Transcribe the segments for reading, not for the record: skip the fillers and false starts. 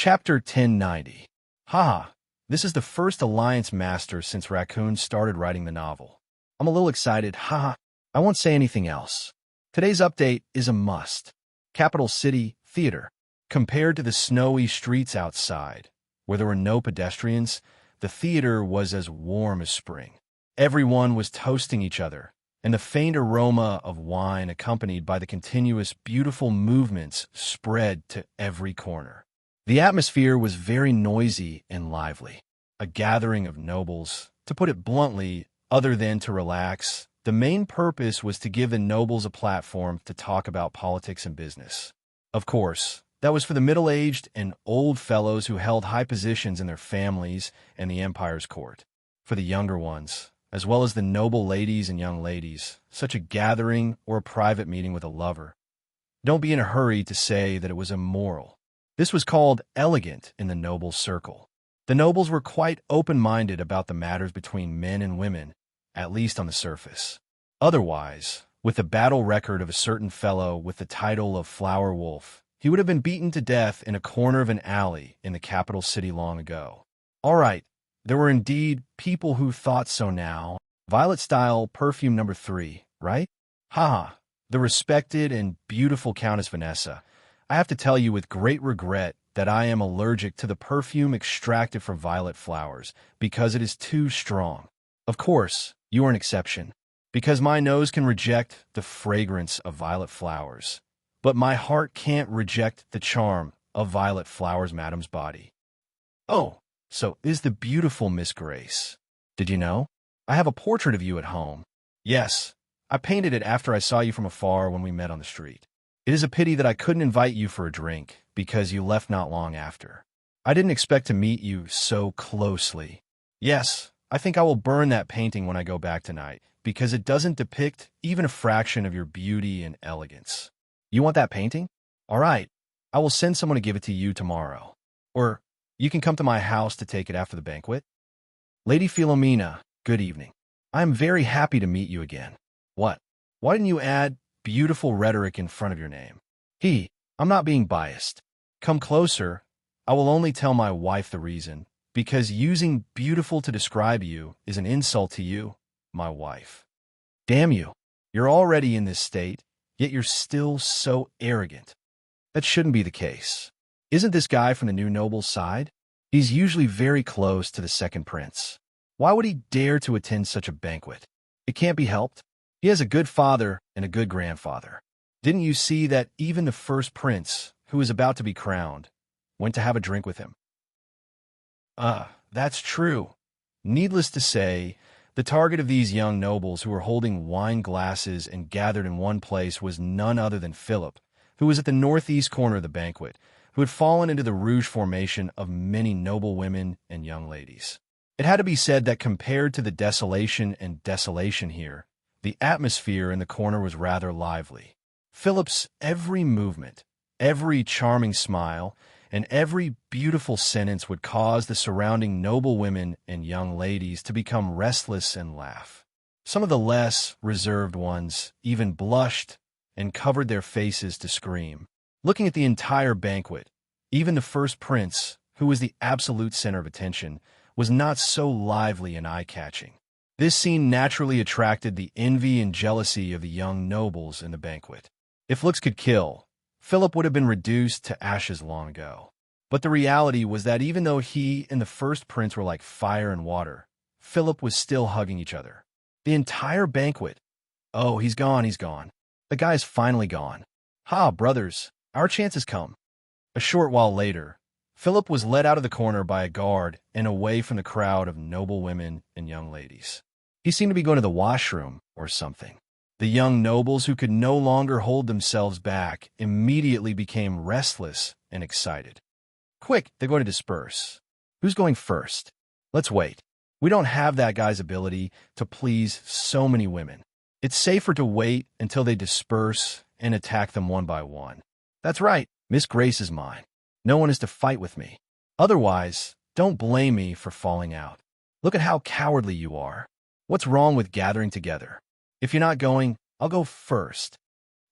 Chapter 1090. Haha, this is the first Alliance Master since Raccoon started writing the novel. I'm a little excited, haha. I won't say anything else. Today's update is a must. Capital City Theater. Compared to the snowy streets outside, where there were no pedestrians, the theater was as warm as spring. Everyone was toasting each other, and the faint aroma of wine accompanied by the continuous beautiful movements spread to every corner. The atmosphere was very noisy and lively. A gathering of nobles, to put it bluntly, other than to relax. The main purpose was to give the nobles a platform to talk about politics and business. Of course, that was for the middle-aged and old fellows who held high positions in their families and the empire's court. For the younger ones, as well as the noble ladies and young ladies, such a gathering or a private meeting with a lover. Don't be in a hurry to say that it was immoral. This was called elegant in the noble circle. The nobles were quite open-minded about the matters between men and women, at least on the surface. Otherwise, with the battle record of a certain fellow with the title of Flower Wolf, he would have been beaten to death in a corner of an alley in the capital city long ago. All right, there were indeed people who thought so now. Violet-style perfume number 3, right? Haha, the respected and beautiful Countess Vanessa. I have to tell you with great regret that I am allergic to the perfume extracted from violet flowers because it is too strong. Of course, you are an exception, because my nose can reject the fragrance of violet flowers. But my heart can't reject the charm of violet flowers, madam's body. Oh, so is the beautiful Miss Grace. Did you know? I have a portrait of you at home. Yes, I painted it after I saw you from afar when we met on the street. It is a pity that I couldn't invite you for a drink, because you left not long after. I didn't expect to meet you so closely. Yes, I think I will burn that painting when I go back tonight, because it doesn't depict even a fraction of your beauty and elegance. You want that painting? All right, I will send someone to give it to you tomorrow. Or you can come to my house to take it after the banquet. Lady Philomena, good evening. I am very happy to meet you again. What? Why didn't you add beautiful rhetoric in front of your name? I'm not being biased. Come closer. I will only tell my wife the reason, because using beautiful to describe you is an insult to you, my wife. Damn you. You're already in this state, yet you're still so arrogant. That shouldn't be the case. Isn't this guy from the new noble's side? He's usually very close to the second prince. Why would he dare to attend such a banquet? It can't be helped. He has a good father and a good grandfather. Didn't you see that even the first prince, who was about to be crowned, went to have a drink with him? That's true. Needless to say, the target of these young nobles who were holding wine glasses and gathered in one place was none other than Philip, who was at the northeast corner of the banquet, who had fallen into the rouge formation of many noble women and young ladies. It had to be said that compared to the desolation and desolation here, the atmosphere in the corner was rather lively. Philip's every movement, every charming smile, and every beautiful sentence would cause the surrounding noble women and young ladies to become restless and laugh. Some of the less reserved ones even blushed and covered their faces to scream. Looking at the entire banquet, even the first prince, who was the absolute center of attention, was not so lively and eye-catching. This scene naturally attracted the envy and jealousy of the young nobles in the banquet. If looks could kill, Philip would have been reduced to ashes long ago. But the reality was that even though he and the first prince were like fire and water, Philip was still hugging each other. The entire banquet. Oh, he's gone. The guy's finally gone. Ha, brothers, our chance has come. A short while later, Philip was led out of the corner by a guard and away from the crowd of noble women and young ladies. He seemed to be going to the washroom or something. The young nobles who could no longer hold themselves back immediately became restless and excited. Quick, they're going to disperse. Who's going first? Let's wait. We don't have that guy's ability to please so many women. It's safer to wait until they disperse and attack them one by one. That's right, Miss Grace is mine. No one is to fight with me. Otherwise, don't blame me for falling out. Look at how cowardly you are. What's wrong with gathering together? If you're not going, I'll go first.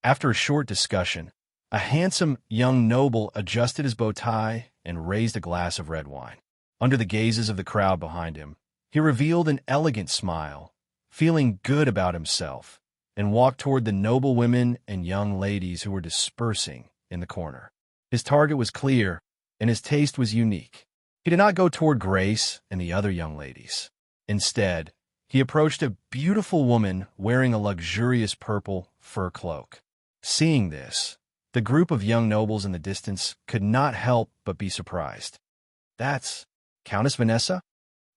After a short discussion, A handsome young noble adjusted his bow tie and raised a glass of red wine. Under the gazes of the crowd behind him, he revealed an elegant smile, feeling good about himself, and walked toward the noble women and young ladies who were dispersing in the corner. His target was clear, and his taste was unique. He did not go toward Grace and the other young ladies. Instead, he approached a beautiful woman wearing a luxurious purple fur cloak. Seeing this, the group of young nobles in the distance could not help but be surprised. That's Countess Vanessa?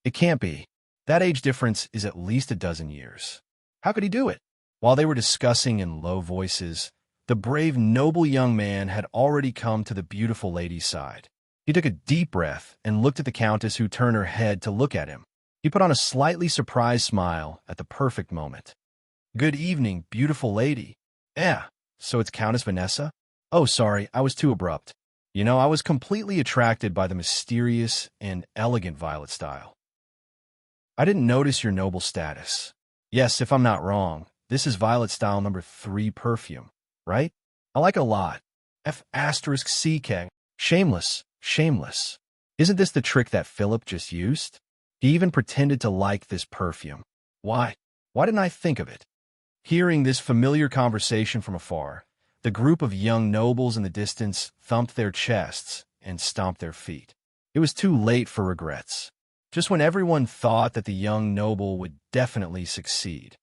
It can't be. That age difference is at least a dozen years. How could he do it? While they were discussing in low voices, the brave, noble young man had already come to the beautiful lady's side. He took a deep breath and looked at the Countess, who turned her head to look at him. He put on a slightly surprised smile at the perfect moment. "Good evening, beautiful lady." So it's Countess Vanessa? Oh, sorry, I was too abrupt. I was completely attracted by the mysterious and elegant Violet style. I didn't notice your noble status. Yes, if I'm not wrong, this is Violet style number 3 perfume, right? I like it a lot. F***CK. Shameless. Shameless. Isn't this the trick that Philip just used? He even pretended to like this perfume. Why? Why didn't I think of it? Hearing this familiar conversation from afar, the group of young nobles in the distance thumped their chests and stomped their feet. It was too late for regrets. Just when everyone thought that the young noble would definitely succeed.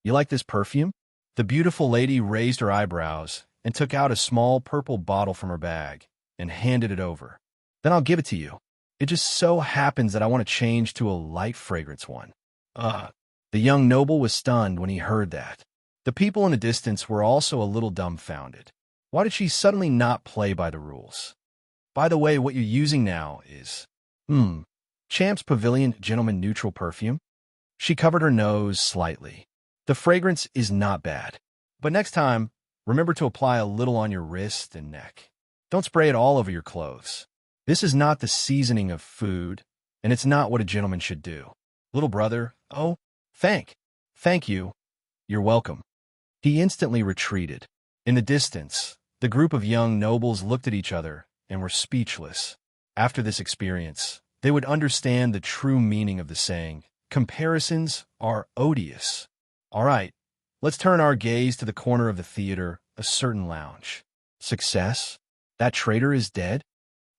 You like this perfume? The beautiful lady raised her eyebrows and took out a small purple bottle from her bag and handed it over. Then I'll give it to you. It just so happens that I want to change to a light fragrance one. The young noble was stunned when he heard that. The people in the distance were also a little dumbfounded. Why did she suddenly not play by the rules? By the way, what you're using now is, Champ's Pavilion Gentleman Neutral Perfume? She covered her nose slightly. The fragrance is not bad. But next time, remember to apply a little on your wrist and neck. Don't spray it all over your clothes. This is not the seasoning of food, and it's not what a gentleman should do. Little brother, thank you. You're welcome. He instantly retreated. In the distance, the group of young nobles looked at each other and were speechless. After this experience, they would understand the true meaning of the saying, comparisons are odious. All right, let's turn our gaze to the corner of the theater, a certain lounge. Success? That traitor is dead?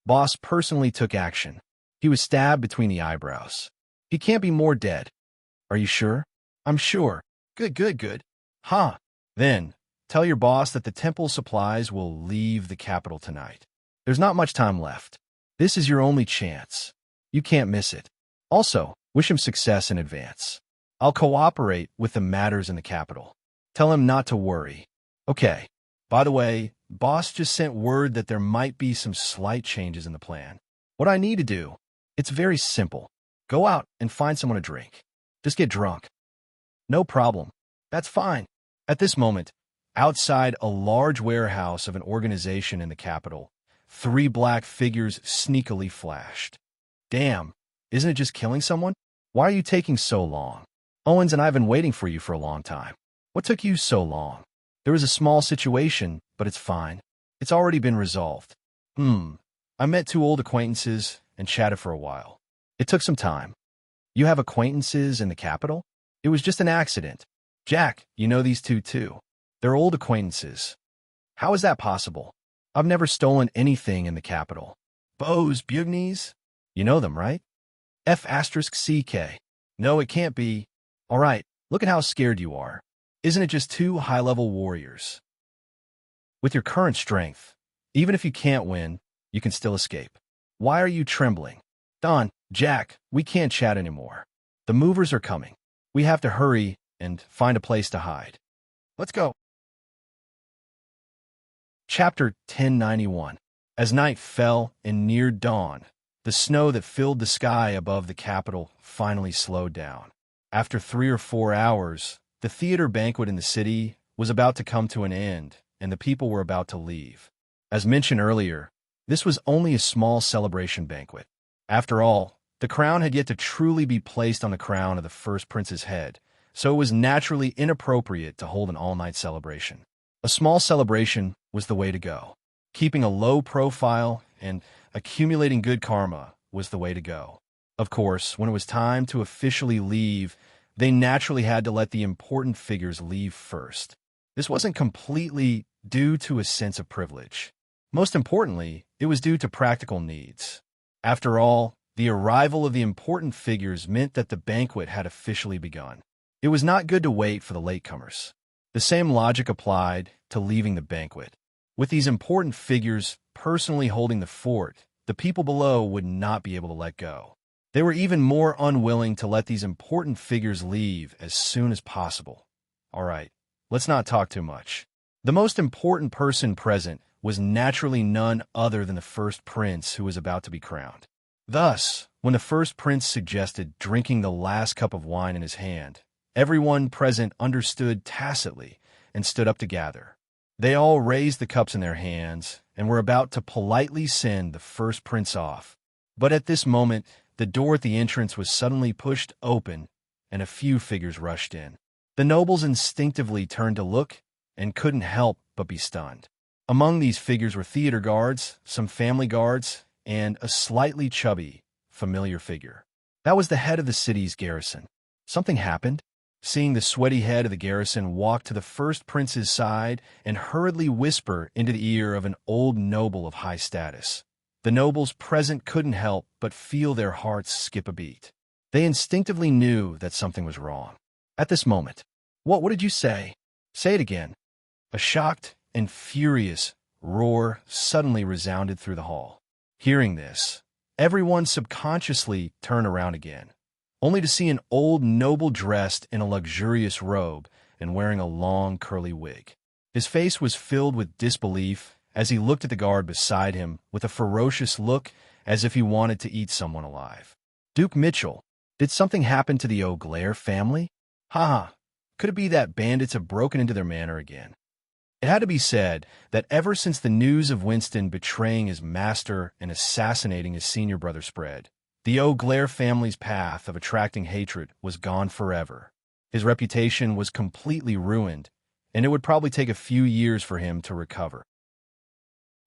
Boss personally took action. He was stabbed between the eyebrows. He can't be more dead. Are you sure? I'm sure. Good. Then, tell your boss that the temple supplies will leave the capital tonight. There's not much time left. This is your only chance. You can't miss it. Also, wish him success in advance. I'll cooperate with the matters in the capital. Tell him not to worry. Okay. By the way, boss just sent word that there might be some slight changes in the plan. What I need to do, it's very simple. Go out and find someone to drink. Just get drunk. No problem. That's fine. At this moment, outside a large warehouse of an organization in the capital, 3 black figures sneakily flashed. Damn, isn't it just killing someone? Why are you taking so long? Owens and I have been waiting for you for a long time. What took you so long? There was a small situation, but it's fine. It's already been resolved. I met 2 old acquaintances and chatted for a while. It took some time. You have acquaintances in the capital? It was just an accident. Jack, you know these 2 too. They're old acquaintances. How is that possible? I've never stolen anything in the capital. Bose Bugnes? You know them, right? F***CK. No, it can't be. All right, look at how scared you are. Isn't it just 2 high-level warriors? With your current strength, even if you can't win, you can still escape. Why are you trembling? Don, Jack, we can't chat anymore. The movers are coming. We have to hurry and find a place to hide. Let's go. Chapter 1091. As night fell and neared dawn, the snow that filled the sky above the capital finally slowed down. After 3 or 4 hours, the theater banquet in the city was about to come to an end, and the people were about to leave. As mentioned earlier, this was only a small celebration banquet. After all, the crown had yet to truly be placed on the crown of the first prince's head, so it was naturally inappropriate to hold an all-night celebration. A small celebration was the way to go. Keeping a low profile and accumulating good karma was the way to go. Of course, when it was time to officially leave, they naturally had to let the important figures leave first. This wasn't completely due to a sense of privilege. Most importantly, it was due to practical needs. After all, the arrival of the important figures meant that the banquet had officially begun. It was not good to wait for the latecomers. The same logic applied to leaving the banquet. With these important figures personally holding the fort, the people below would not be able to let go. They were even more unwilling to let these important figures leave as soon as possible. All right, let's not talk too much. The most important person present was naturally none other than the first prince who was about to be crowned. Thus, when the first prince suggested drinking the last cup of wine in his hand, everyone present understood tacitly and stood up to gather. They all raised the cups in their hands and were about to politely send the first prince off. But at this moment, the door at the entrance was suddenly pushed open, and a few figures rushed in. The nobles instinctively turned to look and couldn't help but be stunned. Among these figures were theater guards, some family guards, and a slightly chubby, familiar figure. That was the head of the city's garrison. Something happened. Seeing the sweaty head of the garrison walk to the first prince's side and hurriedly whisper into the ear of an old noble of high status. The nobles present couldn't help but feel their hearts skip a beat. They instinctively knew that something was wrong. At this moment, what did you say? Say it again. A shocked and furious roar suddenly resounded through the hall. Hearing this, everyone subconsciously turned around again, only to see an old noble dressed in a luxurious robe and wearing a long curly wig. His face was filled with disbelief as he looked at the guard beside him with a ferocious look as if he wanted to eat someone alive. Duke Mitchell, did something happen to the O'Glair family? Could it be that bandits have broken into their manor again? It had to be said that ever since the news of Winston betraying his master and assassinating his senior brother spread, the O'Glair family's path of attracting hatred was gone forever. His reputation was completely ruined, and it would probably take a few years for him to recover.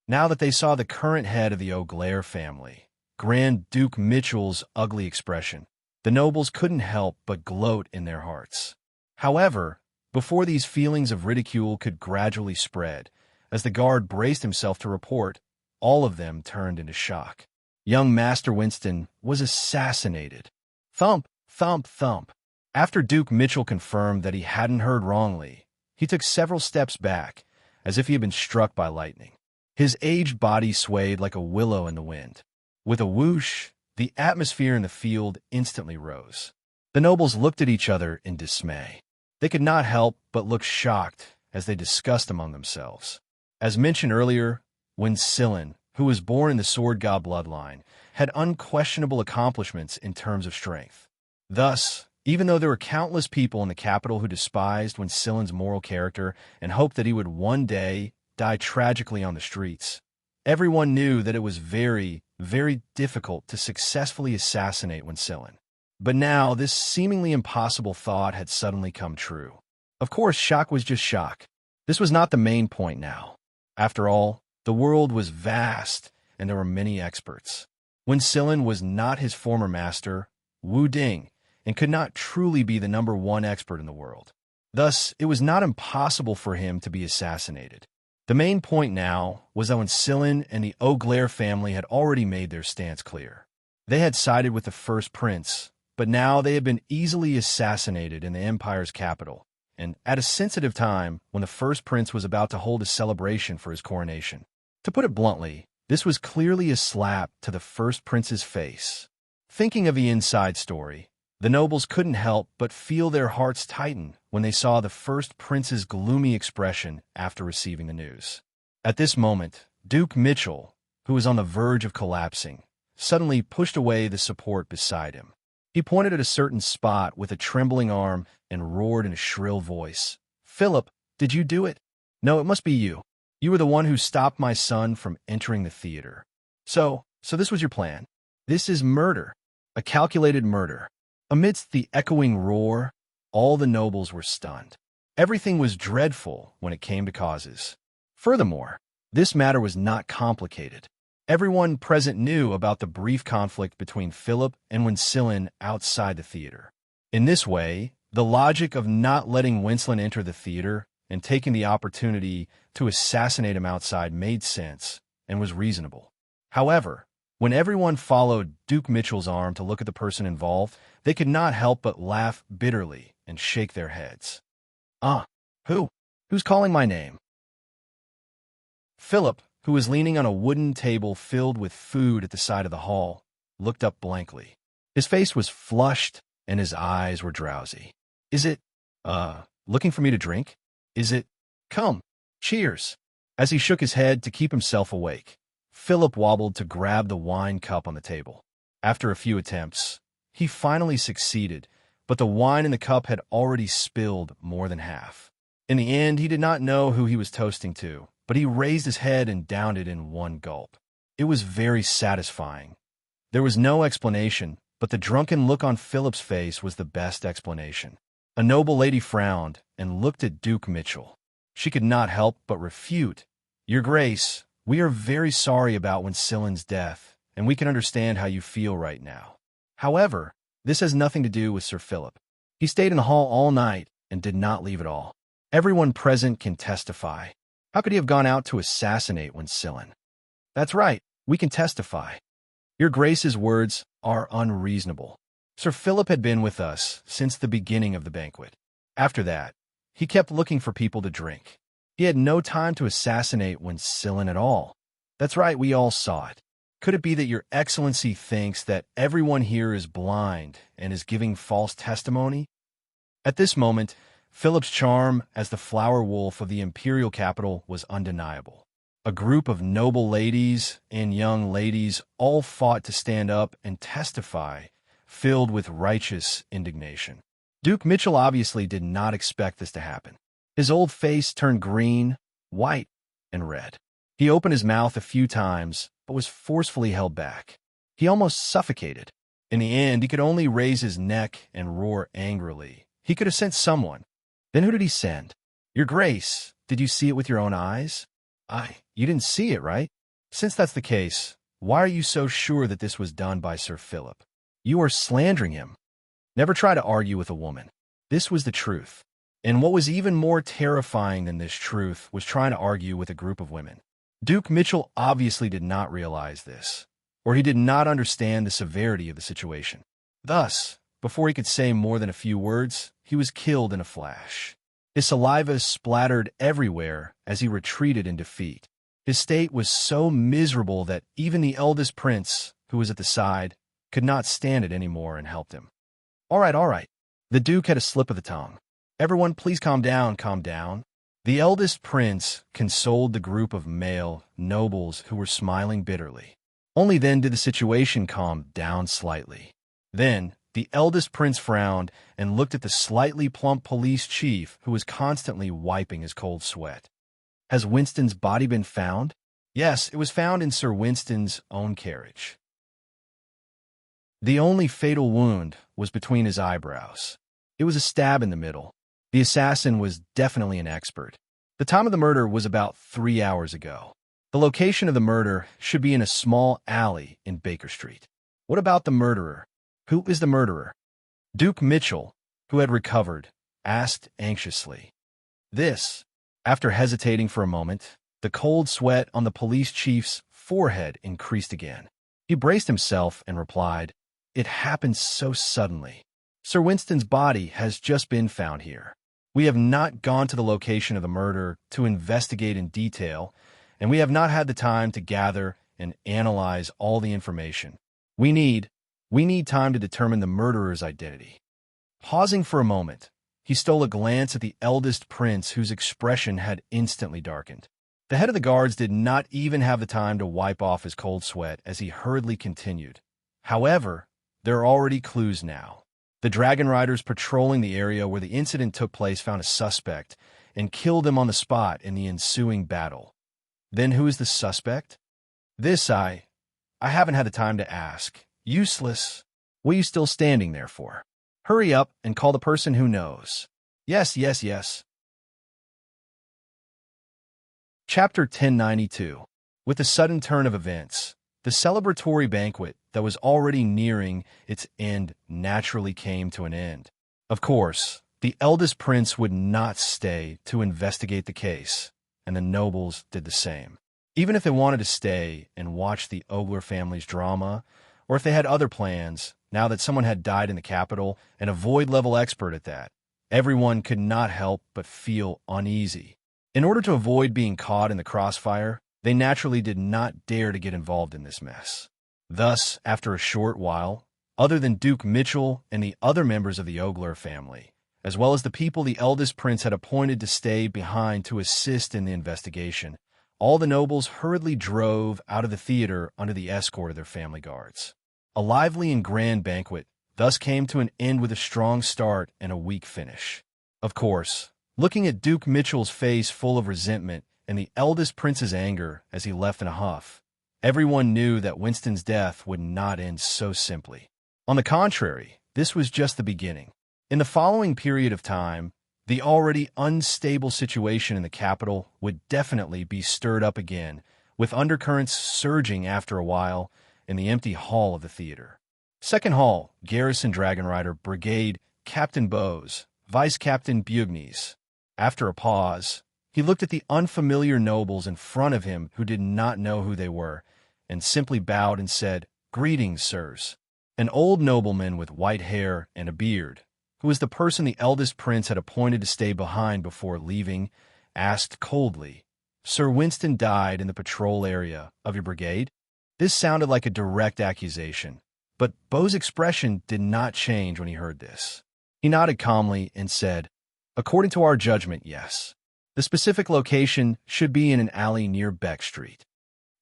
Now that they saw the current head of the O'Glair family, Grand Duke Mitchell's ugly expression, the nobles couldn't help but gloat in their hearts. However, before these feelings of ridicule could gradually spread, as the guard braced himself to report, all of them turned into shock. Young Master Winston was assassinated. Thump, thump, thump. After Duke Mitchell confirmed that he hadn't heard wrongly, he took several steps back, as if he had been struck by lightning. His aged body swayed like a willow in the wind. With a whoosh, the atmosphere in the field instantly rose. The nobles looked at each other in dismay. They could not help but look shocked as they discussed among themselves. As mentioned earlier, Winston, who was born in the Sword God bloodline, had unquestionable accomplishments in terms of strength. Thus, even though there were countless people in the capital who despised Winston's moral character and hoped that he would one day die tragically on the streets, everyone knew that it was very, very difficult to successfully assassinate Winston. But now, this seemingly impossible thought had suddenly come true. Of course, shock was just shock. This was not the main point now. After all, the world was vast, and there were many experts. Winston was not his former master, Wu Ding, and could not truly be the #1 expert in the world. Thus, it was not impossible for him to be assassinated. The main point now was that Winston and the O'Glair family had already made their stance clear. They had sided with the first prince, but now they had been easily assassinated in the empire's capital, and at a sensitive time when the first prince was about to hold a celebration for his coronation. To put it bluntly, this was clearly a slap to the first prince's face. Thinking of the inside story, the nobles couldn't help but feel their hearts tighten when they saw the first prince's gloomy expression after receiving the news. At this moment, Duke Mitchell, who was on the verge of collapsing, suddenly pushed away the support beside him. He pointed at a certain spot with a trembling arm and roared in a shrill voice, "Philip, did you do it? No, it must be you. You were the one who stopped my son from entering the theater. So this was your plan. This is murder, a calculated murder." Amidst the echoing roar, all the nobles were stunned. Everything was dreadful when it came to causes. Furthermore, this matter was not complicated. Everyone present knew about the brief conflict between Philip and Winsilin outside the theater. In this way, the logic of not letting Winsilin enter the theater and taking the opportunity to assassinate him outside made sense and was reasonable. However, when everyone followed Duke Mitchell's arm to look at the person involved, they could not help but laugh bitterly and shake their heads. Who? Who's calling my name? Philip, who was leaning on a wooden table filled with food at the side of the hall, looked up blankly. His face was flushed and his eyes were drowsy. Is it, looking for me to drink? Is it, come, cheers? As he shook his head to keep himself awake, Philip wobbled to grab the wine cup on the table. After a few attempts, he finally succeeded, but the wine in the cup had already spilled more than half. In the end, he did not know who he was toasting to, but he raised his head and downed it in one gulp. It was very satisfying. There was no explanation, but the drunken look on Philip's face was the best explanation. A noble lady frowned and looked at Duke Mitchell. She could not help but refute. Your Grace, we are very sorry about Winsilin's death, and we can understand how you feel right now. However, this has nothing to do with Sir Philip. He stayed in the hall all night and did not leave at all. Everyone present can testify. How could he have gone out to assassinate Winsilin? That's right, we can testify. Your Grace's words are unreasonable. Sir Philip had been with us since the beginning of the banquet. After that, he kept looking for people to drink. He had no time to assassinate Winsilin at all. That's right, we all saw it. Could it be that Your Excellency thinks that everyone here is blind and is giving false testimony? At this moment, Philip's charm as the flower wolf of the imperial capital was undeniable. A group of noble ladies and young ladies all fought to stand up and testify, filled with righteous indignation. Duke Mitchell obviously did not expect this to happen. His old face turned green, white, and red. He opened his mouth a few times, but was forcefully held back. He almost suffocated. In the end, he could only raise his neck and roar angrily. He could have sent someone. Then who did he send? Your Grace, did you see it with your own eyes? You didn't see it, right? Since that's the case, why are you so sure that this was done by Sir Philip? You are slandering him. Never try to argue with a woman. This was the truth. And what was even more terrifying than this truth was trying to argue with a group of women. Duke Mitchell obviously did not realize this, or he did not understand the severity of the situation. Thus, before he could say more than a few words, he was killed in a flash. His saliva splattered everywhere as he retreated in defeat. His state was so miserable that even the eldest prince, who was at the side, could not stand it anymore and helped him. All right. The Duke had a slip of the tongue. Everyone, please calm down, calm down. The eldest prince consoled the group of male nobles who were smiling bitterly. Only then did the situation calm down slightly. Then, the eldest prince frowned and looked at the slightly plump police chief who was constantly wiping his cold sweat. Has Winston's body been found? Yes, it was found in Sir Winston's own carriage. The only fatal wound was between his eyebrows. It was a stab in the middle. The assassin was definitely an expert. The time of the murder was about 3 hours ago. The location of the murder should be in a small alley in Baker Street. What about the murderer? Who is the murderer? Duke Mitchell, who had recovered, asked anxiously. This, after hesitating for a moment, the cold sweat on the police chief's forehead increased again. He braced himself and replied, "It happened so suddenly. Sir Winston's body has just been found here. We have not gone to the location of the murder to investigate in detail, and we have not had the time to gather and analyze all the information. We need time to determine the murderer's identity." Pausing for a moment, he stole a glance at the eldest prince whose expression had instantly darkened. The head of the guards did not even have the time to wipe off his cold sweat as he hurriedly continued. However, there are already clues now. The dragon riders patrolling the area where the incident took place found a suspect and killed him on the spot in the ensuing battle. Then who is the suspect? This I haven't had the time to ask. Useless. What are you still standing there for? Hurry up and call the person who knows. Yes. Chapter 1092. With the sudden turn of events, the celebratory banquet that was already nearing its end naturally came to an end. Of course, the eldest prince would not stay to investigate the case, and the nobles did the same. Even if they wanted to stay and watch the Ogler family's drama, or if they had other plans, now that someone had died in the capital, and a void-level expert at that, everyone could not help but feel uneasy. In order to avoid being caught in the crossfire, they naturally did not dare to get involved in this mess. Thus, after a short while, other than Duke Mitchell and the other members of the Ogler family, as well as the people the eldest prince had appointed to stay behind to assist in the investigation, all the nobles hurriedly drove out of the theater under the escort of their family guards. A lively and grand banquet thus came to an end with a strong start and a weak finish. Of course, looking at Duke Mitchell's face full of resentment and the eldest prince's anger as he left in a huff, everyone knew that Winston's death would not end so simply. On the contrary, this was just the beginning. In the following period of time, the already unstable situation in the capital would definitely be stirred up again, with undercurrents surging after a while in the empty hall of the theater. Second Hall, Garrison Dragon Rider Brigade, Captain Bowes, Vice Captain Bugnes. After a pause, he looked at the unfamiliar nobles in front of him who did not know who they were, and simply bowed and said, "Greetings, sirs." An old nobleman with white hair and a beard, who was the person the eldest prince had appointed to stay behind before leaving, asked coldly, "Sir Winston died in the patrol area of your brigade?" This sounded like a direct accusation, but Beau's expression did not change when he heard this. He nodded calmly and said, "According to our judgment, yes. The specific location should be in an alley near Beck Street."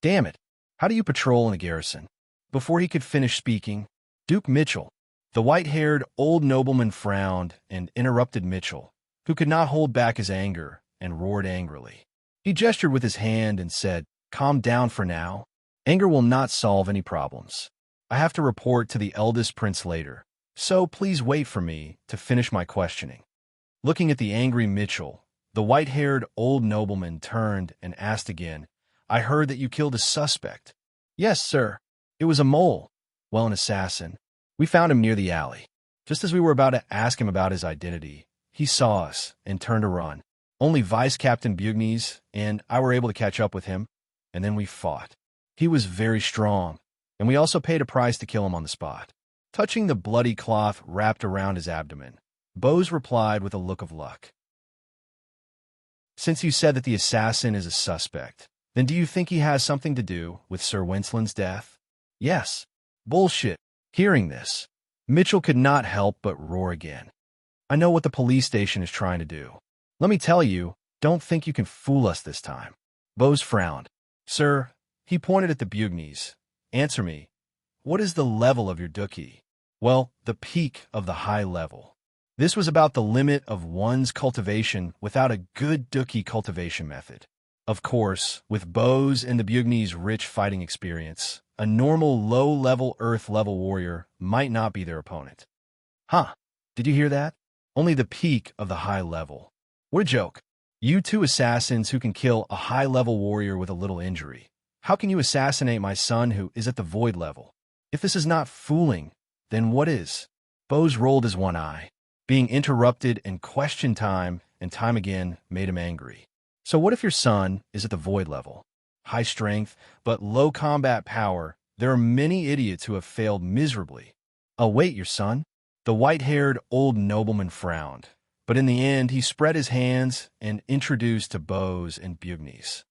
"Damn it, how do you patrol in the garrison?" Before he could finish speaking, Duke Mitchell, the white-haired old nobleman, frowned and interrupted Mitchell, who could not hold back his anger, and roared angrily. He gestured with his hand and said, "Calm down for now. Anger will not solve any problems. I have to report to the eldest prince later, so please wait for me to finish my questioning." Looking at the angry Mitchell, the white-haired old nobleman turned and asked again, "I heard that you killed a suspect." "Yes, sir. It was a mole. Well, an assassin. We found him near the alley. Just as we were about to ask him about his identity, he saw us and turned to run. Only Vice Captain Bugnes and I were able to catch up with him, and then we fought. He was very strong, and we also paid a price to kill him on the spot." Touching the bloody cloth wrapped around his abdomen, Bowes replied with a look of luck, "Since you said that the assassin is a suspect, then do you think he has something to do with Sir Winston's death?" "Yes." "Bullshit." Hearing this, Mitchell could not help but roar again. "I know what the police station is trying to do. Let me tell you, don't think you can fool us this time." Bowes frowned. "Sir," he pointed at the Bugnes, "answer me. What is the level of your dookie?" "Well, the peak of the high level." This was about the limit of one's cultivation without a good dookie cultivation method. Of course, with Bowes and the Bugnes' rich fighting experience, a normal low-level Earth-level warrior might not be their opponent. "Huh, did you hear that? Only the peak of the high level. What a joke. You two assassins who can kill a high-level warrior with a little injury. How can you assassinate my son who is at the void level? If this is not fooling, then what is?" Bowes rolled his one eye. Being interrupted and questioned time and time again made him angry. "So what if your son is at the void level? High strength, but low combat power. There are many idiots who have failed miserably." "Oh, wait, your son?" The white-haired old nobleman frowned, but in the end he spread his hands and introduced to Bowes and Bugnes.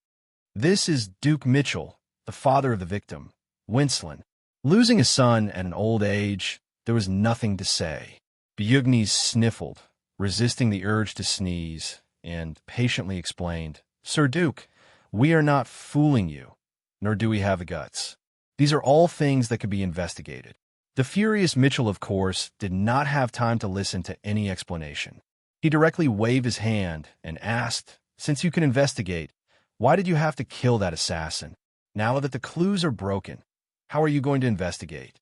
"This is Duke Mitchell, the father of the victim, Winston." Losing a son at an old age, there was nothing to say. Bugnes sniffled, resisting the urge to sneeze, and patiently explained, "Sir Duke, we are not fooling you, nor do we have the guts. These are all things that could be investigated." The furious Mitchell, of course, did not have time to listen to any explanation. He directly waved his hand and asked, "Since you can investigate, why did you have to kill that assassin? Now that the clues are broken, how are you going to investigate?"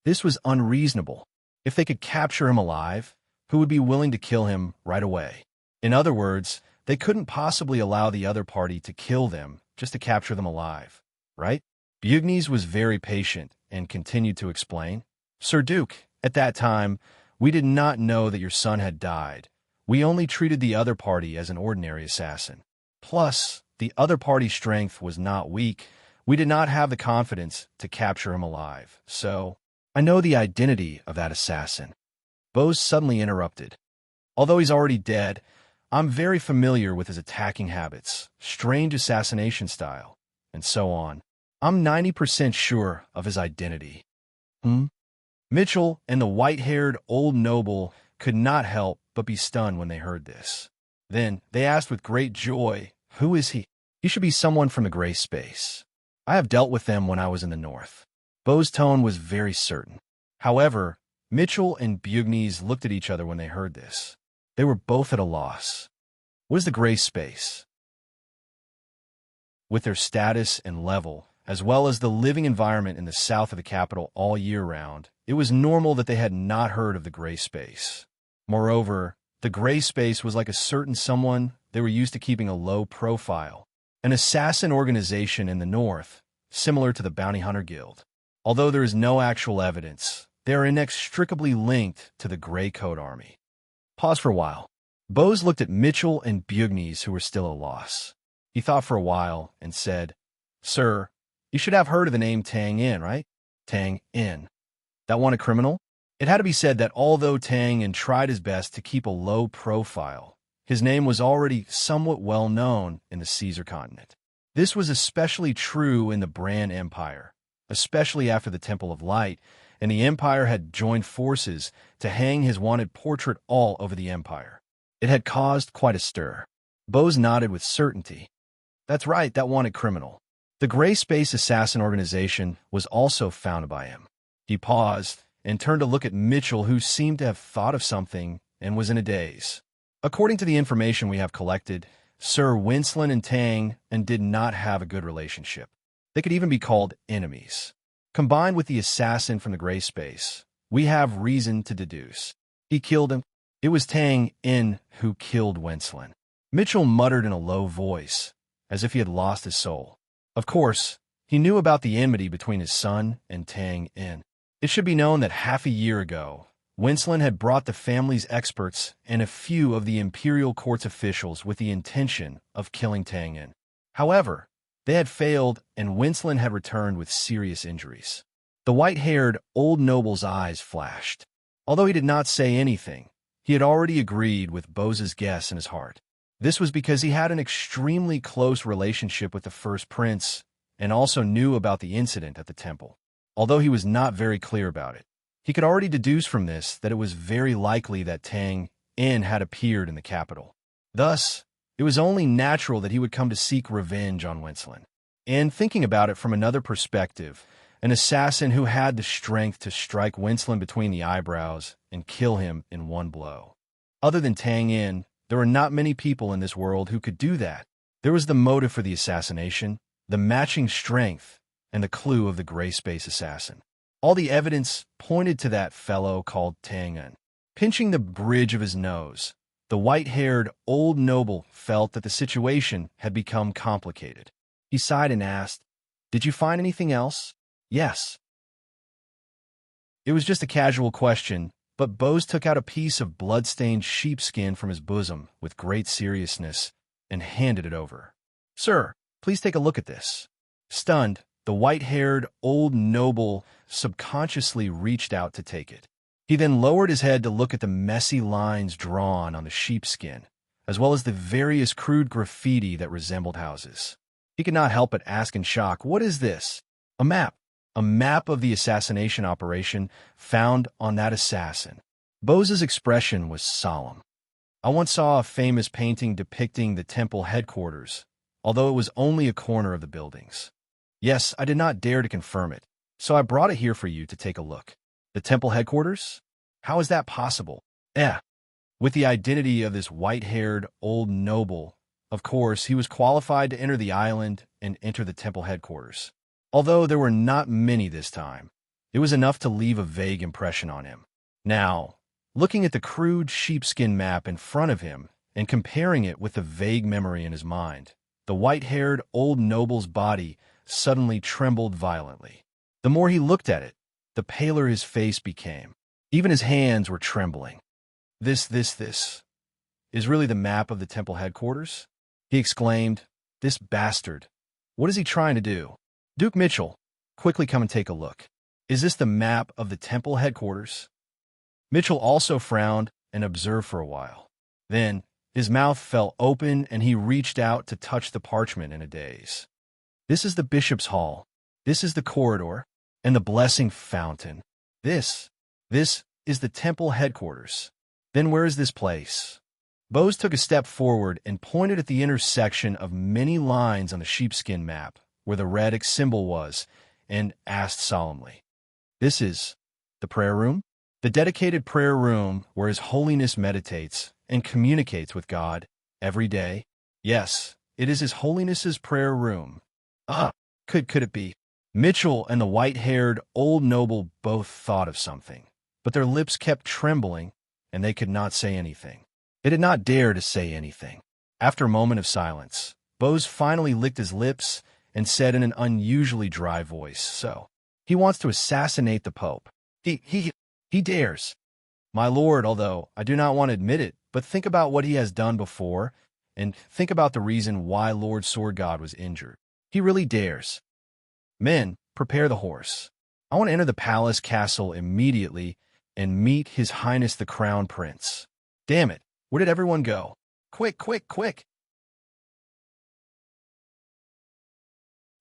This was unreasonable. If they could capture him alive, who would be willing to kill him right away? In other words, They couldn't possibly allow the other party to kill them just to capture them alive, right? Bugnes was very patient and continued to explain. Sir Duke, at that time, we did not know that your son had died. We only treated the other party as an ordinary assassin. Plus, the other party's strength was not weak. We did not have the confidence to capture him alive. So, I know the identity of that assassin. Bose suddenly interrupted. Although he's already dead, I'm very familiar with his attacking habits, strange assassination style, and so on. I'm 90% sure of his identity. Mitchell and the white-haired old noble could not help but be stunned when they heard this. Then they asked with great joy, who is he? He should be someone from the gray space. I have dealt with them when I was in the north. Bo's tone was very certain. However, Mitchell and Bugnes looked at each other when they heard this. They were both at a loss. What is the gray space? With their status and level, as well as the living environment in the south of the capital all year round, it was normal that they had not heard of the gray space. Moreover, the gray space was like a certain someone they were used to keeping a low profile, an assassin organization in the north, similar to the Bounty Hunter Guild. Although there is no actual evidence, they are inextricably linked to the Gray Coat Army. Pause for a while. Bose looked at Mitchell and Bugnes, who were still at a loss. He thought for a while and said, Sir, you should have heard of the name Tang In, right? Tang In. That wanted criminal? It had to be said that although Tang In tried his best to keep a low profile, his name was already somewhat well known in the Caesar continent. This was especially true in the Bran Empire, especially after the Temple of Light, and the Empire had joined forces to hang his wanted portrait all over the Empire. It had caused quite a stir. Bose nodded with certainty. That's right, that wanted criminal. The Gray Space Assassin Organization was also founded by him. He paused and turned to look at Mitchell, who seemed to have thought of something and was in a daze. According to the information we have collected, Sir Winston and Tang did not have a good relationship. They could even be called enemies. Combined with the assassin from the Gray Space, we have reason to deduce. He killed him. It was Tang In who killed Winston. Mitchell muttered in a low voice, as if he had lost his soul. Of course, he knew about the enmity between his son and Tang In. It should be known that half a year ago, Winston had brought the family's experts and a few of the imperial court's officials with the intention of killing Tang In. However, they had failed, and Winston had returned with serious injuries. The white-haired old noble's eyes flashed. Although he did not say anything, he had already agreed with Bose's guess in his heart. This was because he had an extremely close relationship with the first prince and also knew about the incident at the temple. Although he was not very clear about it, he could already deduce from this that it was very likely that Tang In had appeared in the capital. Thus, it was only natural that he would come to seek revenge on Winston. And thinking about it from another perspective, an assassin who had the strength to strike Winston between the eyebrows and kill him in one blow. Other than Tang In, there were not many people in this world who could do that. There was the motive for the assassination, the matching strength, and the clue of the Gray Space assassin. All the evidence pointed to that fellow called Tang In. Pinching the bridge of his nose, the white-haired old noble felt that the situation had become complicated. He sighed and asked, Did you find anything else? Yes. It was just a casual question, but Bose took out a piece of blood-stained sheepskin from his bosom with great seriousness and handed it over. Sir, please take a look at this. Stunned, the white-haired old noble subconsciously reached out to take it. He then lowered his head to look at the messy lines drawn on the sheepskin, as well as the various crude graffiti that resembled houses. He could not help but ask in shock, What is this? A map. A map of the assassination operation found on that assassin. Bose's expression was solemn. I once saw a famous painting depicting the temple headquarters, although it was only a corner of the buildings. Yes, I did not dare to confirm it, so I brought it here for you to take a look. The temple headquarters? How is that possible? With the identity of this white-haired old noble, of course, he was qualified to enter the island and enter the temple headquarters. Although there were not many this time, it was enough to leave a vague impression on him. Now, looking at the crude sheepskin map in front of him and comparing it with the vague memory in his mind, the white-haired old noble's body suddenly trembled violently. The more he looked at it, the paler his face became. Even his hands were trembling. This is really the map of the temple headquarters? He exclaimed. This bastard. What is he trying to do? Duke Mitchell, quickly come and take a look. Is this the map of the temple headquarters? Mitchell also frowned and observed for a while. Then, his mouth fell open and he reached out to touch the parchment in a daze. This is the bishop's hall. This is the corridor and the blessing fountain. This is the temple headquarters. Then where is this place? Bose took a step forward and pointed at the intersection of many lines on the sheepskin map, where the red X symbol was, and asked solemnly, This is the prayer room? The dedicated prayer room where His Holiness meditates and communicates with God every day? Yes, it is His Holiness's prayer room. Could it be? Mitchell and the white-haired old noble both thought of something, but their lips kept trembling, and they could not say anything. They did not dare to say anything. After a moment of silence, Bose finally licked his lips and said in an unusually dry voice, So, he wants to assassinate the Pope. He dares. My lord, although I do not want to admit it, but think about what he has done before, and think about the reason why Lord Sword God was injured. He really dares. Men, prepare the horse. I want to enter the palace castle immediately and meet His Highness the Crown Prince. Damn it, where did everyone go? Quick!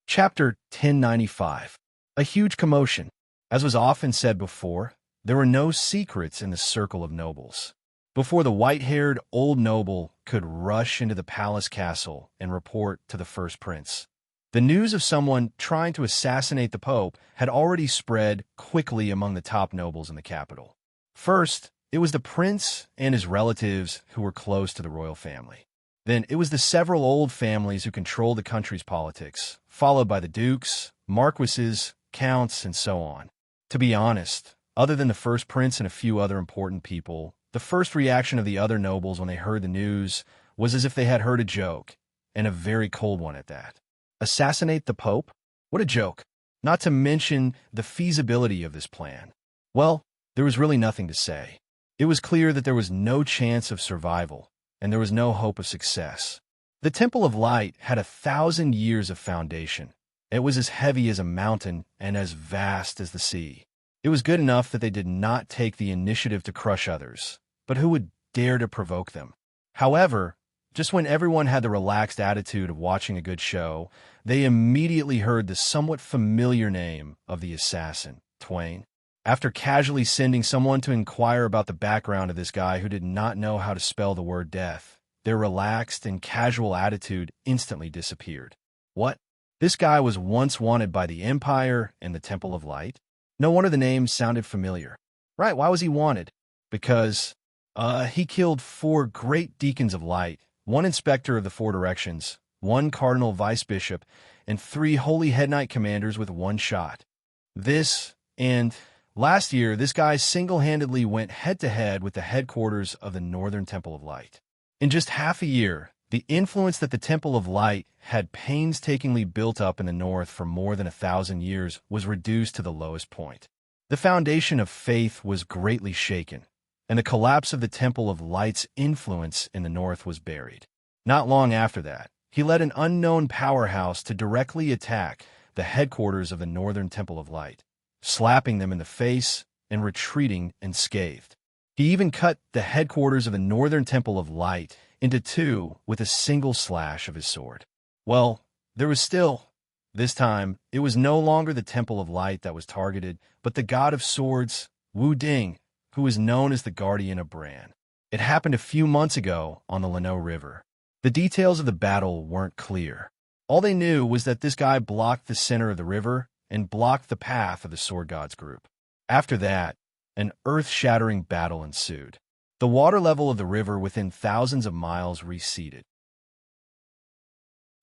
Chapter 1095. A huge commotion. As was often said before, there were no secrets in the circle of nobles. Before the white-haired old noble could rush into the palace castle and report to the first prince, the news of someone trying to assassinate the Pope had already spread quickly among the top nobles in the capital. First, it was the prince and his relatives who were close to the royal family. Then it was the several old families who controlled the country's politics, followed by the dukes, marquises, counts, and so on. To be honest, other than the first prince and a few other important people, the first reaction of the other nobles when they heard the news was as if they had heard a joke, and a very cold one at that. Assassinate the Pope? What a joke. Not to mention the feasibility of this plan. Well, there was really nothing to say. It was clear that there was no chance of survival, and there was no hope of success. The Temple of Light had 1,000 years of foundation. It was as heavy as a mountain and as vast as the sea. It was good enough that they did not take the initiative to crush others, but who would dare to provoke them? However, just when everyone had the relaxed attitude of watching a good show, they immediately heard the somewhat familiar name of the assassin, Twain. After casually sending someone to inquire about the background of this guy who did not know how to spell the word death, their relaxed and casual attitude instantly disappeared. What? This guy was once wanted by the Empire and the Temple of Light? No wonder the name sounded familiar. Right, why was he wanted? Because, he killed 4 great deacons of light, 1 inspector of the 4 directions, 1 cardinal vice-bishop, and 3 holy head knight commanders with 1 shot. Last year, this guy single-handedly went head-to-head with the headquarters of the Northern Temple of Light. In just half a year, the influence that the Temple of Light had painstakingly built up in the north for more than 1,000 years was reduced to the lowest point. The foundation of faith was greatly shaken, and the collapse of the Temple of Light's influence in the north was buried. Not long after that, he led an unknown powerhouse to directly attack the headquarters of the Northern Temple of Light, slapping them in the face and retreating unscathed. He even cut the headquarters of the Northern Temple of Light into 2 with a single slash of his sword. Well, there was still, this time, it was no longer the Temple of Light that was targeted, but the god of swords, Wu Ding, who was known as the Guardian of Bran. It happened a few months ago on the Lano River. The details of the battle weren't clear. All they knew was that this guy blocked the center of the river and blocked the path of the Sword God's group. After that, an earth-shattering battle ensued. The water level of the river within thousands of miles receded.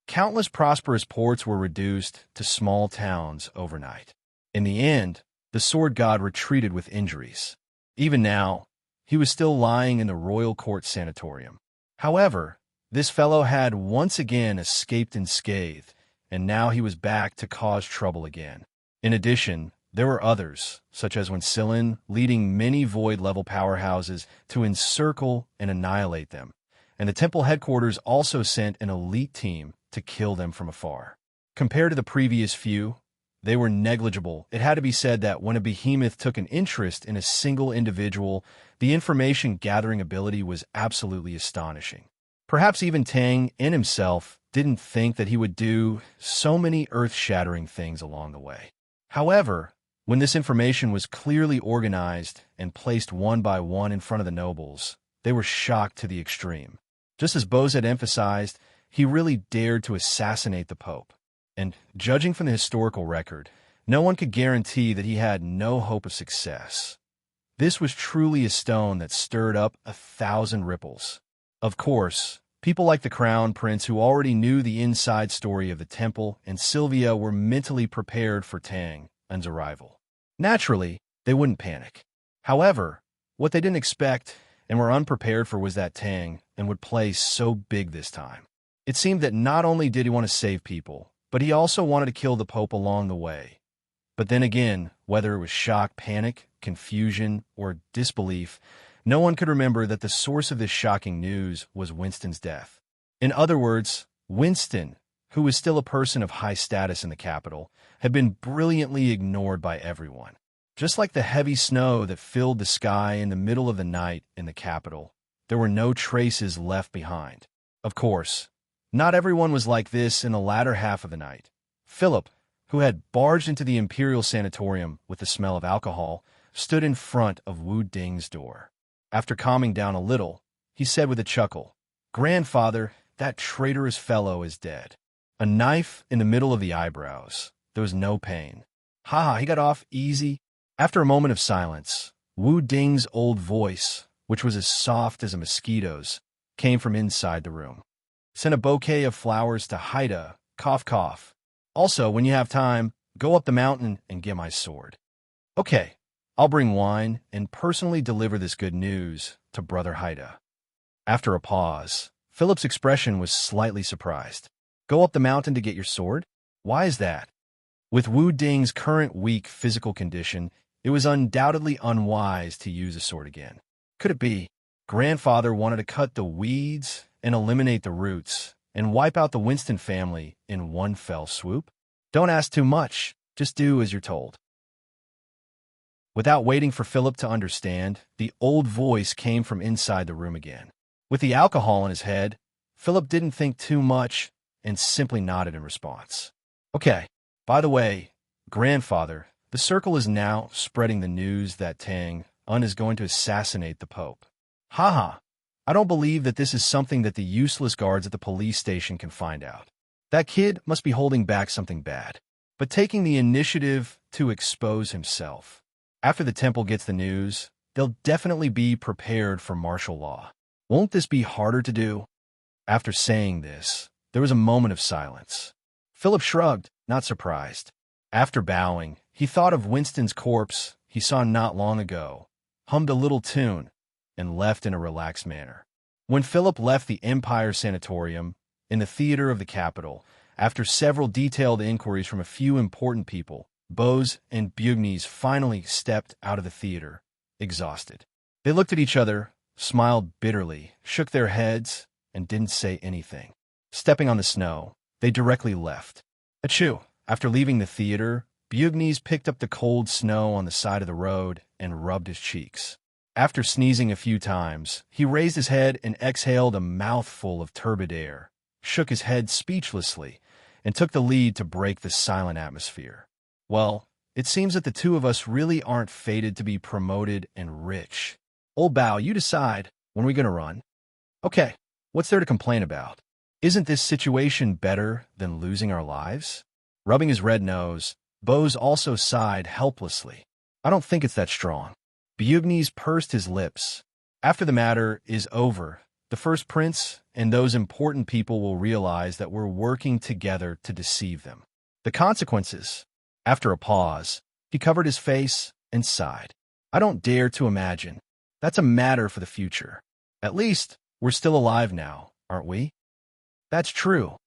Countless prosperous ports were reduced to small towns overnight. In the end, the Sword God retreated with injuries. Even now, he was still lying in the royal court sanatorium. However, this fellow had once again escaped unscathed, and now he was back to cause trouble again. In addition, there were others, such as when Scyllin leading many void-level powerhouses to encircle and annihilate them, and the temple headquarters also sent an elite team to kill them from afar. Compared to the previous few, they were negligible. It had to be said that when a behemoth took an interest in a single individual, the information-gathering ability was absolutely astonishing. Perhaps even Tang in himself didn't think that he would do so many earth-shattering things along the way. However, when this information was clearly organized and placed one by one in front of the nobles, they were shocked to the extreme. Just as Bose had emphasized, he really dared to assassinate the Pope. And, judging from the historical record, no one could guarantee that he had no hope of success. This was truly a stone that stirred up 1,000 ripples. Of course, people like the Crown Prince who already knew the inside story of the temple and Sylvia were mentally prepared for Tang's arrival. Naturally, they wouldn't panic. However, what they didn't expect and were unprepared for was that Tang would play so big this time. It seemed that not only did he want to save people, but he also wanted to kill the Pope along the way. But then again, whether it was shock, panic, confusion, or disbelief, no one could remember that the source of this shocking news was Winston's death. In other words, Winston, who was still a person of high status in the capital, had been brilliantly ignored by everyone. Just like the heavy snow that filled the sky in the middle of the night in the capital, there were no traces left behind. Of course, not everyone was like this in the latter half of the night. Philip, who had barged into the Imperial Sanatorium with the smell of alcohol, stood in front of Wu Ding's door. After calming down a little, he said with a chuckle, "Grandfather, that traitorous fellow is dead. A knife in the middle of the eyebrows. There was no pain. Ha, he got off easy." After a moment of silence, Wu Ding's old voice, which was as soft as a mosquito's, came from inside the room. "Send a bouquet of flowers to Haida, cough cough. Also, when you have time, go up the mountain and get my sword." "Okay, I'll bring wine and personally deliver this good news to Brother Haida." After a pause, Philip's expression was slightly surprised. "Go up the mountain to get your sword? Why is that?" With Wu Ding's current weak physical condition, it was undoubtedly unwise to use a sword again. Could it be Grandfather wanted to cut the weeds and eliminate the roots and wipe out the Winston family in one fell swoop? Don't ask too much, just do as you're told. Without waiting for Philip to understand, the old voice came from inside the room again. With the alcohol in his head, Philip didn't think too much and simply nodded in response. "Okay, by the way, Grandfather, the Circle is now spreading the news that Tang is going to assassinate the Pope. Haha, I don't believe that this is something that the useless guards at the police station can find out. That kid must be holding back something bad, but taking the initiative to expose himself. After the temple gets the news, they'll definitely be prepared for martial law. Won't this be harder to do?" After saying this, there was a moment of silence. Philip shrugged, not surprised. After bowing, he thought of Winston's corpse he saw not long ago, hummed a little tune, and left in a relaxed manner. When Philip left the Empire Sanatorium, in the theater of the capital, after several detailed inquiries from a few important people, Bose and Bugnes finally stepped out of the theater, exhausted. They looked at each other, smiled bitterly, shook their heads, and didn't say anything. Stepping on the snow, they directly left. Achoo! After leaving the theater, Bugnes picked up the cold snow on the side of the road and rubbed his cheeks. After sneezing a few times, he raised his head and exhaled a mouthful of turbid air, shook his head speechlessly, and took the lead to break the silent atmosphere. "Well, it seems that the two of us really aren't fated to be promoted and rich. Old Bao, you decide, when are we going to run?" "Okay, what's there to complain about? Isn't this situation better than losing our lives?" Rubbing his red nose, Bose also sighed helplessly. "I don't think it's that strong." Bugnes pursed his lips. "After the matter is over, the first prince and those important people will realize that we're working together to deceive them. The consequences..." After a pause, he covered his face and sighed. "I don't dare to imagine. That's a matter for the future. At least, We're still alive now, aren't we? That's true.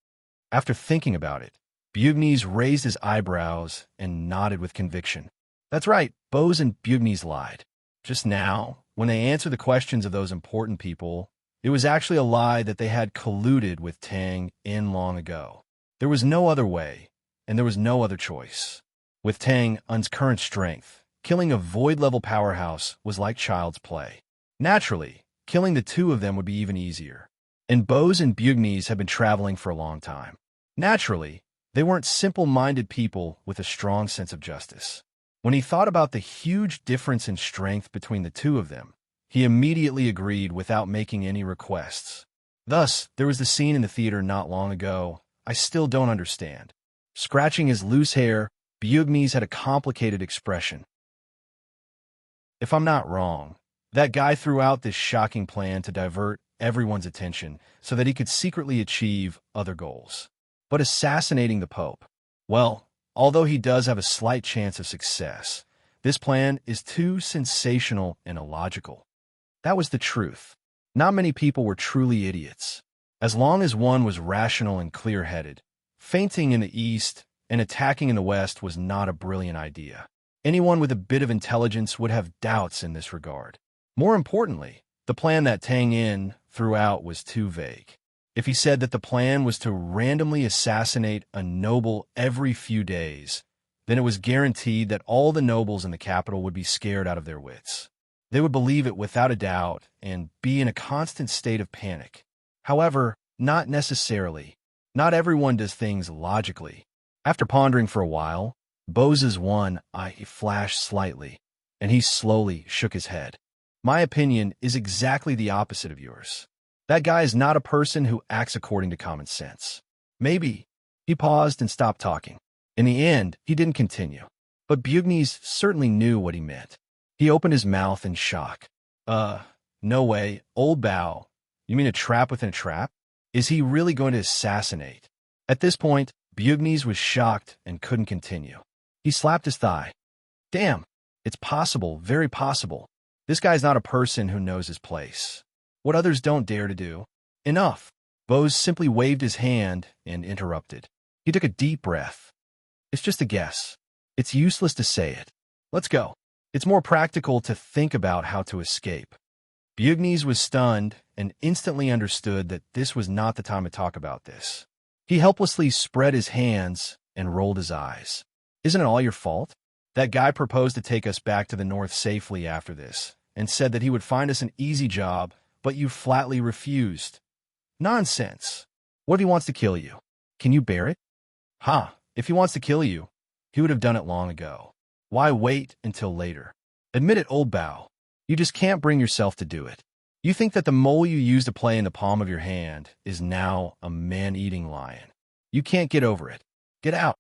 After thinking about it, Bugnes raised his eyebrows and nodded with conviction. That's right, Bose and Bugnes lied. Just now, when they answered the questions of those important people, it was actually a lie that they had colluded with Tang in long ago. There was no other way, and there was no other choice. With Tang Un's current strength, killing a void-level powerhouse was like child's play. Naturally, killing the two of them would be even easier. And Bose and Bugnes had been traveling for a long time. Naturally, they weren't simple-minded people with a strong sense of justice. When he thought about the huge difference in strength between the two of them, he immediately agreed without making any requests. Thus, there was the scene in the theater not long ago I still don't understand. Scratching his loose hair, Bugnes had a complicated expression. If I'm not wrong, that guy threw out this shocking plan to divert everyone's attention so that he could secretly achieve other goals. But assassinating the Pope, well, although he does have a slight chance of success, this plan is too sensational and illogical. That was the truth. Not many people were truly idiots. As long as one was rational and clear-headed, feinting in the east and attacking in the west was not a brilliant idea. Anyone with a bit of intelligence would have doubts in this regard. More importantly, the plan that Tang In threw out was too vague. If he said that the plan was to randomly assassinate a noble every few days, then it was guaranteed that all the nobles in the capital would be scared out of their wits. They would believe it without a doubt and be in a constant state of panic. However, not necessarily. Not everyone does things logically. After pondering for a while, Bose's one eye flashed slightly, and he slowly shook his head. My opinion is exactly the opposite of yours. That guy is not a person who acts according to common sense. Maybe. He paused and stopped talking. In the end, he didn't continue. But Bugnes certainly knew what he meant. He opened his mouth in shock. No way, old Bao. You mean a trap within a trap? Is he really going to assassinate? At this point, Bugnes was shocked and couldn't continue. He slapped his thigh. Damn, it's possible, very possible. This guy's not a person who knows his place. What others don't dare to do. Enough. Bose simply waved his hand and interrupted. He took a deep breath. It's just a guess. It's useless to say it. Let's go. It's more practical to think about how to escape. Bugnes was stunned and instantly understood that this was not the time to talk about this. He helplessly spread his hands and rolled his eyes. Isn't it all your fault? That guy proposed to take us back to the north safely after this and said that he would find us an easy job, but you flatly refused. Nonsense. What if he wants to kill you? Can you bear it? If he wants to kill you, he would have done it long ago. Why wait until later? Admit it, old Bao. You just can't bring yourself to do it. You think that the mole you used to play in the palm of your hand is now a man-eating lion. You can't get over it. Get out.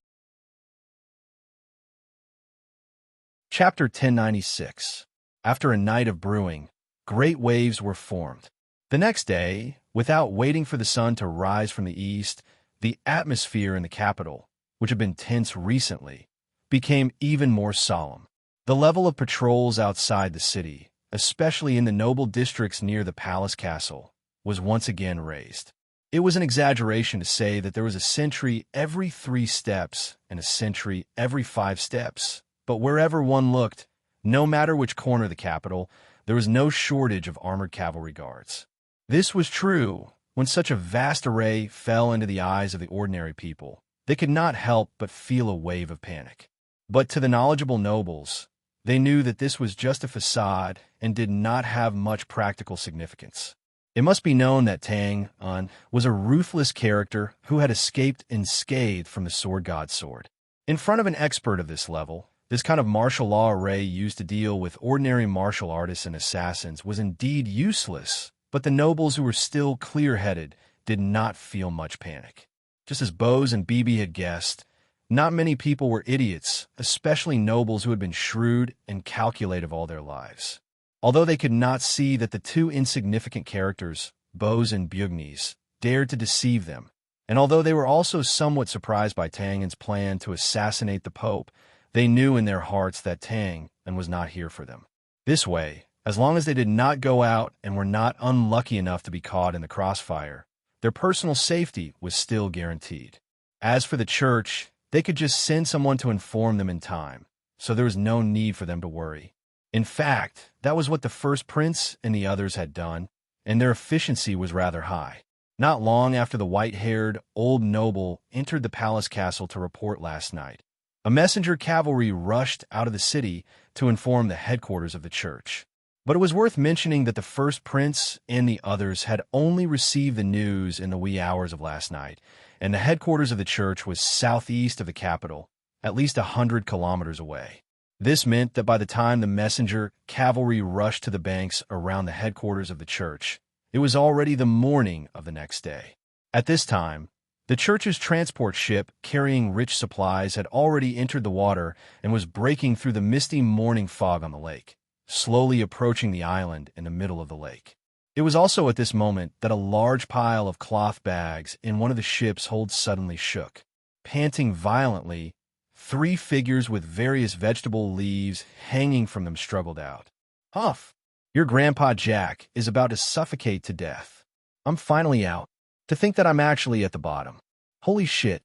Chapter 1096. After a night of brewing, great waves were formed. The next day, without waiting for the sun to rise from the east, the atmosphere in the capital, which had been tense recently, became even more solemn. The level of patrols outside the city, especially in the noble districts near the palace castle, was once again raised. It was an exaggeration to say that there was a sentry every 3 steps and a sentry every 5 steps, but wherever one looked, no matter which corner of the capital, there was no shortage of armored cavalry guards. This was true when such a vast array fell into the eyes of the ordinary people. They could not help but feel a wave of panic. But to the knowledgeable nobles, they knew that this was just a facade and did not have much practical significance. It must be known that Tang Un was a ruthless character who had escaped unscathed from the sword god's sword. In front of an expert of this level, this kind of martial law array used to deal with ordinary martial artists and assassins was indeed useless, but the nobles who were still clear-headed did not feel much panic. Just as Bose and Bibi had guessed, not many people were idiots, especially nobles who had been shrewd and calculative all their lives. Although they could not see that the two insignificant characters, Bose and Bugnes, dared to deceive them, and although they were also somewhat surprised by Tang Un's plan to assassinate the Pope, they knew in their hearts that Tang Un was not here for them. This way, As long as they did not go out and were not unlucky enough to be caught in the crossfire, their personal safety was still guaranteed. As for the church, they could just send someone to inform them in time, so there was no need for them to worry. In fact, that was what the first prince and the others had done, and their efficiency was rather high. Not long after the white-haired old noble entered the palace castle to report last night, a messenger cavalry rushed out of the city to inform the headquarters of the church. But it was worth mentioning that the first prince and the others had only received the news in the wee hours of last night, and the headquarters of the church was southeast of the capital, at least 100 kilometers away. This meant that by the time the messenger cavalry rushed to the banks around the headquarters of the church, it was already the morning of the next day. At this time, the church's transport ship carrying rich supplies had already entered the water and was breaking through the misty morning fog on the lake, slowly approaching the island in the middle of the lake. It was also at this moment that a large pile of cloth bags in one of the ship's holds suddenly shook. Panting violently, 3 figures with various vegetable leaves hanging from them struggled out. "Huff! Your Grandpa Jack is about to suffocate to death. I'm finally out. To think that I'm actually at the bottom. Holy shit."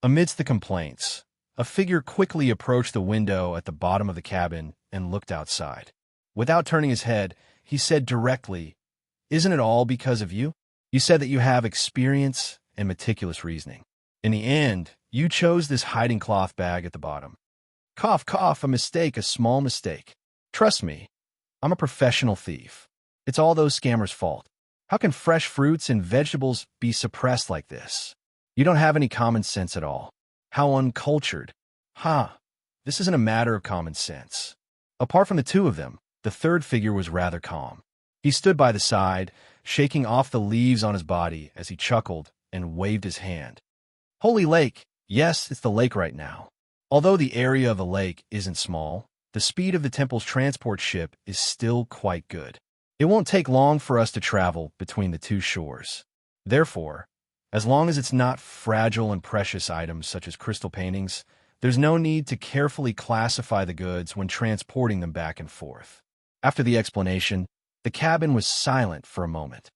Amidst the complaints, a figure quickly approached the window at the bottom of the cabin and looked outside. Without turning his head, he said directly, "Isn't it all because of you? You said that you have experience and meticulous reasoning. In the end, you chose this hiding cloth bag at the bottom. Cough, cough, a mistake, a small mistake. Trust me, I'm a professional thief. It's all those scammers' fault. How can fresh fruits and vegetables be suppressed like this? You don't have any common sense at all. How uncultured. Ha! This isn't a matter of common sense." Apart from the two of them, the third figure was rather calm. He stood by the side, shaking off the leaves on his body as he chuckled and waved his hand. "Holy lake! Yes, it's the lake right now. Although the area of the lake isn't small, the speed of the temple's transport ship is still quite good. It won't take long for us to travel between the two shores. Therefore, as long as it's not fragile and precious items such as crystal paintings, there's no need to carefully classify the goods when transporting them back and forth." After the explanation, the cabin was silent for a moment.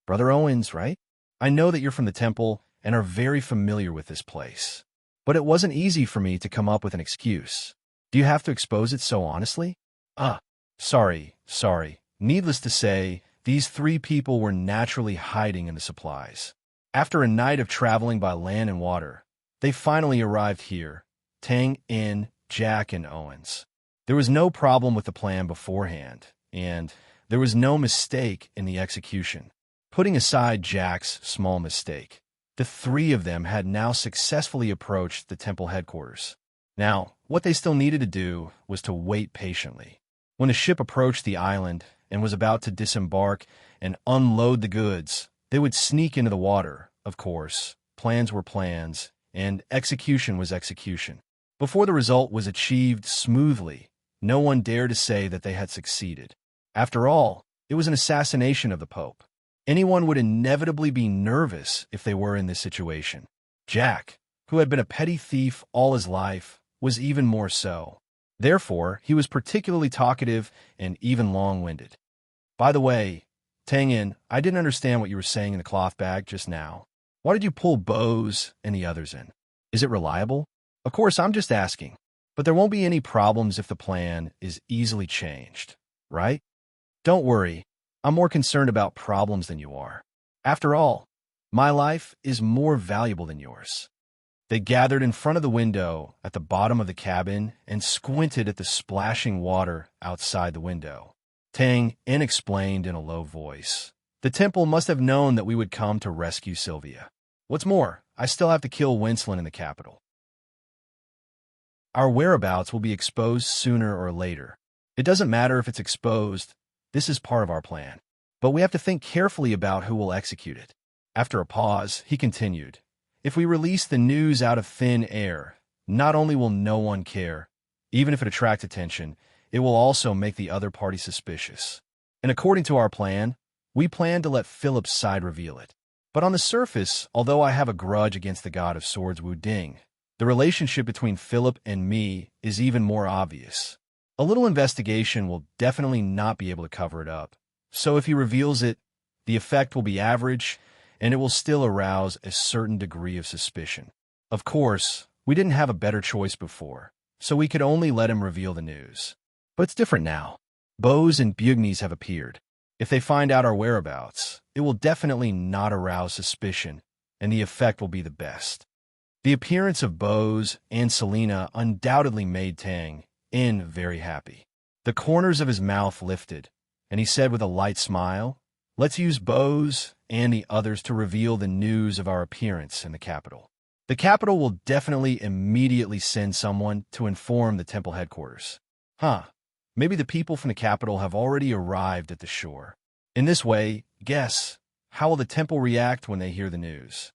"Brother Owens, right? I know that you're from the temple and are very familiar with this place. But it wasn't easy for me to come up with an excuse. Do you have to expose it so honestly?" Sorry. Needless to say, these 3 people were naturally hiding in the supplies. After a night of traveling by land and water, they finally arrived here, Tang In, Jack, and Owens. There was no problem with the plan beforehand, and there was no mistake in the execution. Putting aside Jack's small mistake, the 3 of them had now successfully approached the temple headquarters. Now, what they still needed to do was to wait patiently. When the ship approached the island and was about to disembark and unload the goods, they would sneak into the water, of course. Plans were plans, and execution was execution. Before the result was achieved smoothly, no one dared to say that they had succeeded. After all, it was an assassination of the Pope. Anyone would inevitably be nervous if they were in this situation. Jack, who had been a petty thief all his life, was even more so. Therefore, he was particularly talkative and even long-winded. "By the way, Tang In, I didn't understand what you were saying in the cloth bag just now. Why did you pull Bose and the others in? Is it reliable? Of course, I'm just asking. But there won't be any problems if the plan is easily changed, right? Don't worry, I'm more concerned about problems than you are. After all, my life is more valuable than yours." They gathered in front of the window at the bottom of the cabin and squinted at the splashing water outside the window. Tang In explained in a low voice, "The temple must have known that we would come to rescue Sylvia. What's more, I still have to kill Winston in the capital. Our whereabouts will be exposed sooner or later. It doesn't matter if it's exposed. This is part of our plan. But we have to think carefully about who will execute it." After a pause, he continued, "If we release the news out of thin air, not only will no one care, even if it attracts attention, it will also make the other party suspicious. And according to our plan, we plan to let Philip's side reveal it. But on the surface, although I have a grudge against the god of swords Wu Ding, the relationship between Philip and me is even more obvious. A little investigation will definitely not be able to cover it up. So if he reveals it, the effect will be average, and it will still arouse a certain degree of suspicion. Of course, we didn't have a better choice before, so we could only let him reveal the news. But it's different now. Bows and bugnies have appeared. If they find out our whereabouts, it will definitely not arouse suspicion, and the effect will be the best. The appearance of Bose and Selena undoubtedly made Tang In very happy. The corners of his mouth lifted, and he said with a light smile, "Let's use Bose and the others to reveal the news of our appearance in the capital." The capital will definitely immediately send someone to inform the temple headquarters. Maybe the people from the capital have already arrived at the shore. In this way, guess, how will the temple react when they hear the news?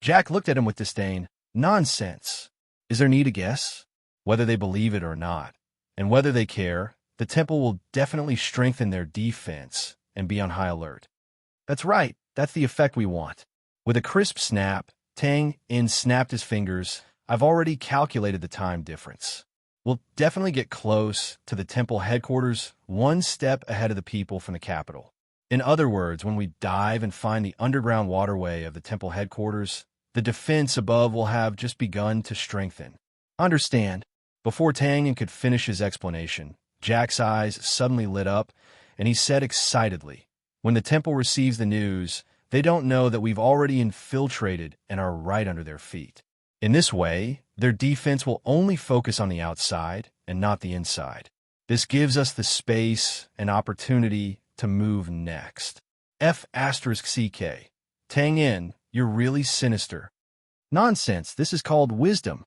Jack looked at him with disdain. Nonsense. Is there need to guess? Whether they believe it or not, and whether they care, the temple will definitely strengthen their defense and be on high alert. That's right. That's the effect we want. With a crisp snap, Tang In snapped his fingers. I've already calculated the time difference. We'll definitely get close to the temple headquarters, one step ahead of the people from the capital. In other words, when we dive and find the underground waterway of the temple headquarters, the defense above will have just begun to strengthen. Understand? Before Tang In could finish his explanation, Jack's eyes suddenly lit up, and he said excitedly, "When the temple receives the news, they don't know that we've already infiltrated and are right under their feet. In this way, their defense will only focus on the outside and not the inside. This gives us the space and opportunity to move next." F***CK. Tang In, you're really sinister. Nonsense, this is called wisdom.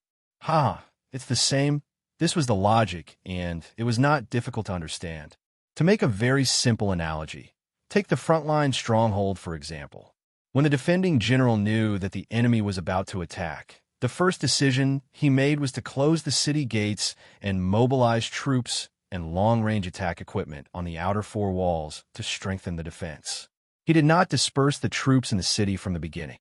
It's the same. This was the logic, and it was not difficult to understand. To make a very simple analogy, take the frontline stronghold, for example. When the defending general knew that the enemy was about to attack, the first decision he made was to close the city gates and mobilize troops and long-range attack equipment on the outer four walls to strengthen the defense. He did not disperse the troops in the city from the beginning.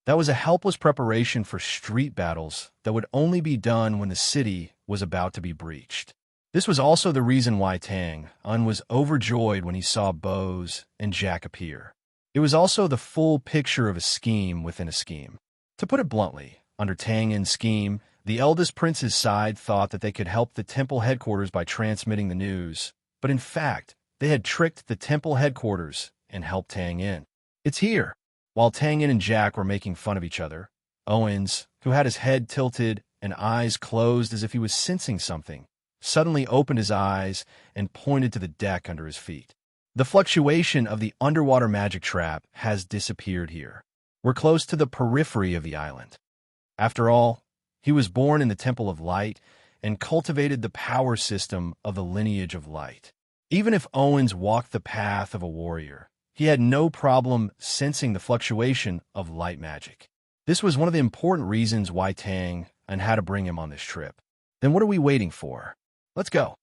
That was a helpless preparation for street battles that would only be done when the city was about to be breached. This was also the reason why Tang In was overjoyed when he saw Bose and Jack appear. It was also the full picture of a scheme within a scheme. To put it bluntly, under Tang In's scheme, the eldest prince's side thought that they could help the temple headquarters by transmitting the news, but in fact, they had tricked the temple headquarters and helped Tang In. It's here. While Tang In and Jack were making fun of each other, Owens, who had his head tilted and eyes closed as if he was sensing something, suddenly opened his eyes and pointed to the deck under his feet. The fluctuation of the underwater magic trap has disappeared here. We're close to the periphery of the island. After all, he was born in the Temple of Light and cultivated the power system of the lineage of light. Even if Owens walked the path of a warrior, he had no problem sensing the fluctuation of light magic. This was one of the important reasons why Tang In had to bring him on this trip. Then what are we waiting for? Let's go.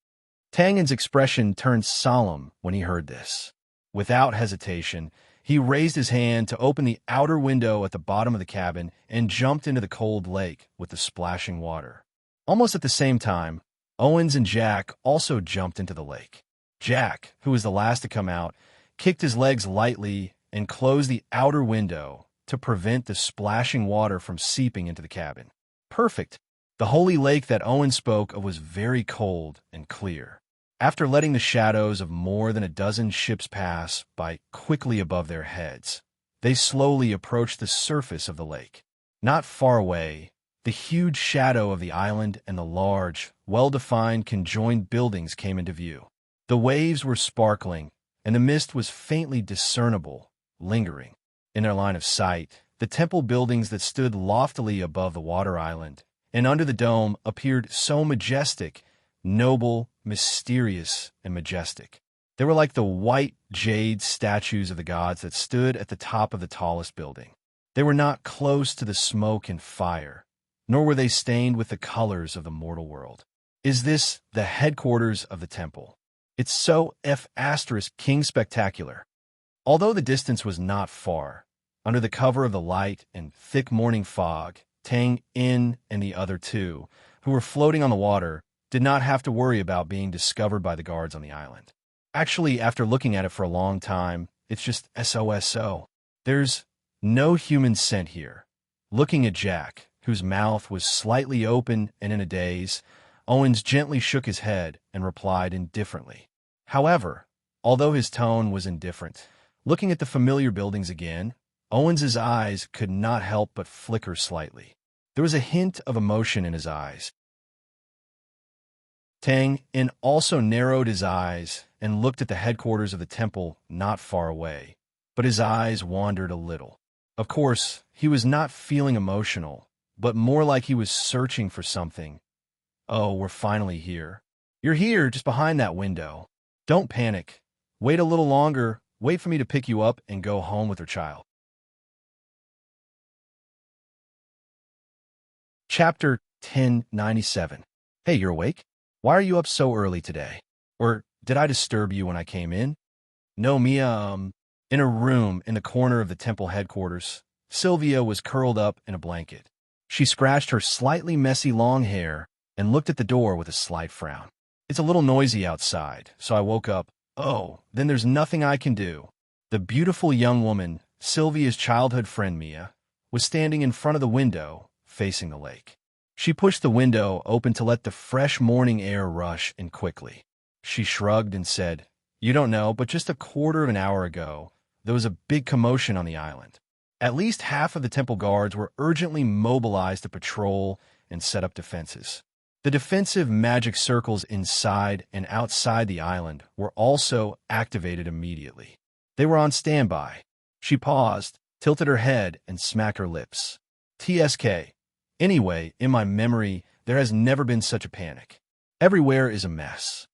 Tang In's expression turned solemn when he heard this. Without hesitation, he raised his hand to open the outer window at the bottom of the cabin and jumped into the cold lake with the splashing water. Almost at the same time, Owens and Jack also jumped into the lake. Jack, who was the last to come out, kicked his legs lightly and closed the outer window to prevent the splashing water from seeping into the cabin. Perfect. The holy lake that Owen spoke of was very cold and clear. After letting the shadows of more than a dozen ships pass by quickly above their heads, they slowly approached the surface of the lake. Not far away, the huge shadow of the island and the large, well-defined conjoined buildings came into view. The waves were sparkling, and the mist was faintly discernible, lingering. In their line of sight, the temple buildings that stood loftily above the water island and under the dome appeared so majestic, noble, mysterious, and majestic. They were like the white jade statues of the gods that stood at the top of the tallest building. They were not close to the smoke and fire, nor were they stained with the colors of the mortal world. Is this the headquarters of the temple? It's so King spectacular. Although the distance was not far, under the cover of the light and thick morning fog, Tang In and the other two, who were floating on the water, did not have to worry about being discovered by the guards on the island. Actually, after looking at it for a long time, it's just SOSO. There's no human scent here. Looking at Jack, whose mouth was slightly open and in a daze, Owens gently shook his head and replied indifferently. However, although his tone was indifferent, looking at the familiar buildings again, Owens's eyes could not help but flicker slightly. There was a hint of emotion in his eyes. Tang In also narrowed his eyes and looked at the headquarters of the temple not far away, but his eyes wandered a little. Of course, he was not feeling emotional, but more like he was searching for something. Oh, we're finally here. You're here, just behind that window. Don't panic. Wait a little longer. Wait for me to pick you up and go home with her child. Chapter 1097. Hey, you're awake? Why are you up so early today? Or did I disturb you when I came in? No, Mia, In a room in the corner of the temple headquarters, Sylvia was curled up in a blanket. She scratched her slightly messy long hair and looked at the door with a slight frown. It's a little noisy outside, so I woke up. Oh, then there's nothing I can do. The beautiful young woman, Sylvia's childhood friend Mia, was standing in front of the window, facing the lake. She pushed the window open to let the fresh morning air rush in quickly. She shrugged and said, "You don't know, but just a quarter of an hour ago, there was a big commotion on the island. At least half of the temple guards were urgently mobilized to patrol and set up defenses. The defensive magic circles inside and outside the island were also activated immediately. They were on standby." She paused, tilted her head, and smacked her lips. "TSK. Anyway, in my memory, there has never been such a panic. Everywhere is a mess."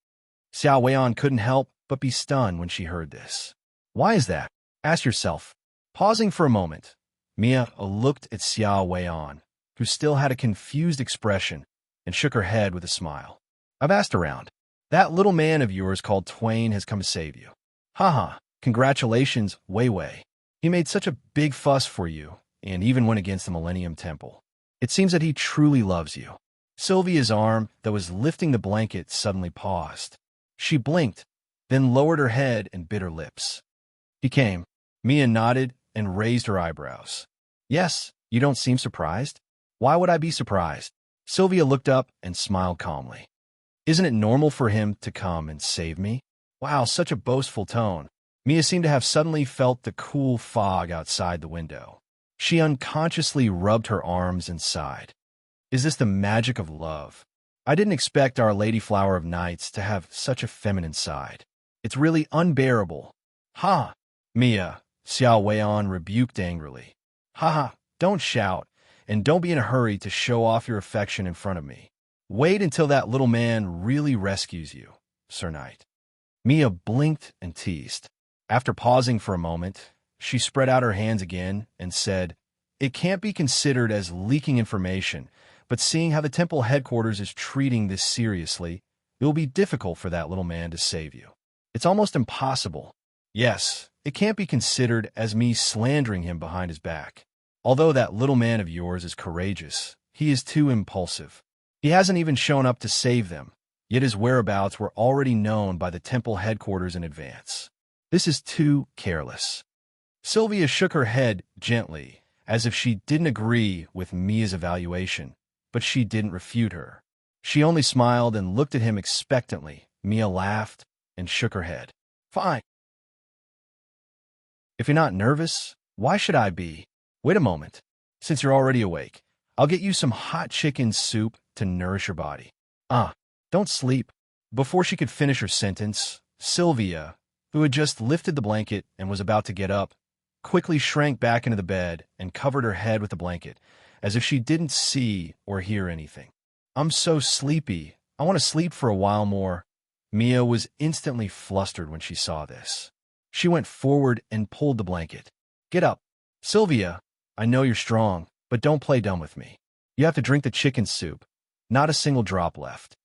Xiao Weian couldn't help but be stunned when she heard this. "Why is that?" Ask yourself. Pausing for a moment, Mia looked at Xiao Weian, who still had a confused expression, and shook her head with a smile. "I've asked around. That little man of yours called Twain has come to save you. Haha, congratulations, Wei Wei. He made such a big fuss for you, and even went against the Millennium Temple. It seems that he truly loves you." Sylvia's arm that was lifting the blanket suddenly paused. She blinked, then lowered her head and bit her lips. "He came." Mia nodded and raised her eyebrows. "Yes, you don't seem surprised?" "Why would I be surprised?" Sylvia looked up and smiled calmly. "Isn't it normal for him to come and save me?" Wow, such a boastful tone. Mia seemed to have suddenly felt the cool fog outside the window. She unconsciously rubbed her arms and sighed. Is this the magic of love? I didn't expect Our Lady Flower of Nights to have such a feminine side. It's really unbearable. "Ha! Mia," Xiao Weian rebuked angrily. "Haha, don't shout, and don't be in a hurry to show off your affection in front of me. Wait until that little man really rescues you, Sir Knight." Mia blinked and teased. After pausing for a moment, she spread out her hands again and said, "It can't be considered as leaking information, but seeing how the temple headquarters is treating this seriously, it will be difficult for that little man to save you. It's almost impossible. Yes, it can't be considered as me slandering him behind his back. Although that little man of yours is courageous, he is too impulsive. He hasn't even shown up to save them, yet his whereabouts were already known by the temple headquarters in advance. This is too careless." Sylvia shook her head gently, as if she didn't agree with Mia's evaluation, but she didn't refute her. She only smiled and looked at him expectantly. Mia laughed and shook her head. "Fine. If you're not nervous, why should I be? Wait a moment. Since you're already awake, I'll get you some hot chicken soup to nourish your body. Don't sleep." Before she could finish her sentence, Sylvia, who had just lifted the blanket and was about to get up, quickly shrank back into the bed and covered her head with the blanket, as if she didn't see or hear anything. "I'm so sleepy. I want to sleep for a while more." Mia was instantly flustered when she saw this. She went forward and pulled the blanket. "Get up. Sylvia, I know you're strong, but don't play dumb with me. You have to drink the chicken soup. Not a single drop left."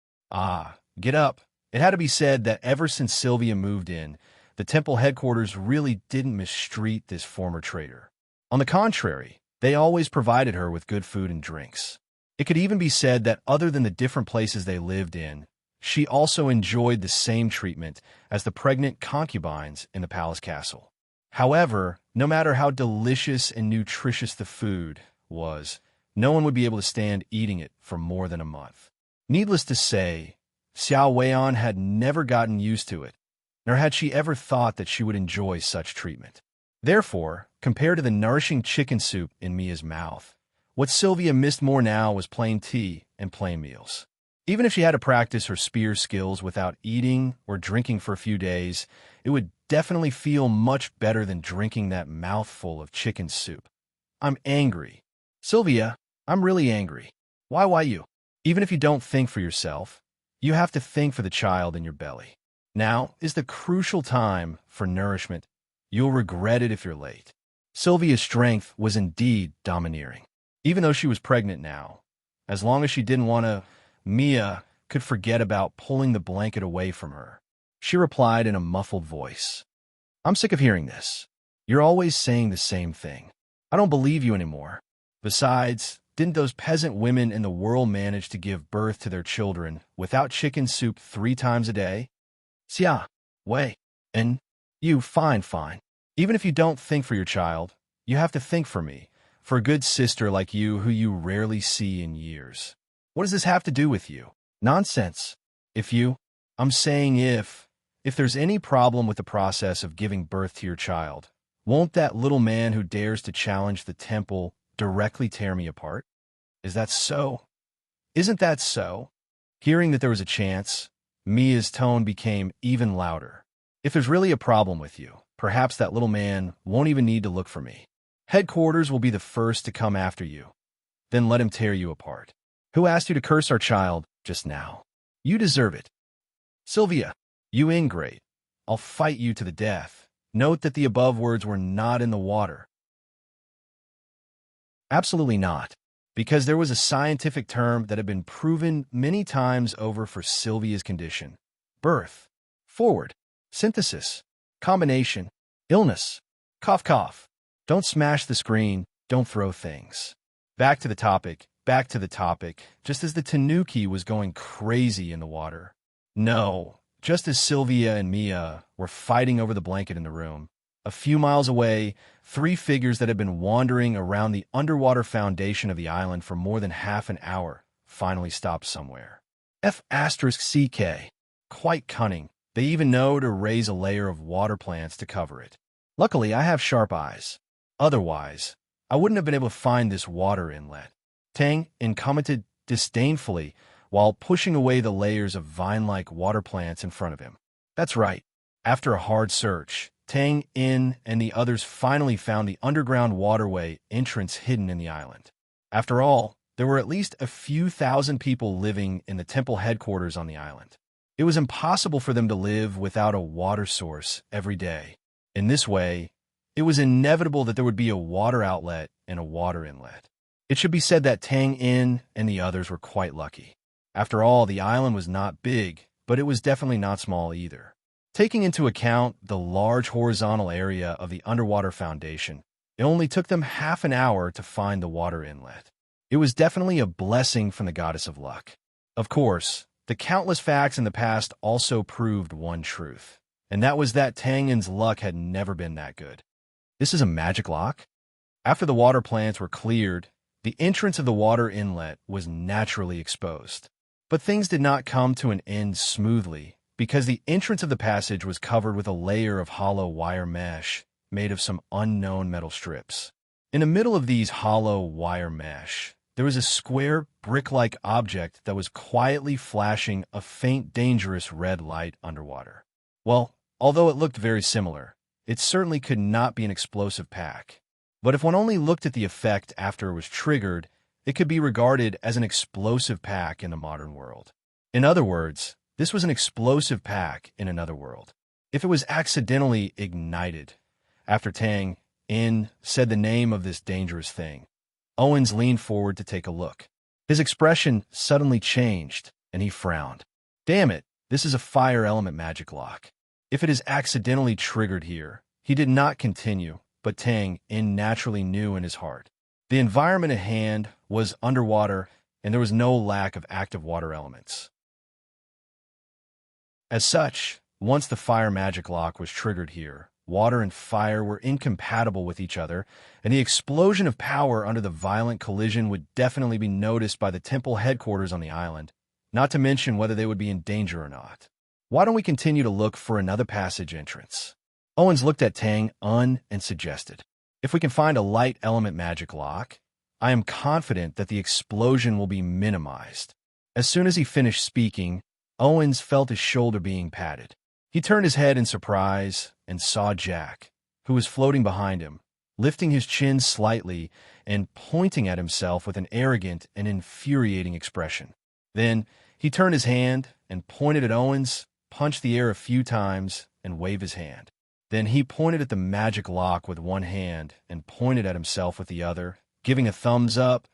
Get up. It had to be said that ever since Sylvia moved in, the temple headquarters really didn't mistreat this former traitor. On the contrary, they always provided her with good food and drinks. It could even be said that other than the different places they lived in, she also enjoyed the same treatment as the pregnant concubines in the palace castle. However, no matter how delicious and nutritious the food was, no one would be able to stand eating it for more than a month. Needless to say, Xiao Weian had never gotten used to it, nor had she ever thought that she would enjoy such treatment. Therefore, compared to the nourishing chicken soup in Mia's mouth, what Sylvia missed more now was plain tea and plain meals. Even if she had to practice her spear skills without eating or drinking for a few days, it would definitely feel much better than drinking that mouthful of chicken soup. I'm angry. Sylvia, I'm really angry. Why you? Even if you don't think for yourself, you have to think for the child in your belly. Now is the crucial time for nourishment. You'll regret it if you're late. Sylvia's strength was indeed domineering. Even though she was pregnant now, as long as she didn't want to, Mia could forget about pulling the blanket away from her. She replied in a muffled voice. I'm sick of hearing this. You're always saying the same thing. I don't believe you anymore. Besides, didn't those peasant women in the world manage to give birth to their children without chicken soup 3 times a day? Xia, Wei, and you, fine. Even if you don't think for your child, you have to think for me, for a good sister like you who you rarely see in years. What does this have to do with you? Nonsense. I'm saying if there's any problem with the process of giving birth to your child, won't that little man who dares to challenge the temple directly tear me apart? Is that so? Isn't that so? Hearing that there was a chance, Mia's tone became even louder. If there's really a problem with you, perhaps that little man won't even need to look for me. Headquarters will be the first to come after you. Then let him tear you apart. Who asked you to curse our child just now? You deserve it. Sylvia, you ingrate. I'll fight you to the death. Note that the above words were not in the water. Absolutely not, because there was a scientific term that had been proven many times over for Sylvia's condition. Birth, forward, synthesis, combination, illness, cough. Don't smash the screen, don't throw things. Back to the topic, just as the tanuki was going crazy in the water. No, just as Sylvia and Mia were fighting over the blanket in the room, a few miles away, 3 figures that had been wandering around the underwater foundation of the island for more than half an hour finally stopped somewhere. F***CK. Quite cunning. They even know to raise a layer of water plants to cover it. Luckily, I have sharp eyes. Otherwise, I wouldn't have been able to find this water inlet. Tang In commented disdainfully while pushing away the layers of vine-like water plants in front of him. That's right. After a hard search, Tang In and the others finally found the underground waterway entrance hidden in the island. After all, there were at least a few thousand people living in the temple headquarters on the island. It was impossible for them to live without a water source every day. In this way, it was inevitable that there would be a water outlet and a water inlet. It should be said that Tang In and the others were quite lucky. After all, the island was not big, but it was definitely not small either. Taking into account the large horizontal area of the underwater foundation, it only took them half an hour to find the water inlet. It was definitely a blessing from the goddess of luck. Of course, the countless facts in the past also proved one truth, and that was that Tang In's luck had never been that good. This is a magic lock? After the water plants were cleared, the entrance of the water inlet was naturally exposed. But things did not come to an end smoothly, because the entrance of the passage was covered with a layer of hollow wire mesh made of some unknown metal strips. In the middle of these hollow wire mesh, there was a square, brick-like object that was quietly flashing a faint, dangerous red light underwater. Well, although it looked very similar, it certainly could not be an explosive pack. But if one only looked at the effect after it was triggered, it could be regarded as an explosive pack in the modern world. In other words, this was an explosive pack in another world. If it was accidentally ignited, after Tang In said the name of this dangerous thing, Owens leaned forward to take a look. His expression suddenly changed, and he frowned. Damn it, this is a fire element magic lock. If it is accidentally triggered here, he did not continue, but Tang In naturally knew in his heart. The environment at hand was underwater, and there was no lack of active water elements. As such, once the fire magic lock was triggered here, water and fire were incompatible with each other, and the explosion of power under the violent collision would definitely be noticed by the temple headquarters on the island, not to mention whether they would be in danger or not. Why don't we continue to look for another passage entrance? Owens looked at Tang and suggested, if we can find a light element magic lock, I am confident that the explosion will be minimized. As soon as he finished speaking, Owens felt his shoulder being patted. He turned his head in surprise and saw Jack, who was floating behind him, lifting his chin slightly and pointing at himself with an arrogant and infuriating expression. Then he turned his hand and pointed at Owens, punched the air a few times, and waved his hand. Then he pointed at the magic lock with one hand and pointed at himself with the other, giving a thumbs up.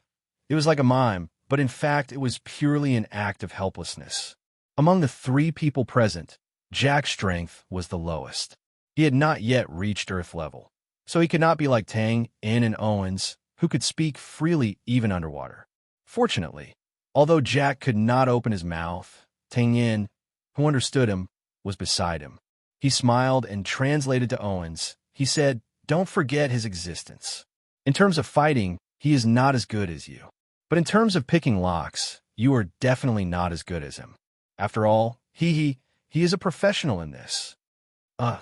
It was like a mime, but in fact it was purely an act of helplessness. Among the three people present, Jack's strength was the lowest. He had not yet reached Earth level, so he could not be like Tang, and Owens, who could speak freely even underwater. Fortunately, although Jack could not open his mouth, Tang, who understood him, was beside him. He smiled and translated to Owens. He said, "Don't forget his existence. In terms of fighting, he is not as good as you. But in terms of picking locks, you are definitely not as good as him. After all, he is a professional in this."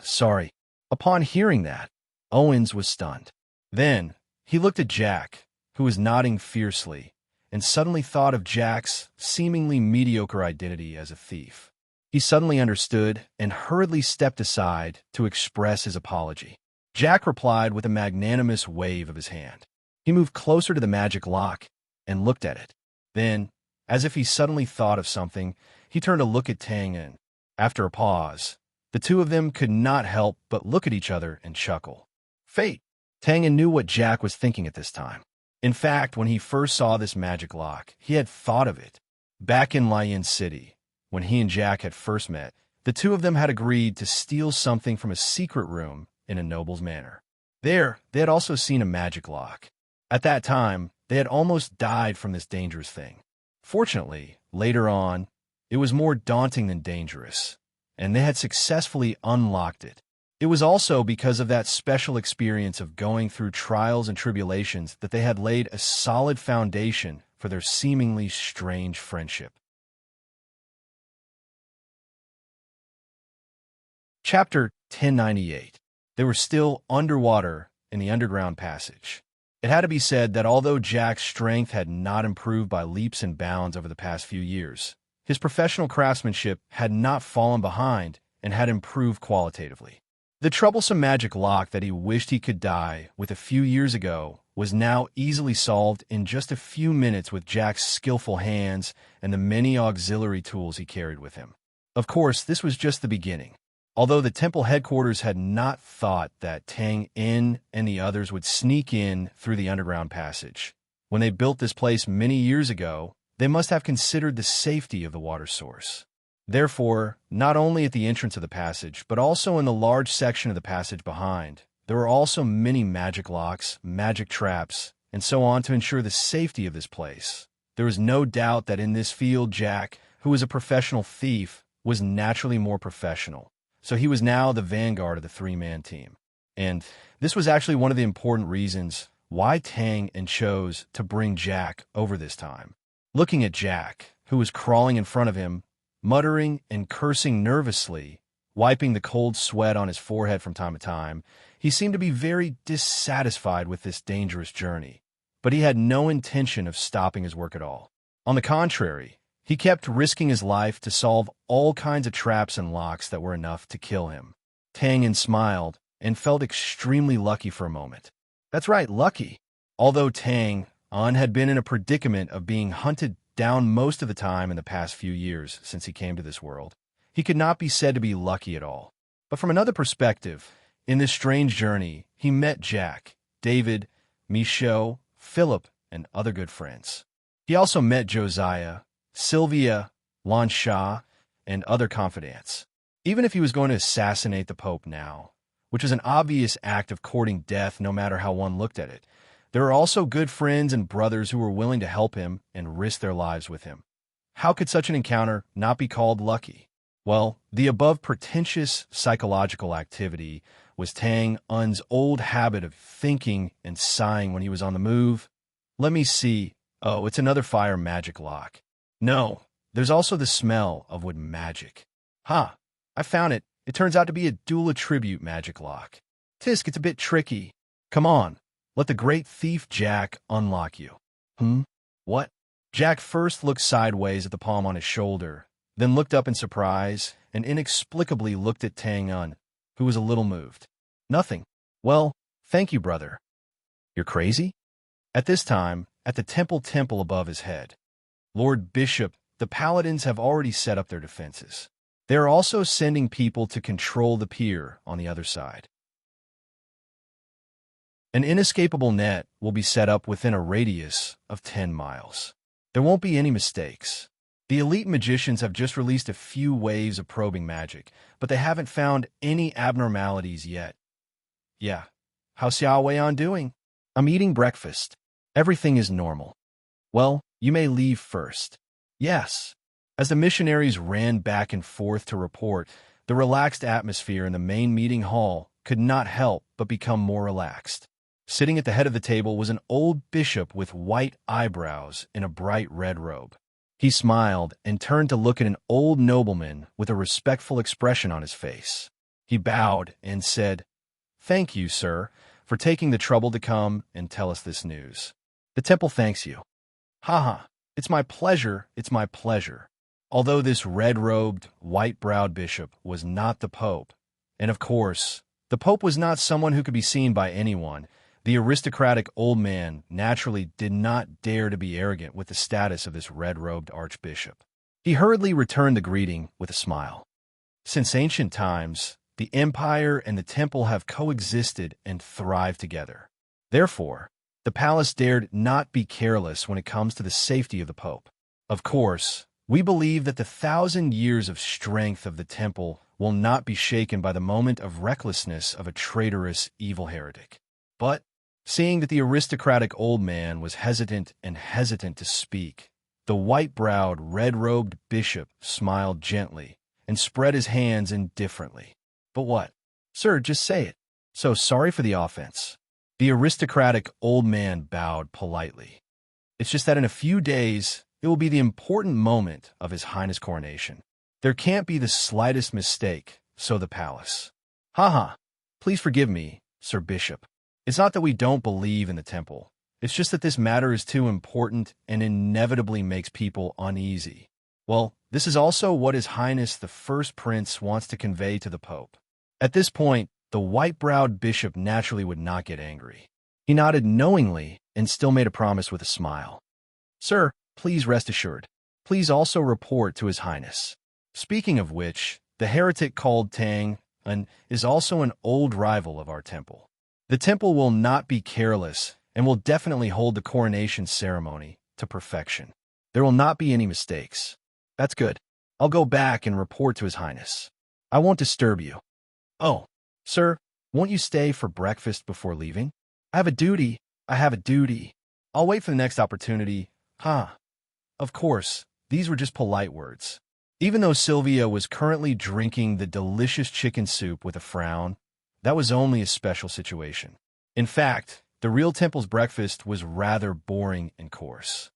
Sorry. Upon hearing that, Owens was stunned. Then he looked at Jack, who was nodding fiercely, and suddenly thought of Jack's seemingly mediocre identity as a thief. He suddenly understood and hurriedly stepped aside to express his apology. Jack replied with a magnanimous wave of his hand. He moved closer to the magic lock and looked at it. Then, as if he suddenly thought of something, he turned to look at Tang, and after a pause, the two of them could not help but look at each other and chuckle. Fate! Tang knew what Jack was thinking at this time. In fact, when he first saw this magic lock, he had thought of it. Back in Lion City, when he and Jack had first met, the two of them had agreed to steal something from a secret room in a noble's manor. There, they had also seen a magic lock. At that time, they had almost died from this dangerous thing. Fortunately, later on, it was more daunting than dangerous, and they had successfully unlocked it. It was also because of that special experience of going through trials and tribulations that they had laid a solid foundation for their seemingly strange friendship. Chapter 1098. They were still underwater in the underground passage. It had to be said that although Jack's strength had not improved by leaps and bounds over the past few years, his professional craftsmanship had not fallen behind and had improved qualitatively. The troublesome magic lock that he wished he could die with a few years ago was now easily solved in just a few minutes with Jack's skillful hands and the many auxiliary tools he carried with him. Of course, this was just the beginning. Although the temple headquarters had not thought that Tang and the others would sneak in through the underground passage, when they built this place many years ago, they must have considered the safety of the water source. Therefore, not only at the entrance of the passage, but also in the large section of the passage behind, there were also many magic locks, magic traps, and so on to ensure the safety of this place. There was no doubt that in this field, Jack, who was a professional thief, was naturally more professional. So he was now the vanguard of the three-man team. And this was actually one of the important reasons why Tang chose to bring Jack over this time. Looking at Jack, who was crawling in front of him, muttering and cursing nervously, wiping the cold sweat on his forehead from time to time, he seemed to be very dissatisfied with this dangerous journey. But he had no intention of stopping his work at all. On the contrary, he kept risking his life to solve all kinds of traps and locks that were enough to kill him. Tang smiled and felt extremely lucky for a moment. That's right, lucky. Although Tang had been in a predicament of being hunted down most of the time in the past few years since he came to this world, he could not be said to be lucky at all. But from another perspective, in this strange journey, he met Jack, David, Michaud, Philip, and other good friends. He also met Josiah, Sylvia, Lansha, and other confidants. Even if he was going to assassinate the Pope now, which was an obvious act of courting death no matter how one looked at it, There are also good friends and brothers who were willing to help him and risk their lives with him. How could such an encounter not be called lucky? Well, the above pretentious psychological activity was Tang Un's old habit of thinking and sighing when he was on the move. Let me see. Oh, it's another fire magic lock. No, there's also the smell of wood magic. Ha! I found it. It turns out to be a dual attribute magic lock. Tisk, it's a bit tricky. Come on, let the great thief Jack unlock you. What? Jack first looked sideways at the palm on his shoulder, then looked up in surprise and inexplicably looked at Tang Un, who was a little moved. Nothing. Well, thank you, brother. You're crazy? At this time, at the temple above his head, Lord Bishop, the paladins have already set up their defenses. They are also sending people to control the pier on the other side. An inescapable net will be set up within a radius of 10 miles. There won't be any mistakes. The elite magicians have just released a few waves of probing magic, but they haven't found any abnormalities yet. Yeah. How's Xiao Weian doing? I'm eating breakfast. Everything is normal. Well, you may leave first. Yes. As the missionaries ran back and forth to report, the relaxed atmosphere in the main meeting hall could not help but become more relaxed. Sitting at the head of the table was an old bishop with white eyebrows in a bright red robe. He smiled and turned to look at an old nobleman with a respectful expression on his face. He bowed and said, "Thank you, sir, for taking the trouble to come and tell us this news. The temple thanks you." "Haha, it's my pleasure, it's my pleasure." Although this red-robed, white-browed bishop was not the Pope, and of course, the Pope was not someone who could be seen by anyone, the aristocratic old man naturally did not dare to be arrogant with the status of this red-robed archbishop. He hurriedly returned the greeting with a smile. Since ancient times, the empire and the temple have coexisted and thrived together. Therefore, the palace dared not be careless when it comes to the safety of the Pope. Of course, we believe that the 1,000 years of strength of the temple will not be shaken by the moment of recklessness of a traitorous evil heretic. But, seeing that the aristocratic old man was hesitant to speak, the white-browed, red-robed bishop smiled gently and spread his hands indifferently. "But what? Sir, just say it." "So sorry for the offense." The aristocratic old man bowed politely. "It's just that in a few days, it will be the important moment of His Highness' coronation. There can't be the slightest mistake, so the palace." "Haha, please forgive me, Sir Bishop. It's not that we don't believe in the temple. It's just that this matter is too important and inevitably makes people uneasy. Well, this is also what His Highness the First Prince wants to convey to the Pope." At this point, the white-browed bishop naturally would not get angry. He nodded knowingly and still made a promise with a smile. "Sir, please rest assured. Please also report to His Highness." Speaking of which, the heretic called Tang Un is also an old rival of our temple. The temple will not be careless and will definitely hold the coronation ceremony to perfection. There will not be any mistakes. That's good. I'll go back and report to His Highness. I won't disturb you. Oh, sir, won't you stay for breakfast before leaving? I have a duty. I'll wait for the next opportunity. Of course, these were just polite words. Even though Sylvia was currently drinking the delicious chicken soup with a frown, that was only a special situation. In fact, the real temple's breakfast was rather boring and coarse.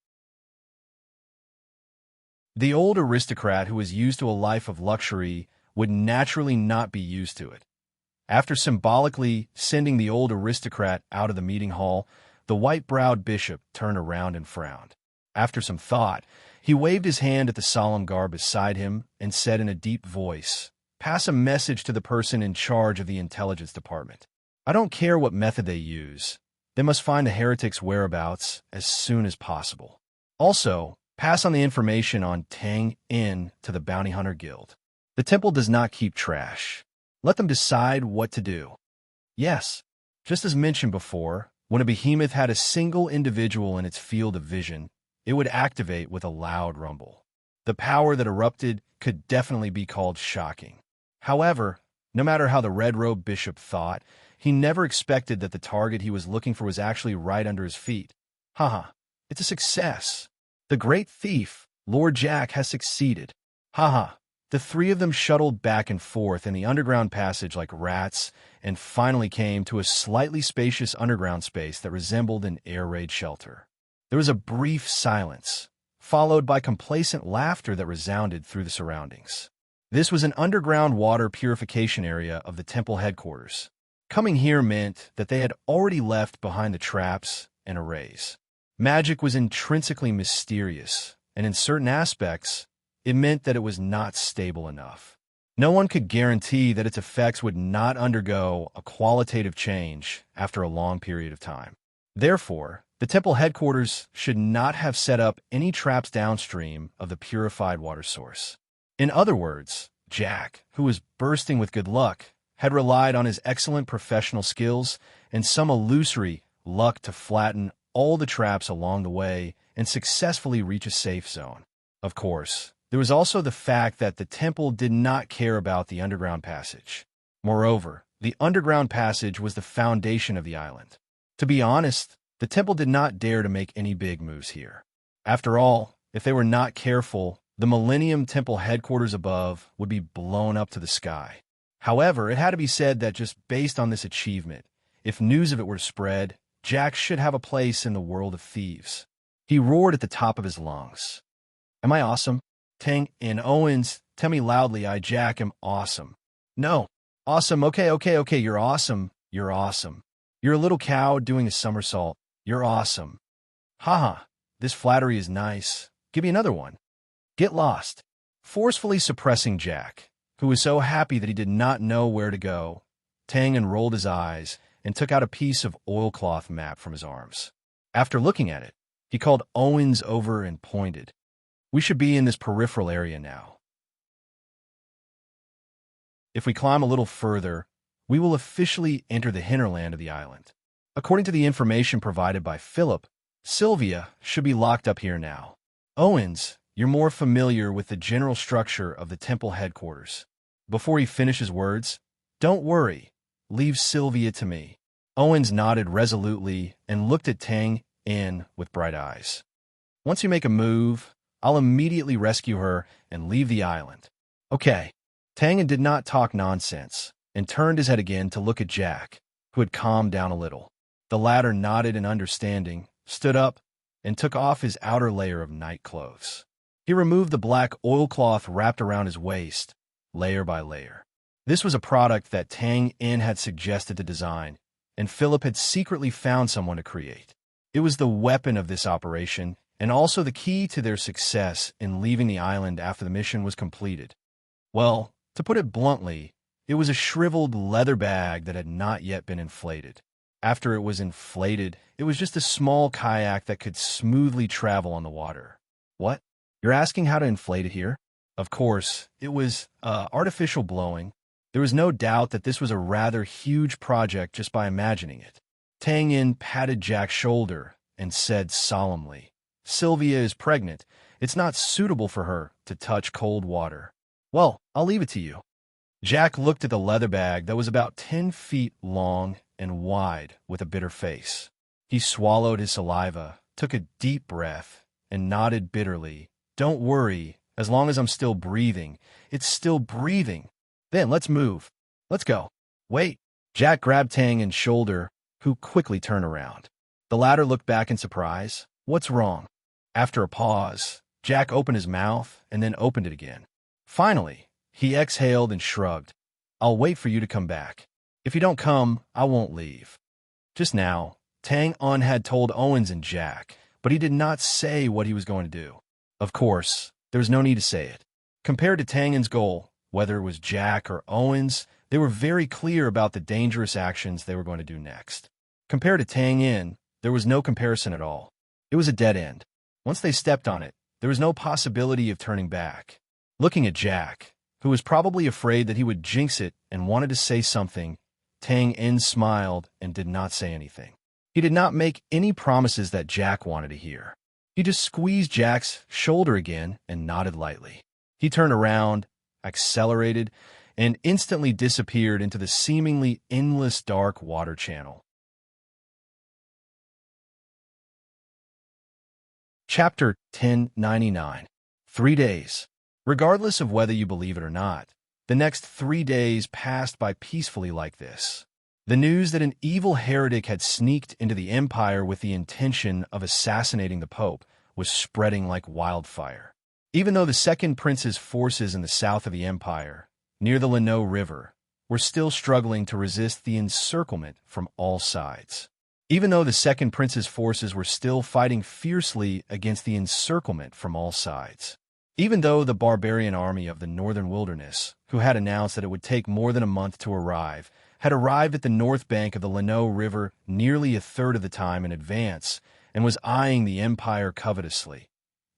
The old aristocrat who was used to a life of luxury would naturally not be used to it. After symbolically sending the old aristocrat out of the meeting hall, the white-browed bishop turned around and frowned. After some thought, he waved his hand at the solemn guard beside him and said in a deep voice, "Pass a message to the person in charge of the intelligence department. I don't care what method they use. They must find the heretic's whereabouts as soon as possible. Also, pass on the information on Tang In to the Bounty Hunter Guild. The temple does not keep trash. Let them decide what to do." Yes, just as mentioned before, when a behemoth had a single individual in its field of vision, it would activate with a loud rumble. The power that erupted could definitely be called shocking. However, no matter how the red-robed bishop thought, He never expected that the target he was looking for was actually right under his feet. Haha, it's a success. The great thief, Lord Jack, has succeeded. Haha. The three of them shuttled back and forth in the underground passage like rats and finally came to a slightly spacious underground space that resembled an air raid shelter. There was a brief silence, followed by complacent laughter that resounded through the surroundings. This was an underground water purification area of the temple headquarters. Coming here meant that they had already left behind the traps and arrays. Magic was intrinsically mysterious, and in certain aspects, it meant that it was not stable enough. No one could guarantee that its effects would not undergo a qualitative change after a long period of time. Therefore, the temple headquarters should not have set up any traps downstream of the purified water source. In other words, Jack, who was bursting with good luck, had relied on his excellent professional skills and some illusory luck to flatten all the traps along the way and successfully reach a safe zone. Of course, there was also the fact that the temple did not care about the underground passage. Moreover, the underground passage was the foundation of the island. To be honest, the temple did not dare to make any big moves here. After all, if they were not careful, the Millennium Temple headquarters above would be blown up to the sky. However, it had to be said that just based on this achievement, if news of it were to spread, Jack should have a place in the world of thieves. He roared at the top of his lungs. Am I awesome? Tang and Owens, tell me loudly Jack am awesome. No. Awesome, okay, you're awesome. You're awesome. You're a little cow doing a somersault. You're awesome. Haha, this flattery is nice. Give me another one. Get lost. Forcefully suppressing Jack, who was so happy that he did not know where to go, Tang rolled his eyes and took out a piece of oilcloth map from his arms. After looking at it, he called Owens over and pointed. We should be in this peripheral area now. If we climb a little further, we will officially enter the hinterland of the island. According to the information provided by Philip, Sylvia should be locked up here now. Owens, you're more familiar with the general structure of the temple headquarters. Before he finishes words, don't worry, leave Sylvia to me. Owens nodded resolutely and looked at Tang with bright eyes. Once you make a move, I'll immediately rescue her and leave the island. Okay. Tang did not talk nonsense and turned his head again to look at Jack, who had calmed down a little. The latter nodded in understanding, stood up, and took off his outer layer of night clothes. He removed the black oilcloth wrapped around his waist, layer by layer. This was a product that Tang had suggested to design, and Philip had secretly found someone to create. It was the weapon of this operation, and also the key to their success in leaving the island after the mission was completed. Well, to put it bluntly, it was a shriveled leather bag that had not yet been inflated. After it was inflated, it was just a small kayak that could smoothly travel on the water. What? You're asking how to inflate it here? Of course, it was artificial blowing. There was no doubt that this was a rather huge project just by imagining it. Tang patted Jack's shoulder and said solemnly, Sylvia is pregnant. It's not suitable for her to touch cold water. Well, I'll leave it to you. Jack looked at the leather bag that was about 10 feet long and wide with a bitter face. He swallowed his saliva, took a deep breath, and nodded bitterly. Don't worry, as long as I'm still breathing. It's still breathing. Then let's move. Let's go. Wait. Jack grabbed Tang's shoulder, who quickly turned around. The latter looked back in surprise. What's wrong? After a pause, Jack opened his mouth and then opened it again. Finally, he exhaled and shrugged. I'll wait for you to come back. If you don't come, I won't leave. Just now, Tang had told Owens and Jack, but he did not say what he was going to do. Of course, there was no need to say it. Compared to Tang's goal, whether it was Jack or Owens, they were very clear about the dangerous actions they were going to do next. Compared to Tang, there was no comparison at all. It was a dead end. Once they stepped on it, there was no possibility of turning back. Looking at Jack, who was probably afraid that he would jinx it and wanted to say something, Tang smiled and did not say anything. He did not make any promises that Jack wanted to hear. He just squeezed Jack's shoulder again and nodded lightly. He turned around, accelerated, and instantly disappeared into the seemingly endless dark water channel. Chapter 1099. 3 days. Regardless of whether you believe it or not, the next 3 days passed by peacefully like this. The news that an evil heretic had sneaked into the empire with the intention of assassinating the Pope was spreading like wildfire. Even though the Second Prince's forces in the south of the empire, near the Lanao River, were still struggling to resist the encirclement from all sides. Even though the Second Prince's forces were still fighting fiercely against the encirclement from all sides. Even though the barbarian army of the northern wilderness, who had announced that it would take more than a month to arrive, had arrived at the north bank of the Lanao River nearly a third of the time in advance and was eyeing the empire covetously.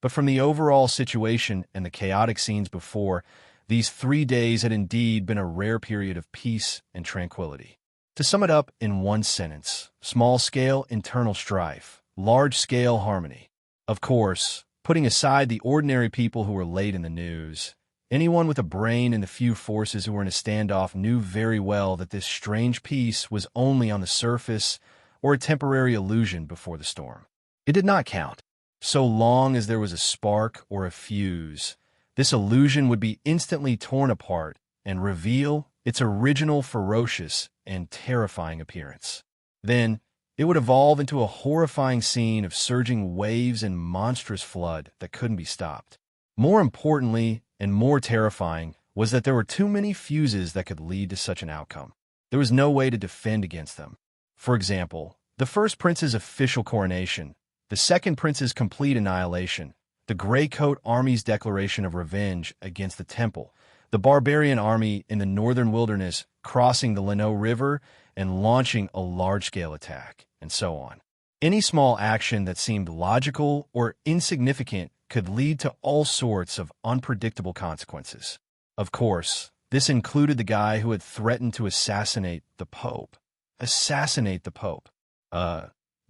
But from the overall situation and the chaotic scenes before, these 3 days had indeed been a rare period of peace and tranquility. To sum it up in one sentence, small-scale internal strife, large-scale harmony. Of course, putting aside the ordinary people who were late in the news, anyone with a brain in the few forces who were in a standoff knew very well that this strange peace was only on the surface or a temporary illusion before the storm. It did not count. So long as there was a spark or a fuse, this illusion would be instantly torn apart and reveal its original ferocious and terrifying appearance. Then, it would evolve into a horrifying scene of surging waves and monstrous flood that couldn't be stopped. More importantly, and more terrifying, was that there were too many fuses that could lead to such an outcome. There was no way to defend against them. For example, the First Prince's official coronation, the Second Prince's complete annihilation, the Grey Coat Army's declaration of revenge against the Temple, the barbarian army in the northern wilderness crossing the Lanao River and launching a large-scale attack, and so on. Any small action that seemed logical or insignificant could lead to all sorts of unpredictable consequences. Of course, this included the guy who had threatened to assassinate the Pope. Assassinate the Pope.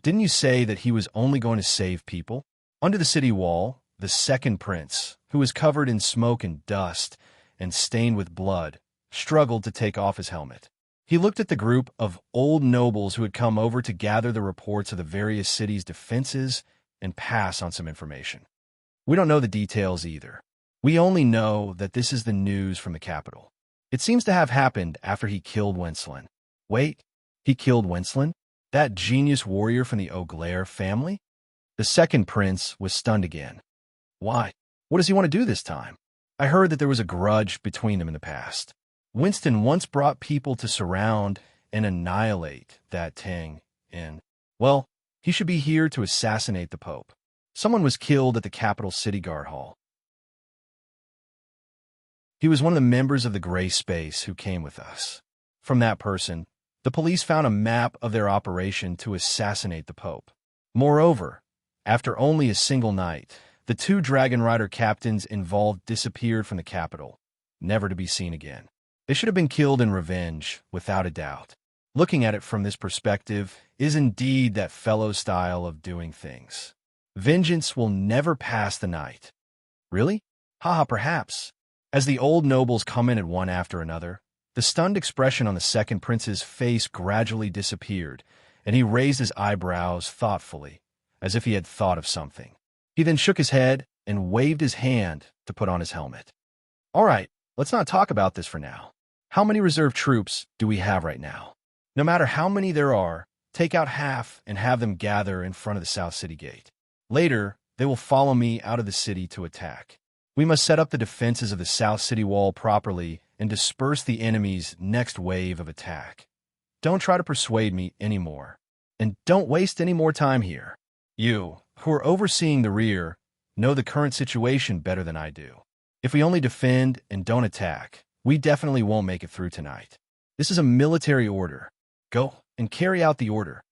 Didn't you say that he was only going to save people? Under the city wall, the Second Prince, who was covered in smoke and dust and stained with blood, struggled to take off his helmet. He looked at the group of old nobles who had come over to gather the reports of the various cities' defenses and pass on some information. We don't know the details either. We only know that this is the news from the capital. It seems to have happened after he killed Wenslin. Wait, he killed Wenslin? That genius warrior from the Auglaire family? The Second Prince was stunned again. Why? What does he want to do this time? I heard that there was a grudge between them in the past. Winston once brought people to surround and annihilate that Tang, and, well, he should be here to assassinate the Pope. Someone was killed at the capital city guard hall. He was one of the members of the Gray Space who came with us. From that person, the police found a map of their operation to assassinate the Pope. Moreover, after only a single night, the 2 Dragon Rider captains involved disappeared from the capital, never to be seen again. They should have been killed in revenge, without a doubt. Looking at it from this perspective is indeed that fellow style of doing things. Vengeance will never pass the night. Really? Haha, perhaps. As the old nobles commented one after another, the stunned expression on the Second Prince's face gradually disappeared, and he raised his eyebrows thoughtfully, as if he had thought of something. He then shook his head and waved his hand to put on his helmet. All right, let's not talk about this for now. How many reserve troops do we have right now? No matter how many there are, take out half and have them gather in front of the South City Gate. Later, they will follow me out of the city to attack. We must set up the defenses of the South City Wall properly and disperse the enemy's next wave of attack. Don't try to persuade me anymore. And don't waste any more time here. You, who are overseeing the rear, know the current situation better than I do. If we only defend and don't attack, we definitely won't make it through tonight. This is a military order. Go and carry out the order.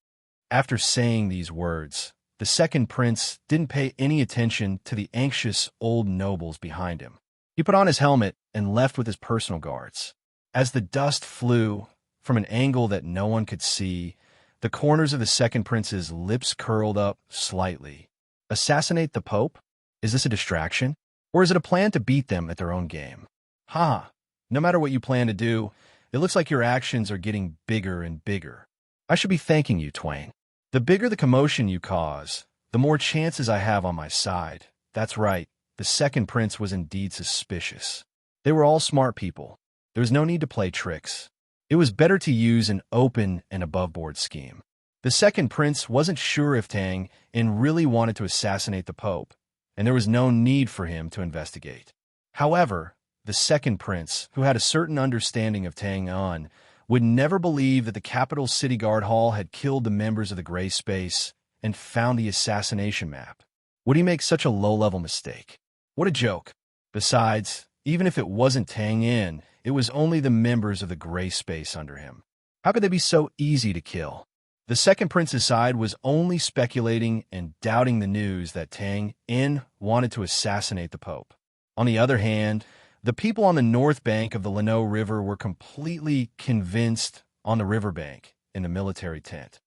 After saying these words, the Second Prince didn't pay any attention to the anxious old nobles behind him. He put on his helmet and left with his personal guards. As the dust flew from an angle that no one could see, the corners of the Second Prince's lips curled up slightly. Assassinate the Pope? Is this a distraction? Or is it a plan to beat them at their own game? Ha! No matter what you plan to do, it looks like your actions are getting bigger and bigger. I should be thanking you, Twain. The bigger the commotion you cause, the more chances I have on my side. That's right, the second prince was indeed suspicious. They were all smart people. There was no need to play tricks. It was better to use an open and above-board scheme. The second prince wasn't sure if Tang In really wanted to assassinate the Pope, and there was no need for him to investigate. However, the second prince, who had a certain understanding of Tang In, would never believe that the capital city guard hall had killed the members of the Gray Space and found the assassination map. Would he make such a low-level mistake? What a joke. Besides, even if it wasn't Tang In, it was only the members of the Gray Space under him. How could they be so easy to kill? The second prince's side was only speculating and doubting the news that Tang In wanted to assassinate the Pope. On the other hand, the people on the north bank of the Leno River were completely convinced on the riverbank in the military tent.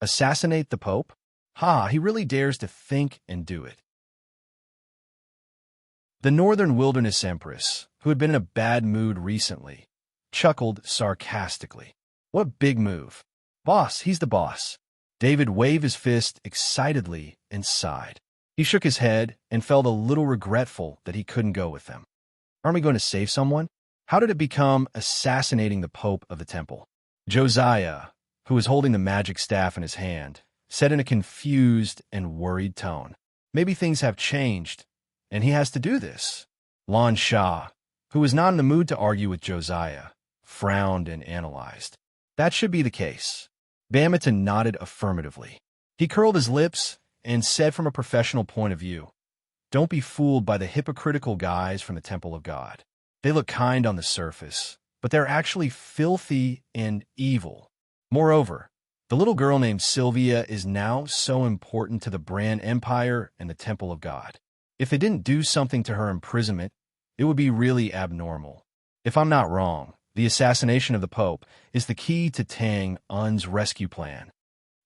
Assassinate the Pope? He really dares to think and do it. The Northern Wilderness Empress, who had been in a bad mood recently, chuckled sarcastically. What big move. Boss, he's the boss. David waved his fist excitedly and sighed. He shook his head and felt a little regretful that he couldn't go with them. Aren't we going to save someone? How did it become assassinating the Pope of the Temple? Josiah, who was holding the magic staff in his hand, said in a confused and worried tone, maybe things have changed, and he has to do this. Lan Shah, who was not in the mood to argue with Josiah, frowned and analyzed. That should be the case. Bamata nodded affirmatively. He curled his lips and said from a professional point of view, don't be fooled by the hypocritical guys from the Temple of God. They look kind on the surface, but they're actually filthy and evil. Moreover, the little girl named Sylvia is now so important to the Brand Empire and the Temple of God. If they didn't do something to her imprisonment, it would be really abnormal. If I'm not wrong, the assassination of the Pope is the key to Tang In's rescue plan.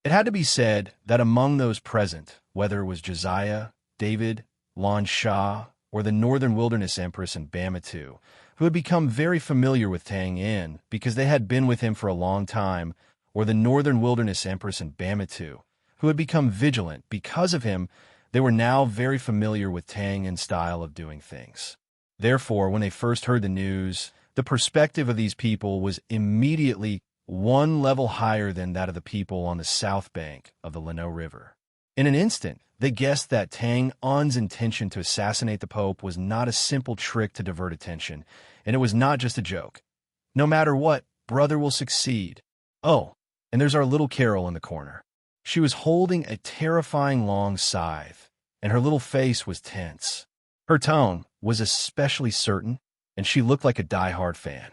It had to be said that among those present, whether it was Josiah, David, Lan Shah, or the Northern Wilderness Empress and Bamatu, who had become very familiar with Tang In because they had been with him for a long time, or the Northern Wilderness Empress and Bamatu, who had become vigilant because of him, they were now very familiar with Tang In's style of doing things. Therefore, when they first heard the news, the perspective of these people was immediately one level higher than that of the people on the south bank of the Leno River. In an instant, they guessed that Tang In's intention to assassinate the Pope was not a simple trick to divert attention, and it was not just a joke. No matter what, brother will succeed. Oh, and there's our little Carol in the corner. She was holding a terrifying long scythe, and her little face was tense. Her tone was especially certain, and she looked like a die-hard fan.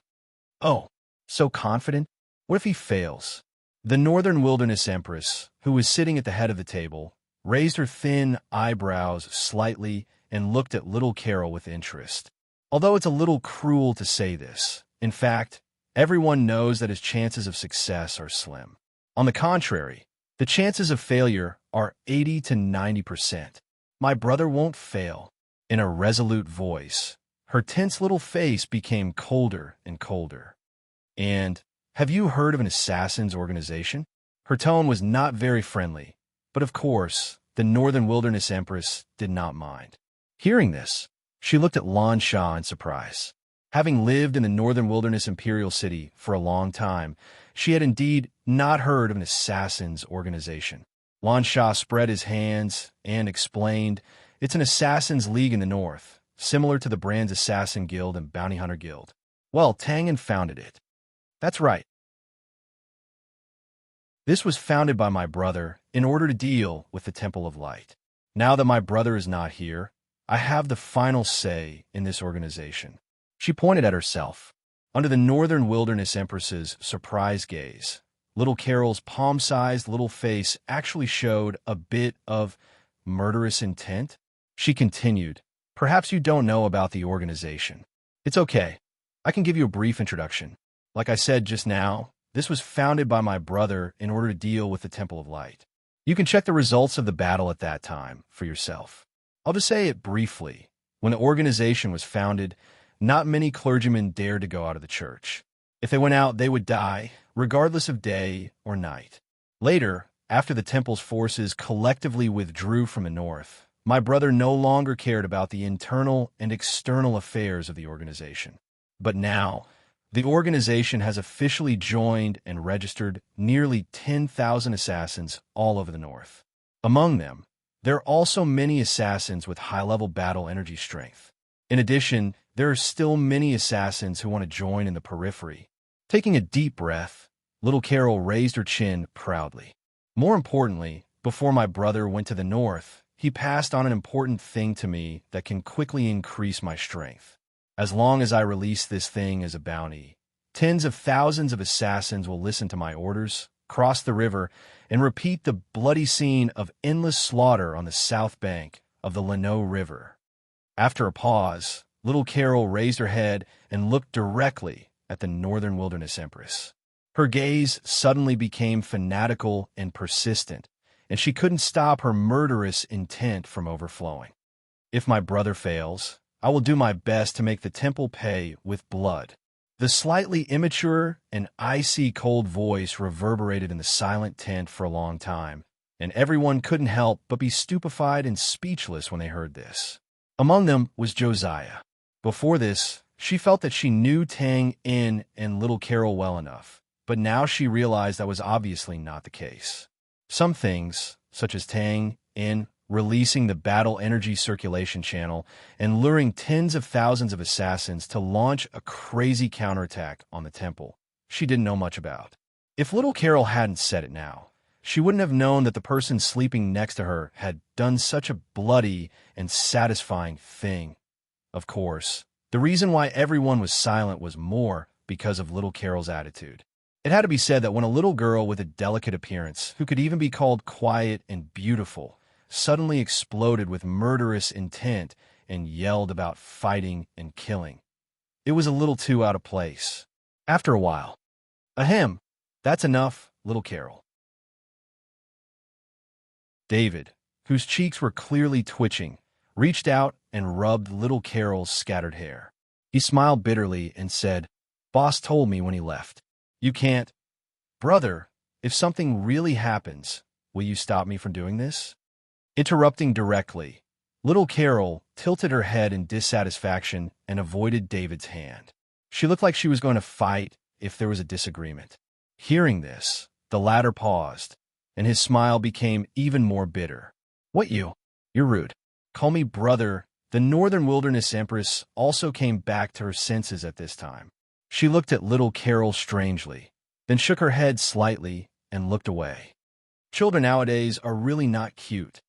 Oh, so confident? What if he fails? The Northern Wilderness Empress, who was sitting at the head of the table, raised her thin eyebrows slightly and looked at little Carol with interest. Although it's a little cruel to say this, in fact, everyone knows that his chances of success are slim. On the contrary, the chances of failure are 80 to 90%. My brother won't fail. In a resolute voice, her tense little face became colder and colder. And, have you heard of an assassin's organization? Her tone was not very friendly, but of course, the Northern Wilderness Empress did not mind. Hearing this, she looked at Lan Shah in surprise. Having lived in the Northern Wilderness Imperial City for a long time, she had indeed not heard of an assassin's organization. Lan Shah spread his hands and explained, it's an assassin's league in the north, similar to the Brand's Assassin Guild and Bounty Hunter Guild. Well, Tang In founded it. That's right. This was founded by my brother in order to deal with the Temple of Light. Now that my brother is not here, I have the final say in this organization. She pointed at herself. Under the Northern Wilderness Empress's surprise gaze, little Carol's palm-sized little face actually showed a bit of murderous intent. She continued, perhaps you don't know about the organization. It's okay. I can give you a brief introduction. Like I said just now, this was founded by my brother in order to deal with the Temple of Light. You can check the results of the battle at that time for yourself. I'll just say it briefly. When the organization was founded, Not many clergymen dared to go out of the church. If they went out, they would die, regardless of day or night. Later, after the temple's forces collectively withdrew from the north, my brother no longer cared about the internal and external affairs of the organization. But now, the organization has officially joined and registered nearly 10,000 assassins all over the north. Among them, there are also many assassins with high-level battle energy strength. In addition, there are still many assassins who want to join in the periphery. Taking a deep breath, little Carol raised her chin proudly. More importantly, before my brother went to the north, he passed on an important thing to me that can quickly increase my strength. As long as I release this thing as a bounty, tens of thousands of assassins will listen to my orders, cross the river, and repeat the bloody scene of endless slaughter on the south bank of the Lano River. After a pause, little Carol raised her head and looked directly at the Northern Wilderness Empress. Her gaze suddenly became fanatical and persistent, and she couldn't stop her murderous intent from overflowing. If my brother fails, I will do my best to make the temple pay with blood. The slightly immature and icy cold voice reverberated in the silent tent for a long time, and everyone couldn't help but be stupefied and speechless when they heard this. Among them was Josiah. Before this, she felt that she knew Tang In and little Carol well enough, but now she realized that was obviously not the case. Some things, such as Tang In releasing the battle energy circulation channel and luring tens of thousands of assassins to launch a crazy counterattack on the temple, she didn't know much about. If little Carol hadn't said it now, she wouldn't have known that the person sleeping next to her had done such a bloody and satisfying thing. Of course, the reason why everyone was silent was more because of little Carol's attitude. It had to be said that when a little girl with a delicate appearance, who could even be called quiet and beautiful, suddenly exploded with murderous intent and yelled about fighting and killing, it was a little too out of place. After a while, "Ahem, that's enough, little Carol." David, whose cheeks were clearly twitching, reached out and rubbed little Carol's scattered hair. He smiled bitterly and said, "Boss told me when he left. You can't. Brother, if something really happens, will you stop me from doing this?" Interrupting directly, little Carol tilted her head in dissatisfaction and avoided David's hand. She looked like she was going to fight if there was a disagreement. Hearing this, the latter paused, and his smile became even more bitter. "What you? You're rude. Call me brother." The Northern Wilderness Empress also came back to her senses at this time. She looked at little Carol strangely, then shook her head slightly and looked away. Children nowadays are really not cute.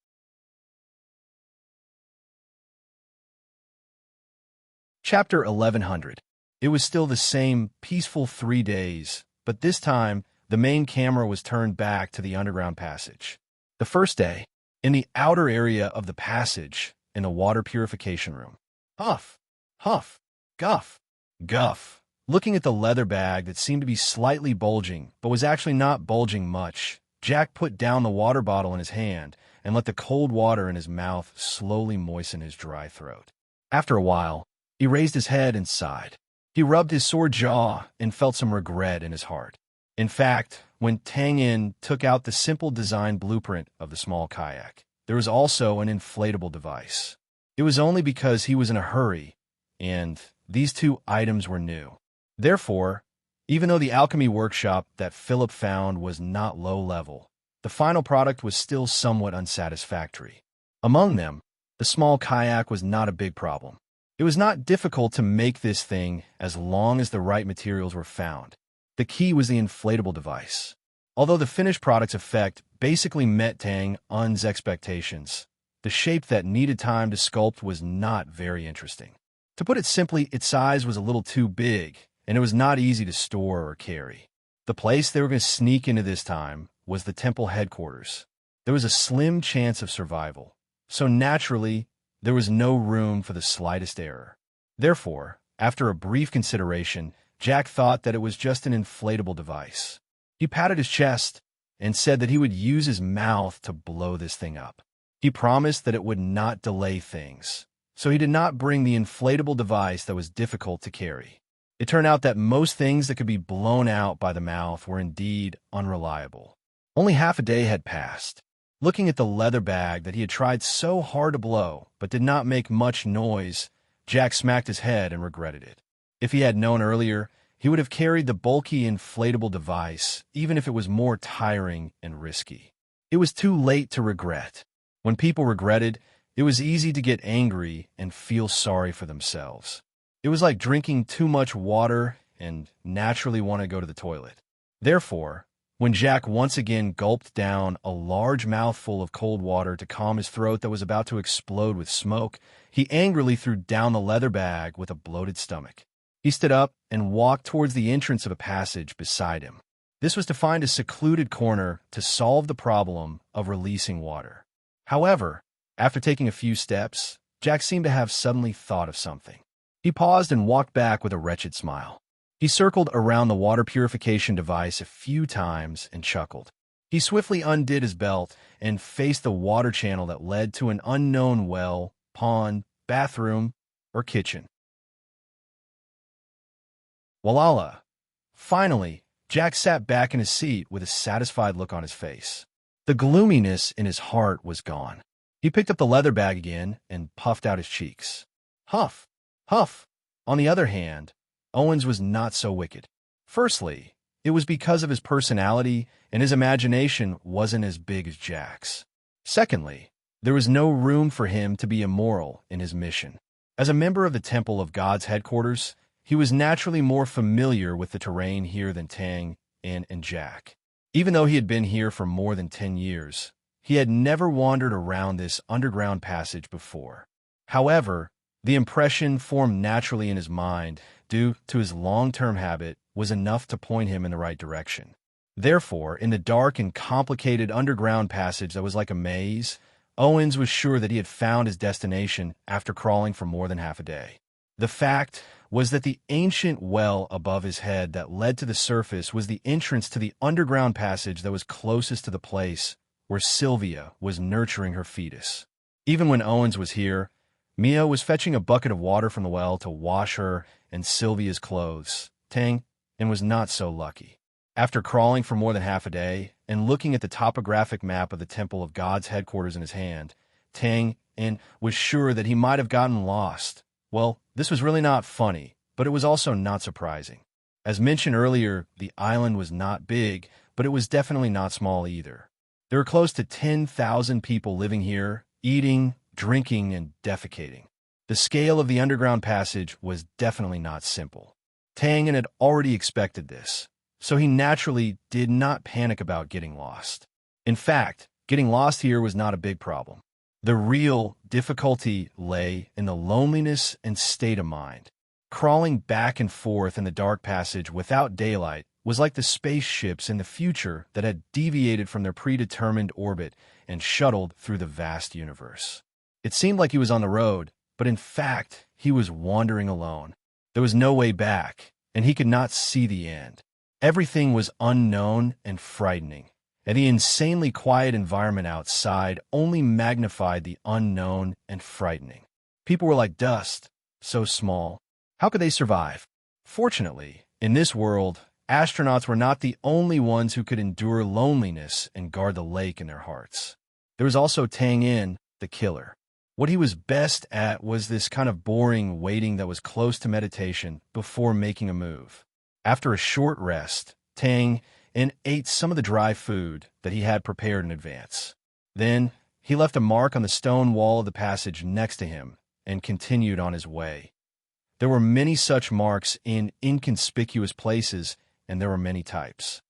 Chapter 1100. It was still the same peaceful 3 days, but this time the main camera was turned back to the underground passage. The first day, in the outer area of the passage, in the water purification room. Huff, huff, guff, guff. Looking at the leather bag that seemed to be slightly bulging, but was actually not bulging much, Jack put down the water bottle in his hand and let the cold water in his mouth slowly moisten his dry throat. After a while, he raised his head and sighed. He rubbed his sore jaw and felt some regret in his heart. In fact, when Tang In took out the simple design blueprint of the small kayak, there was also an inflatable device. It was only because he was in a hurry, and these two items were new. Therefore, even though the alchemy workshop that Philip found was not low level, the final product was still somewhat unsatisfactory. Among them, the small kayak was not a big problem. It was not difficult to make this thing as long as the right materials were found. The key was the inflatable device. Although the finished product's effect basically met Tang Un's expectations, the shape that needed time to sculpt was not very interesting. To put it simply, its size was a little too big, and it was not easy to store or carry. The place they were going to sneak into this time was the temple headquarters. There was a slim chance of survival, so naturally, there was no room for the slightest error. Therefore, after a brief consideration, Jack thought that it was just an inflatable device. He patted his chest and said that he would use his mouth to blow this thing up. He promised that it would not delay things, so he did not bring the inflatable device that was difficult to carry. It turned out that most things that could be blown out by the mouth were indeed unreliable. Only half a day had passed. Looking at the leather bag that he had tried so hard to blow but did not make much noise, Jack smacked his head and regretted it. If he had known earlier, he would have carried the bulky inflatable device, even if it was more tiring and risky. It was too late to regret. When people regretted, it was easy to get angry and feel sorry for themselves. It was like drinking too much water and naturally want to go to the toilet. Therefore, when Jack once again gulped down a large mouthful of cold water to calm his throat that was about to explode with smoke, he angrily threw down the leather bag with a bloated stomach. He stood up and walked towards the entrance of a passage beside him. This was to find a secluded corner to solve the problem of releasing water. However, after taking a few steps, Jack seemed to have suddenly thought of something. He paused and walked back with a wretched smile. He circled around the water purification device a few times and chuckled. He swiftly undid his belt and faced the water channel that led to an unknown well, pond, bathroom, or kitchen. Walala! Finally, Jack sat back in his seat with a satisfied look on his face. The gloominess in his heart was gone. He picked up the leather bag again and puffed out his cheeks. Huff! Huff! On the other hand, Owens was not so wicked. Firstly, it was because of his personality, and his imagination wasn't as big as Jack's. Secondly, there was no room for him to be immoral in his mission. As a member of the Temple of God's headquarters, he was naturally more familiar with the terrain here than Tang and Jack. Even though he had been here for more than 10 years, he had never wandered around this underground passage before. However, the impression formed naturally in his mind, due to his long-term habit, was enough to point him in the right direction. Therefore, in the dark and complicated underground passage that was like a maze, Owens was sure that he had found his destination after crawling for more than half a day. The fact was that the ancient well above his head that led to the surface was the entrance to the underground passage that was closest to the place where Sylvia was nurturing her fetus. Even when Owens was here, Mia was fetching a bucket of water from the well to wash her and Sylvia's clothes. Tang and was not so lucky. After crawling for more than half a day and looking at the topographic map of the Temple of God's headquarters in his hand, Tang and was sure that he might have gotten lost. Well, this was really not funny, but it was also not surprising. As mentioned earlier, the island was not big, but it was definitely not small either. There were close to 10,000 people living here, eating, drinking, and defecating. The scale of the underground passage was definitely not simple. Tang had already expected this, so he naturally did not panic about getting lost. In fact, getting lost here was not a big problem. The real difficulty lay in the loneliness and state of mind. Crawling back and forth in the dark passage without daylight was like the spaceships in the future that had deviated from their predetermined orbit and shuttled through the vast universe. It seemed like he was on the road, but in fact, he was wandering alone. There was no way back, and he could not see the end. Everything was unknown and frightening, and the insanely quiet environment outside only magnified the unknown and frightening. People were like dust, so small. How could they survive? Fortunately, in this world, astronauts were not the only ones who could endure loneliness and guard the lake in their hearts. There was also Tang In, the killer. What he was best at was this kind of boring waiting that was close to meditation before making a move. After a short rest, Tang In ate some of the dry food that he had prepared in advance. Then, he left a mark on the stone wall of the passage next to him and continued on his way. There were many such marks in inconspicuous places, and there were many types.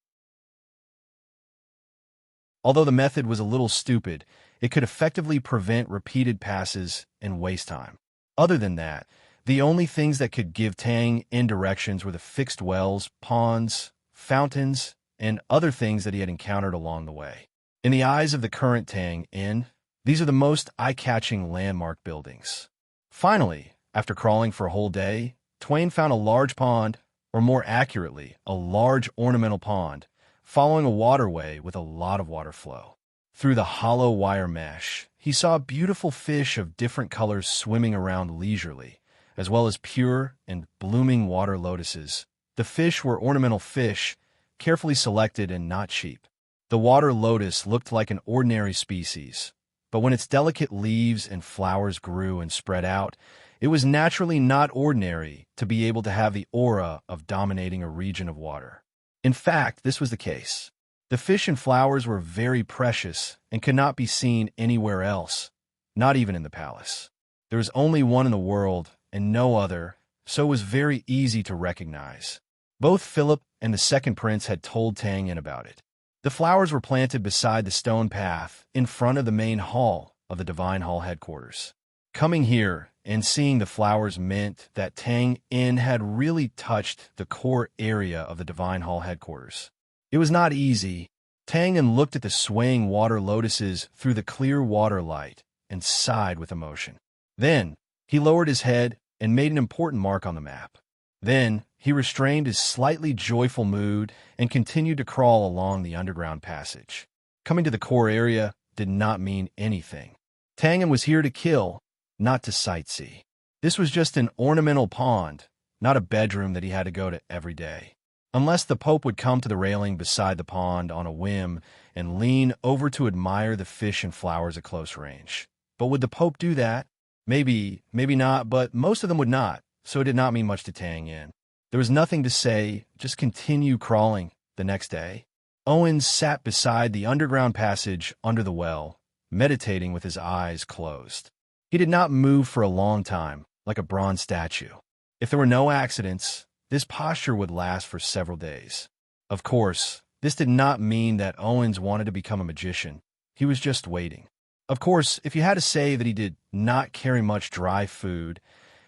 Although the method was a little stupid, it could effectively prevent repeated passes and waste time. Other than that, the only things that could give Tang In directions were the fixed wells, ponds, fountains, and other things that he had encountered along the way. In the eyes of the current Tang In, these are the most eye-catching landmark buildings. Finally, after crawling for a whole day, Twain found a large pond, or more accurately, a large ornamental pond, following a waterway with a lot of water flow. Through the hollow wire mesh, he saw beautiful fish of different colors swimming around leisurely, as well as pure and blooming water lotuses. The fish were ornamental fish, carefully selected and not cheap. The water lotus looked like an ordinary species, but when its delicate leaves and flowers grew and spread out, it was naturally not ordinary to be able to have the aura of dominating a region of water. In fact, this was the case. The fish and flowers were very precious and could not be seen anywhere else, not even in the palace. There was only one in the world and no other, so it was very easy to recognize. Both Philip and the second prince had told Tang Yin about it. The flowers were planted beside the stone path in front of the main hall of the Divine Hall headquarters. Coming here and seeing the flowers meant that Tang Yin had really touched the core area of the Divine Hall headquarters. It was not easy. Tang Yin looked at the swaying water lotuses through the clear water light and sighed with emotion. Then he lowered his head and made an important mark on the map. Then he restrained his slightly joyful mood and continued to crawl along the underground passage. Coming to the core area did not mean anything. Tang Yin was here to kill, not to sightsee. This was just an ornamental pond, not a bedroom that he had to go to every day. Unless the Pope would come to the railing beside the pond on a whim and lean over to admire the fish and flowers at close range. But would the Pope do that? Maybe not, but most of them would not, so it did not mean much to Tang Yin. There was nothing to say, just continue crawling. The next day, Owens sat beside the underground passage under the well, meditating with his eyes closed. He did not move for a long time, like a bronze statue. If there were no accidents, this posture would last for several days. Of course, this did not mean that Owens wanted to become a magician. He was just waiting. Of course, if you had to say that he did not carry much dry food,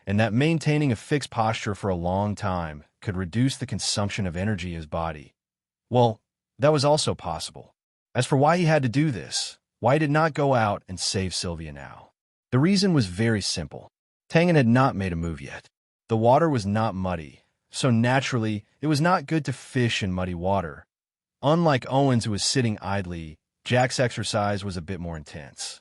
and that maintaining a fixed posture for a long time could reduce the consumption of energy in his body, well, that was also possible. As for why he had to do this, why he did not go out and save Sylvia now, the reason was very simple. Tang Yin had not made a move yet. The water was not muddy, so naturally it was not good to fish in muddy water. Unlike Owens, who was sitting idly, Jack's exercise was a bit more intense.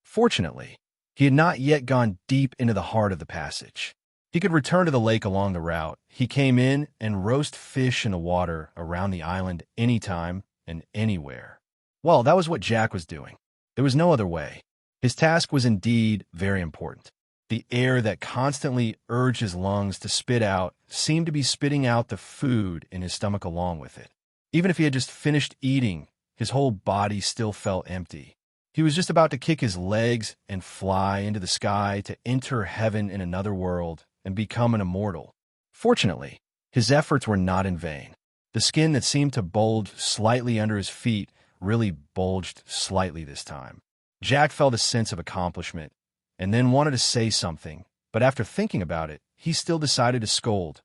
Fortunately, he had not yet gone deep into the heart of the passage. He could return to the lake along the route. He came in and roast fish in the water around the island anytime and anywhere. Well, that was what Jack was doing. There was no other way. His task was indeed very important. The air that constantly urged his lungs to spit out seemed to be spitting out the food in his stomach along with it. Even if he had just finished eating, his whole body still felt empty. He was just about to kick his legs and fly into the sky to enter heaven in another world and become an immortal. Fortunately, his efforts were not in vain. The skin that seemed to bulge slightly under his feet really bulged slightly this time. Jack felt a sense of accomplishment and then wanted to say something, but after thinking about it, he still decided to scold.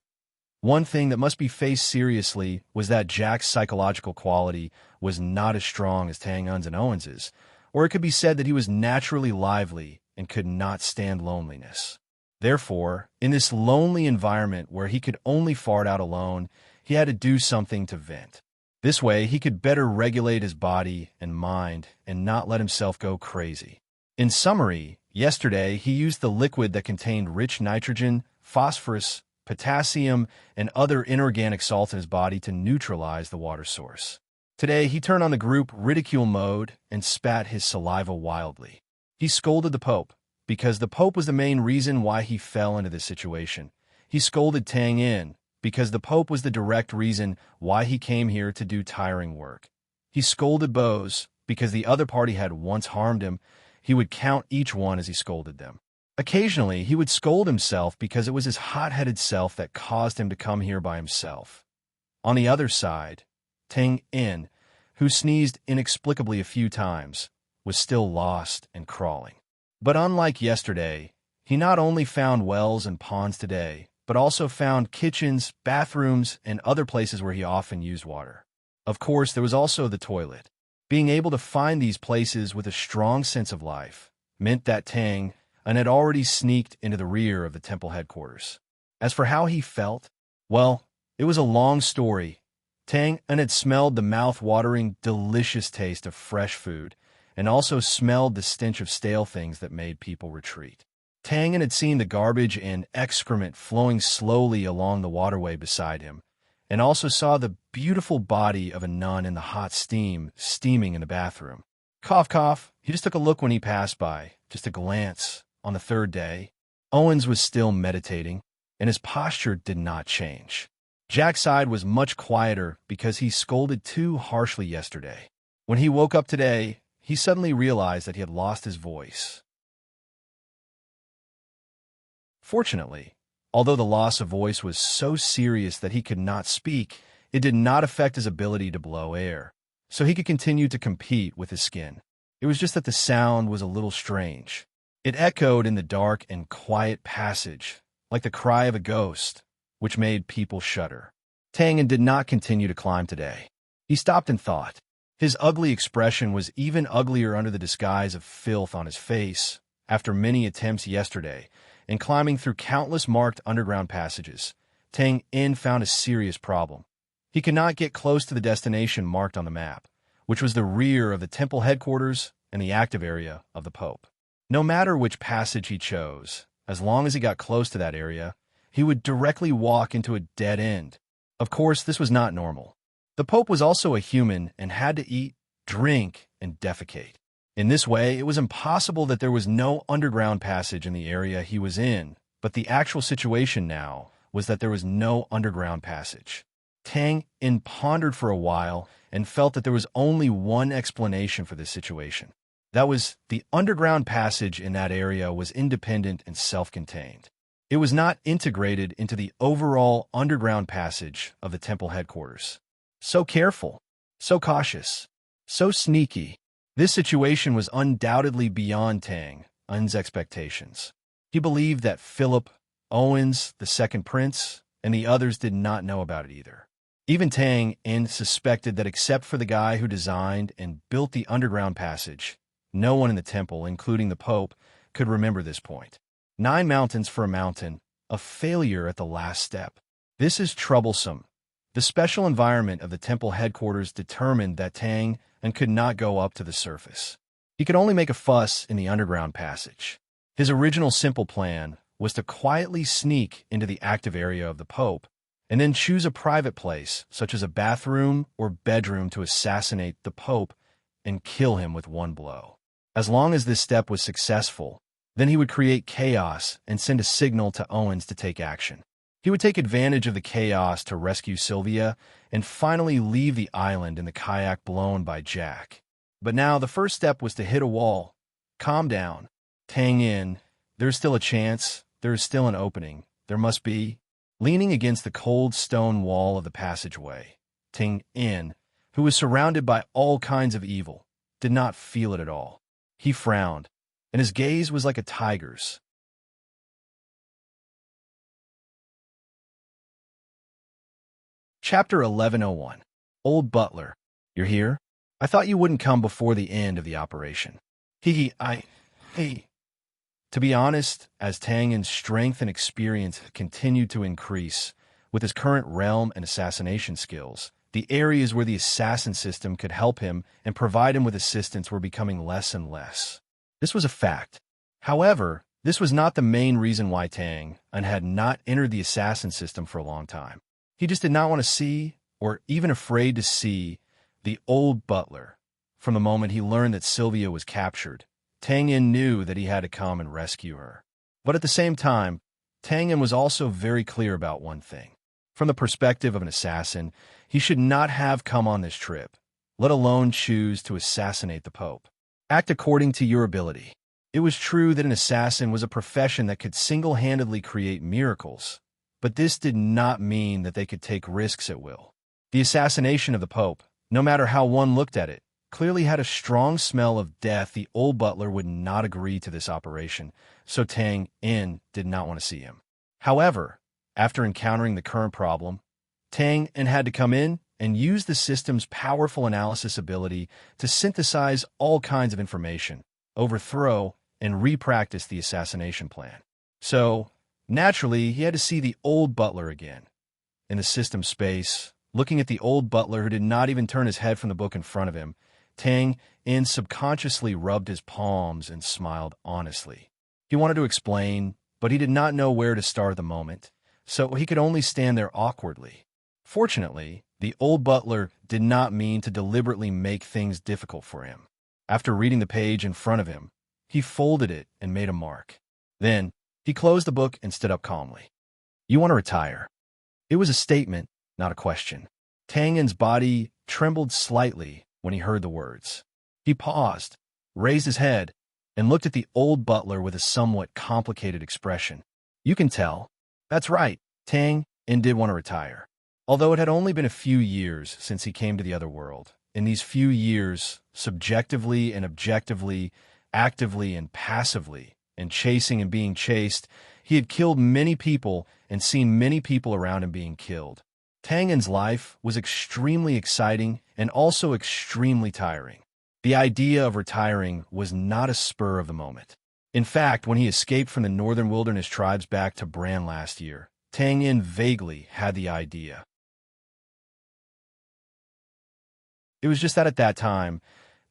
One thing that must be faced seriously was that Jack's psychological quality was not as strong as Tang Yin's and Owens's, or it could be said that he was naturally lively and could not stand loneliness. Therefore, in this lonely environment where he could only fart out alone, he had to do something to vent. This way, he could better regulate his body and mind and not let himself go crazy. In summary, yesterday he used the liquid that contained rich nitrogen, phosphorus, potassium, and other inorganic salts in his body to neutralize the water source. Today, he turned on the group ridicule mode and spat his saliva wildly. He scolded the Pope, because the Pope was the main reason why he fell into this situation. He scolded Tang Yin, because the Pope was the direct reason why he came here to do tiring work. He scolded Bose, because the other party had once harmed him. He would count each one as he scolded them. Occasionally, he would scold himself because it was his hot-headed self that caused him to come here by himself. On the other side, Tang Yin, who sneezed inexplicably a few times, was still lost and crawling. But unlike yesterday, he not only found wells and ponds today, but also found kitchens, bathrooms, and other places where he often used water. Of course, there was also the toilet. Being able to find these places with a strong sense of life meant that Tang Yin had already sneaked into the rear of the temple headquarters. As for how he felt, well, it was a long story, Tang and had smelled the mouth-watering, delicious taste of fresh food, and also smelled the stench of stale things that made people retreat. Tang had seen the garbage and excrement flowing slowly along the waterway beside him, and also saw the beautiful body of a nun in the hot steam steaming in the bathroom. Cough, cough. He just took a look when he passed by, just a glance. On the third day, Owens was still meditating, and his posture did not change. Jack's side was much quieter because he scolded too harshly yesterday. When he woke up today, he suddenly realized that he had lost his voice. Fortunately, although the loss of voice was so serious that he could not speak, it did not affect his ability to blow air, so he could continue to compete with his skin. It was just that the sound was a little strange. It echoed in the dark and quiet passage, like the cry of a ghost, which made people shudder. Tang did not continue to climb today. He stopped and thought. His ugly expression was even uglier under the disguise of filth on his face after many attempts yesterday, and climbing through countless marked underground passages. Tang found a serious problem. He could not get close to the destination marked on the map, which was the rear of the temple headquarters and the active area of the Pope. No matter which passage he chose, as long as he got close to that area, he would directly walk into a dead end. Of course, this was not normal. The Pope was also a human and had to eat, drink, and defecate. In this way, it was impossible that there was no underground passage in the area he was in, but the actual situation now was that there was no underground passage. Tang pondered for a while and felt that there was only one explanation for this situation. That was, the underground passage in that area was independent and self-contained. It was not integrated into the overall underground passage of the temple headquarters. So careful, so cautious, so sneaky. This situation was undoubtedly beyond Tang's expectations. He believed that Philip, Owens, the second prince, and the others did not know about it either. Even Tang suspected that except for the guy who designed and built the underground passage, no one in the temple, including the Pope, could remember this point. 9 mountains for a mountain, a failure at the last step. This is troublesome. The special environment of the temple headquarters determined that Tang could not go up to the surface. He could only make a fuss in the underground passage. His original simple plan was to quietly sneak into the active area of the Pope and then choose a private place, such as a bathroom or bedroom, to assassinate the Pope and kill him with one blow. As long as this step was successful, then he would create chaos and send a signal to Owens to take action. He would take advantage of the chaos to rescue Sylvia and finally leave the island in the kayak blown by Jack. But now the first step was to hit a wall. Calm down. Tang there's still a chance. There is still an opening. There must be. Leaning against the cold stone wall of the passageway, Tang, who was surrounded by all kinds of evil, did not feel it at all. He frowned, and his gaze was like a tiger's. Chapter 1101. Old Butler. You're here? I thought you wouldn't come before the end of the operation. Hey. To be honest, as Tang's strength and experience continued to increase, with his current realm and assassination skills, the areas where the assassin system could help him and provide him with assistance were becoming less and less. This was a fact. However, this was not the main reason why Tang had not entered the assassin system for a long time. He just did not want to see, or even afraid to see, the old butler. From the moment he learned that Sylvia was captured, Tang knew that he had to come and rescue her. But at the same time, Tang was also very clear about one thing. From the perspective of an assassin, he should not have come on this trip, let alone choose to assassinate the Pope. Act according to your ability. It was true that an assassin was a profession that could single-handedly create miracles, but this did not mean that they could take risks at will. The assassination of the Pope, no matter how one looked at it, clearly had a strong smell of death. The old butler would not agree to this operation, so Tang did not want to see him. However, after encountering the current problem, Tang had to come in and use the system's powerful analysis ability to synthesize all kinds of information, overthrow, and re-practice the assassination plan. So, naturally, he had to see the old butler again. In the system space, Looking at the old butler who did not even turn his head from the book in front of him, Tang In subconsciously rubbed his palms and smiled honestly. He wanted to explain, but he did not know where to start at the moment, so he could only stand there awkwardly. Fortunately, the old butler did not mean to deliberately make things difficult for him. After reading the page in front of him, he folded it and made a mark. Then, he closed the book and stood up calmly. "You want to retire?" It was a statement, not a question. Tang Yin's body trembled slightly when he heard the words. He paused, raised his head, and looked at the old butler with a somewhat complicated expression. "You can tell." That's right, Tang Yin did want to retire. Although it had only been a few years since he came to the other world, in these few years, subjectively and objectively, actively and passively, and chasing and being chased, he had killed many people and seen many people around him being killed. Tang Yin's life was extremely exciting and also extremely tiring. The idea of retiring was not a spur of the moment. In fact, when he escaped from the northern wilderness tribes back to Bran last year, Tang Yin vaguely had the idea. It was just that at that time,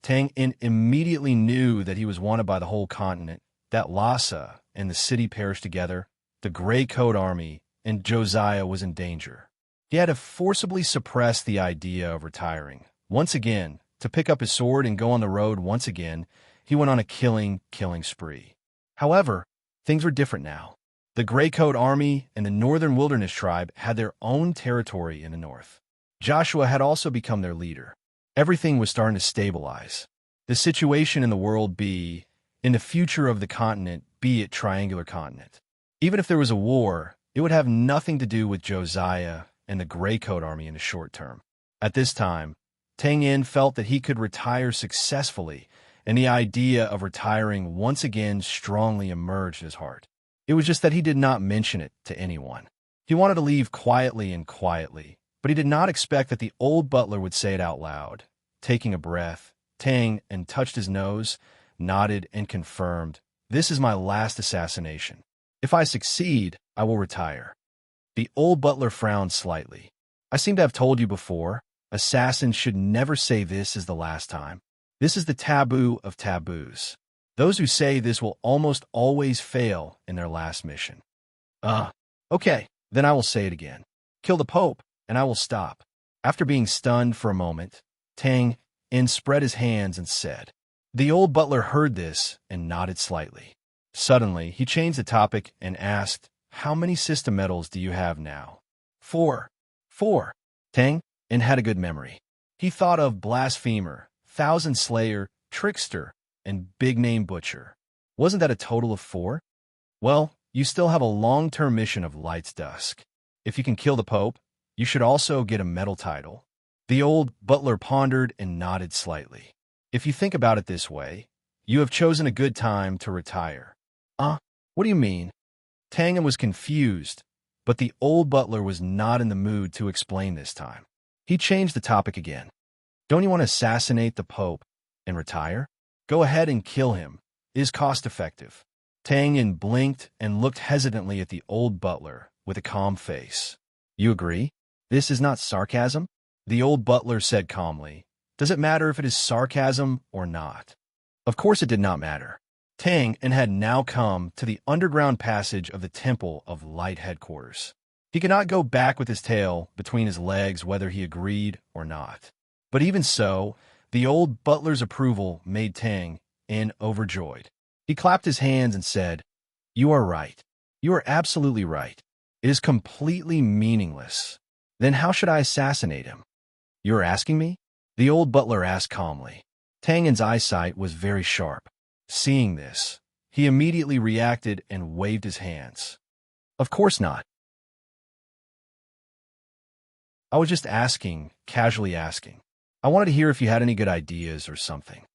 Tang Yin immediately knew that he was wanted by the whole continent, that Lhasa and the city perished together, the Grey Coat Army, and Josiah was in danger. He had to forcibly suppress the idea of retiring. Once again, to pick up his sword and go on the road once again, he went on a killing spree. However, things were different now. The Grey Coat Army and the Northern Wilderness Tribe had their own territory in the north. Joshua had also become their leader. Everything was starting to stabilize. The situation in the world in the future of the continent, be it Triangular Continent. Even if there was a war, it would have nothing to do with Josiah and the Grey Coat Army in the short term. At this time, Tang Yin felt that he could retire successfully, and the idea of retiring once again strongly emerged in his heart. It was just that he did not mention it to anyone. He wanted to leave quietly, but he did not expect that the old butler would say it out loud. Taking a breath, Tang Yin touched his nose, nodded, and confirmed, "This is my last assassination. If I succeed, I will retire." The old butler frowned slightly. "I seem to have told you before, assassins should never say this is the last time. This is the taboo of taboos. Those who say this will almost always fail in their last mission." Okay, then I will say it again. Kill the Pope, and I will stop." After being stunned for a moment, Tang Yin spread his hands and said. The old butler heard this and nodded slightly. Suddenly, he changed the topic and asked, "How many system medals do you have now?" Four. Tang Yin had a good memory. He thought of blasphemer, thousand slayer, trickster, and big-name butcher. Wasn't that a total of 4? Well, you still have a long-term mission of Light's Dusk. If you can kill the Pope, you should also get a medal title. The old butler pondered and nodded slightly. If you think about it this way, you have chosen a good time to retire. What do you mean? Tang Yin was confused, but the old butler was not in the mood to explain this time. He changed the topic again. Don't you want to assassinate the Pope and retire? Go ahead and kill him. It is cost-effective. Tang Yin blinked and looked hesitantly at the old butler with a calm face. You agree? This is not sarcasm? The old butler said calmly. Does it matter if it is sarcasm or not? Of course it did not matter. Tang Yin had now come to the underground passage of the Temple of Light headquarters. He could not go back with his tail between his legs whether he agreed or not. But even so, the old butler's approval made Tang Yin overjoyed. He clapped his hands and said, "You are right. You are absolutely right. It is completely meaningless. Then how should I assassinate him?" "You are asking me?" The old butler asked calmly. Tang Yin's eyesight was very sharp. Seeing this, he immediately reacted and waved his hands. "Of course not. I was just asking, casually asking. I wanted to hear if you had any good ideas or something."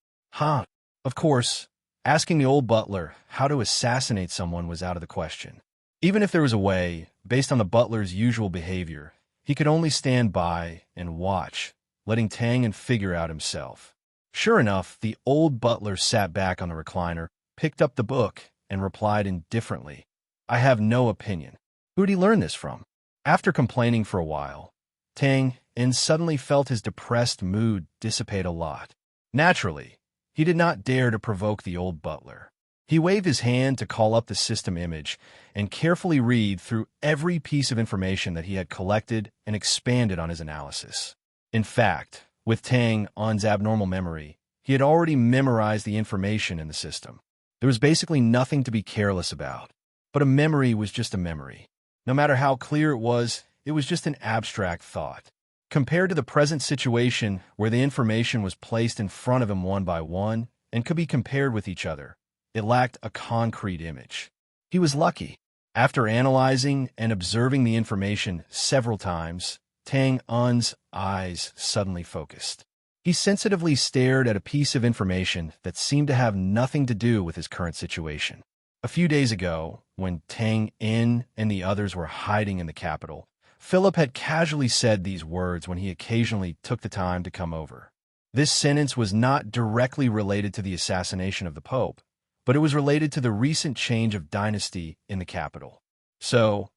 Of course, asking the old butler how to assassinate someone was out of the question. Even if there was a way, based on the butler's usual behavior, he could only stand by and watch, letting Tang Yin figure out himself. Sure enough, the old butler sat back on the recliner, picked up the book, and replied indifferently, "I have no opinion." Who did he learn this from? After complaining for a while, Tang and suddenly felt his depressed mood dissipate a lot. Naturally, he did not dare to provoke the old butler. He waved his hand to call up the system image and carefully read through every piece of information that he had collected and expanded on his analysis. In fact, with Tang On's abnormal memory, he had already memorized the information in the system. There was basically nothing to be careless about. But a memory was just a memory. No matter how clear it was just an abstract thought. Compared to the present situation where the information was placed in front of him one by one and could be compared with each other, it lacked a concrete image. He was lucky. After analyzing and observing the information several times, Tang Un's eyes suddenly focused. He sensitively stared at a piece of information that seemed to have nothing to do with his current situation. A few days ago, when Tang In and the others were hiding in the capital, Philip had casually said these words when he occasionally took the time to come over. This sentence was not directly related to the assassination of the Pope, but it was related to the recent change of dynasty in the capital. So,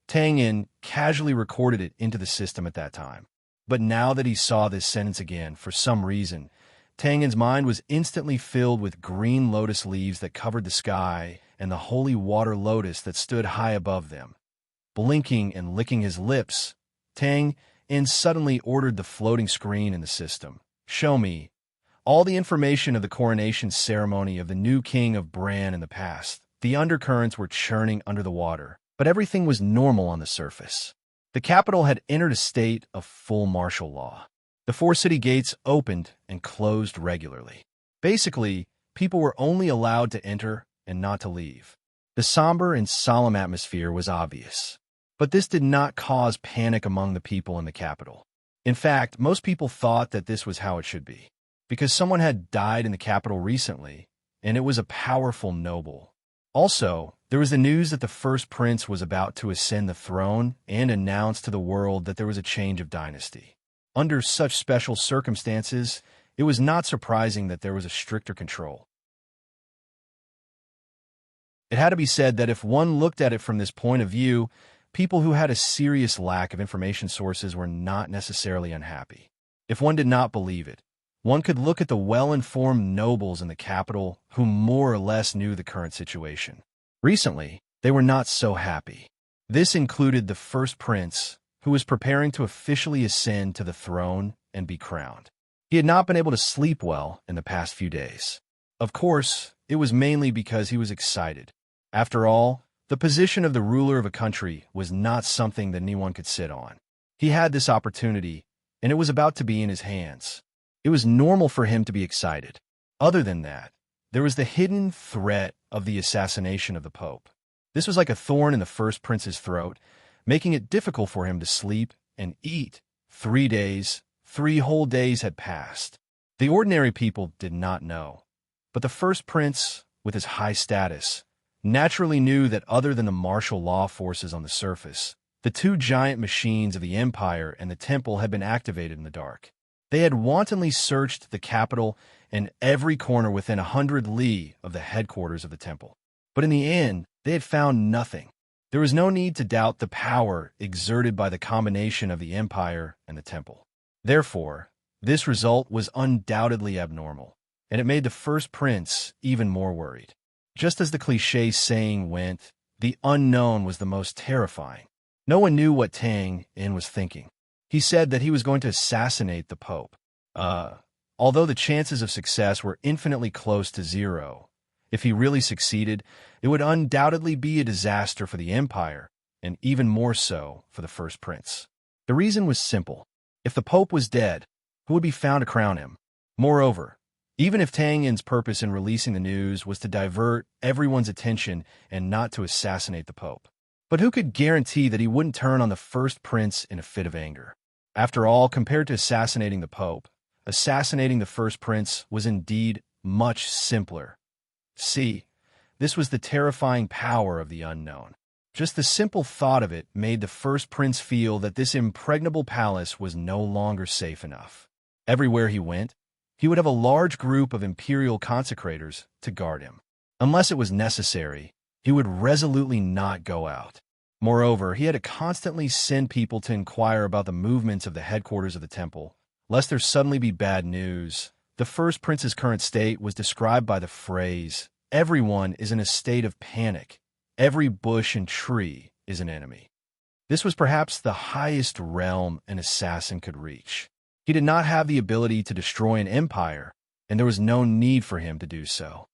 Tang In casually recorded it into the system at that time. But now that he saw this sentence again, for some reason, Tang In's mind was instantly filled with green lotus leaves that covered the sky and the holy water lotus that stood high above them. Blinking and licking his lips, Tang In suddenly ordered the floating screen in the system. "Show me all the information of the coronation ceremony of the new king of Bran in the past." The undercurrents were churning under the water, but everything was normal on the surface. The capital had entered a state of full martial law. The 4 city gates opened and closed regularly. Basically, people were only allowed to enter and not to leave. The somber and solemn atmosphere was obvious. But this did not cause panic among the people in the capital. In fact, most people thought that this was how it should be, because someone had died in the capital recently, and it was a powerful noble. Also, there was the news that the first prince was about to ascend the throne and announce to the world that there was a change of dynasty. Under such special circumstances, it was not surprising that there was a stricter control. It had to be said that if one looked at it from this point of view, people who had a serious lack of information sources were not necessarily unhappy. If one did not believe it, one could look at the well-informed nobles in the capital who more or less knew the current situation. Recently, they were not so happy. This included the first prince, who was preparing to officially ascend to the throne and be crowned. He had not been able to sleep well in the past few days. Of course, it was mainly because he was excited. After all, the position of the ruler of a country was not something that anyone could sit on. He had this opportunity, and it was about to be in his hands. It was normal for him to be excited. Other than that, there was the hidden threat of the assassination of the Pope. This was like a thorn in the first prince's throat, making it difficult for him to sleep and eat. 3 days, 3 whole days had passed. The ordinary people did not know. But the first prince, with his high status, naturally knew that other than the martial law forces on the surface, the 2 giant machines of the Empire and the Temple had been activated in the dark. They had wantonly searched the capital and every corner within 100 li of the headquarters of the Temple. But in the end, they had found nothing. There was no need to doubt the power exerted by the combination of the Empire and the Temple. Therefore, this result was undoubtedly abnormal, and it made the first prince even more worried. Just as the cliché saying went, the unknown was the most terrifying. No one knew what Tang In was thinking. He said that he was going to assassinate the Pope. Although the chances of success were infinitely close to 0, if he really succeeded, it would undoubtedly be a disaster for the Empire, and even more so for the first prince. The reason was simple. If the Pope was dead, who would be found to crown him? Moreover, even if Tang In's purpose in releasing the news was to divert everyone's attention and not to assassinate the Pope, but who could guarantee that he wouldn't turn on the first prince in a fit of anger? After all, compared to assassinating the Pope, assassinating the first prince was indeed much simpler. See, this was the terrifying power of the unknown. Just the simple thought of it made the first prince feel that this impregnable palace was no longer safe enough. Everywhere he went, he would have a large group of imperial consecrators to guard him. Unless it was necessary, he would resolutely not go out. Moreover, he had to constantly send people to inquire about the movements of the headquarters of the temple, lest there suddenly be bad news. The first prince's current state was described by the phrase, "Everyone is in a state of panic. Every bush and tree is an enemy." This was perhaps the highest realm an assassin could reach. He did not have the ability to destroy an empire, and there was no need for him to do so.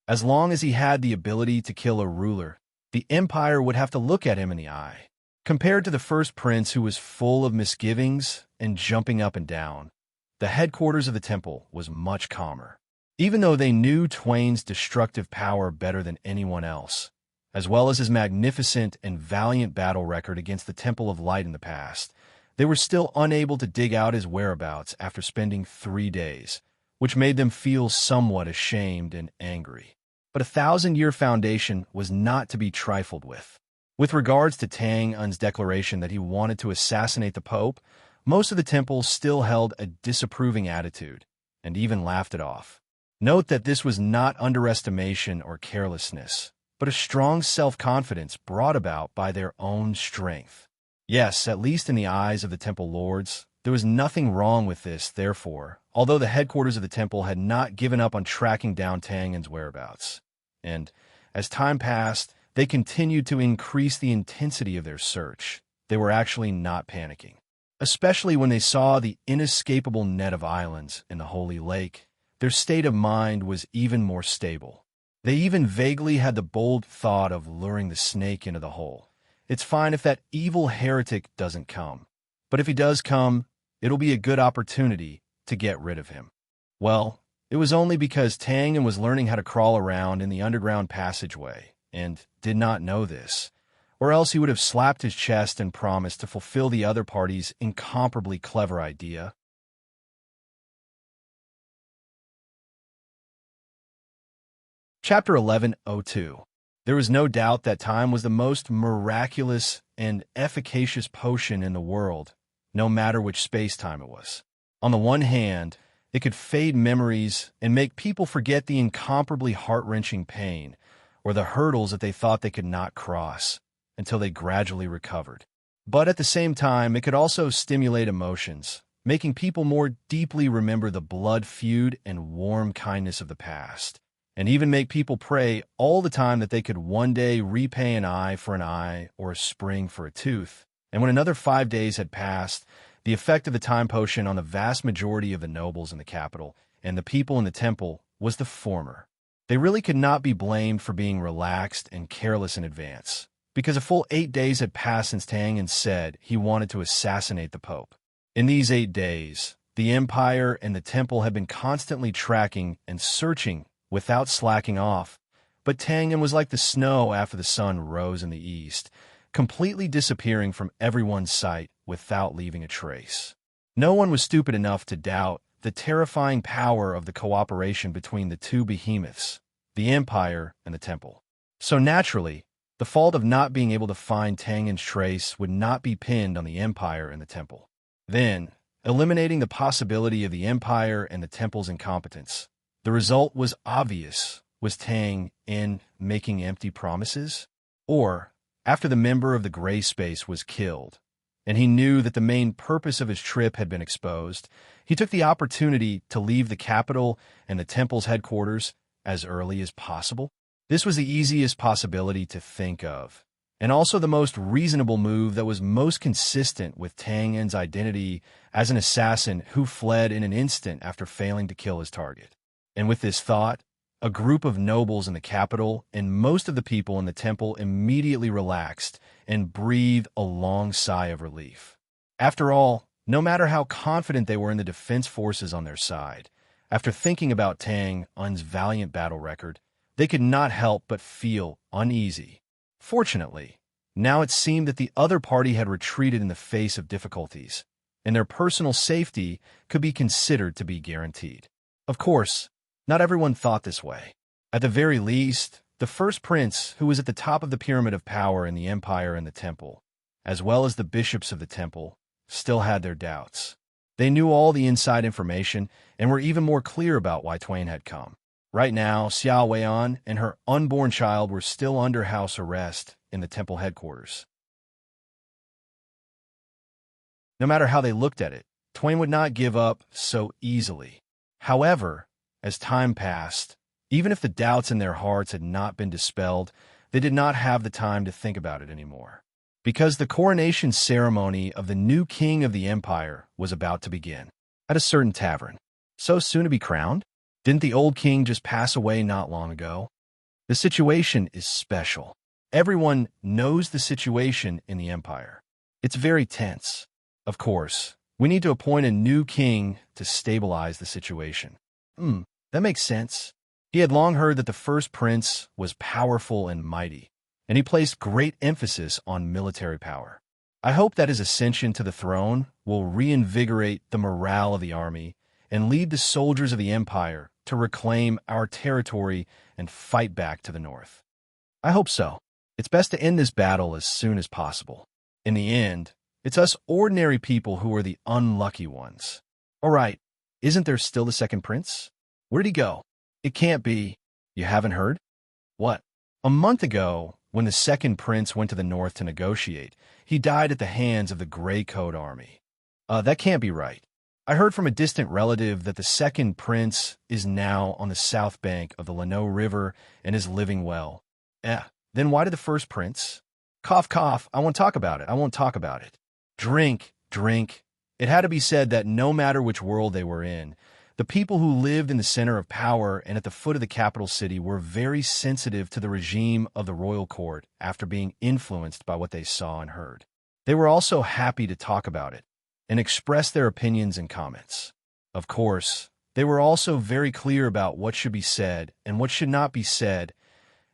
As long as he had the ability to kill a ruler, the empire would have to look at him in the eye. Compared to the first prince, who was full of misgivings and jumping up and down, the headquarters of the temple was much calmer. Even though they knew Twain's destructive power better than anyone else, as well as his magnificent and valiant battle record against the Temple of Light in the past, they were still unable to dig out his whereabouts after spending 3 days, which made them feel somewhat ashamed and angry. But a 1,000-year foundation was not to be trifled with. With regards to Tang Un's declaration that he wanted to assassinate the Pope, most of the temple still held a disapproving attitude, and even laughed it off. Note that this was not underestimation or carelessness, but a strong self-confidence brought about by their own strength. Yes, at least in the eyes of the temple lords, there was nothing wrong with this. Therefore, although the headquarters of the temple had not given up on tracking down Tang Un's whereabouts, and as time passed, they continued to increase the intensity of their search, they were actually not panicking. Especially when they saw the inescapable net of islands in the Holy Lake, their state of mind was even more stable. They even vaguely had the bold thought of luring the snake into the hole. It's fine if that evil heretic doesn't come, but if he does come, it'll be a good opportunity to get rid of him. Well, it was only because Tang Un was learning how to crawl around in the underground passageway, and did not know this, or else he would have slapped his chest and promised to fulfill the other party's incomparably clever idea. Chapter 11:02. There was no doubt that time was the most miraculous and efficacious potion in the world, no matter which space-time it was. On the one hand, it could fade memories and make people forget the incomparably heart-wrenching pain or the hurdles that they thought they could not cross until they gradually recovered. But at the same time, it could also stimulate emotions, making people more deeply remember the blood feud and warm kindness of the past, and even make people pray all the time that they could one day repay an eye for an eye or a spring for a tooth. And when another 5 days had passed, the effect of the time potion on the vast majority of the nobles in the capital and the people in the temple was the former. They really could not be blamed for being relaxed and careless in advance, because a full 8 days had passed since Tang Un said he wanted to assassinate the Pope. In these 8 days, the Empire and the temple had been constantly tracking and searching without slacking off, but Tang Un was like the snow after the sun rose in the east, completely disappearing from everyone's sight without leaving a trace. No one was stupid enough to doubt the terrifying power of the cooperation between the two behemoths, the Empire and the temple. So naturally, the fault of not being able to find Tang Un's trace would not be pinned on the Empire and the temple. Then, eliminating the possibility of the Empire and the temple's incompetence, the result was obvious. Was Tang Un making empty promises? Or, after the member of the gray space was killed, and he knew that the main purpose of his trip had been exposed, he took the opportunity to leave the capital and the temple's headquarters as early as possible? This was the easiest possibility to think of, and also the most reasonable move that was most consistent with Tang Un's identity as an assassin who fled in an instant after failing to kill his target. And with this thought, a group of nobles in the capital and most of the people in the temple immediately relaxed and breathed a long sigh of relief. After all, no matter how confident they were in the defense forces on their side, after thinking about Tang Un's valiant battle record, they could not help but feel uneasy. Fortunately, now it seemed that the other party had retreated in the face of difficulties, and their personal safety could be considered to be guaranteed. Of course, not everyone thought this way. At the very least, the first prince, who was at the top of the pyramid of power in the Empire and the temple, as well as the bishops of the temple, still had their doubts. They knew all the inside information and were even more clear about why Twain had come. Right now, Xiao Weian and her unborn child were still under house arrest in the temple headquarters. No matter how they looked at it, Twain would not give up so easily. However, as time passed, even if the doubts in their hearts had not been dispelled, they did not have the time to think about it anymore. Because the coronation ceremony of the new king of the empire was about to begin at a certain tavern. So soon to be crowned? Didn't the old king just pass away not long ago? The situation is special. Everyone knows the situation in the empire. It's very tense. Of course, we need to appoint a new king to stabilize the situation. That makes sense. He had long heard that the first prince was powerful and mighty, and he placed great emphasis on military power. I hope that his ascension to the throne will reinvigorate the morale of the army and lead the soldiers of the empire to reclaim our territory and fight back to the north. I hope so. It's best to end this battle as soon as possible. In the end, it's us ordinary people who are the unlucky ones. All right, isn't there still the second prince? Where'd he go? It can't be. You haven't heard? What? A month ago, when the second prince went to the north to negotiate, he died at the hands of the Gray Coat army. That can't be right. I heard from a distant relative that the second prince is now on the south bank of the Lano River and is living well. Then why did the first prince? Cough, cough, I won't talk about it. I won't talk about it. Drink, drink. It had to be said that no matter which world they were in, the people who lived in the center of power and at the foot of the capital city were very sensitive to the regime of the royal court after being influenced by what they saw and heard. They were also happy to talk about it and express their opinions and comments. Of course, they were also very clear about what should be said and what should not be said.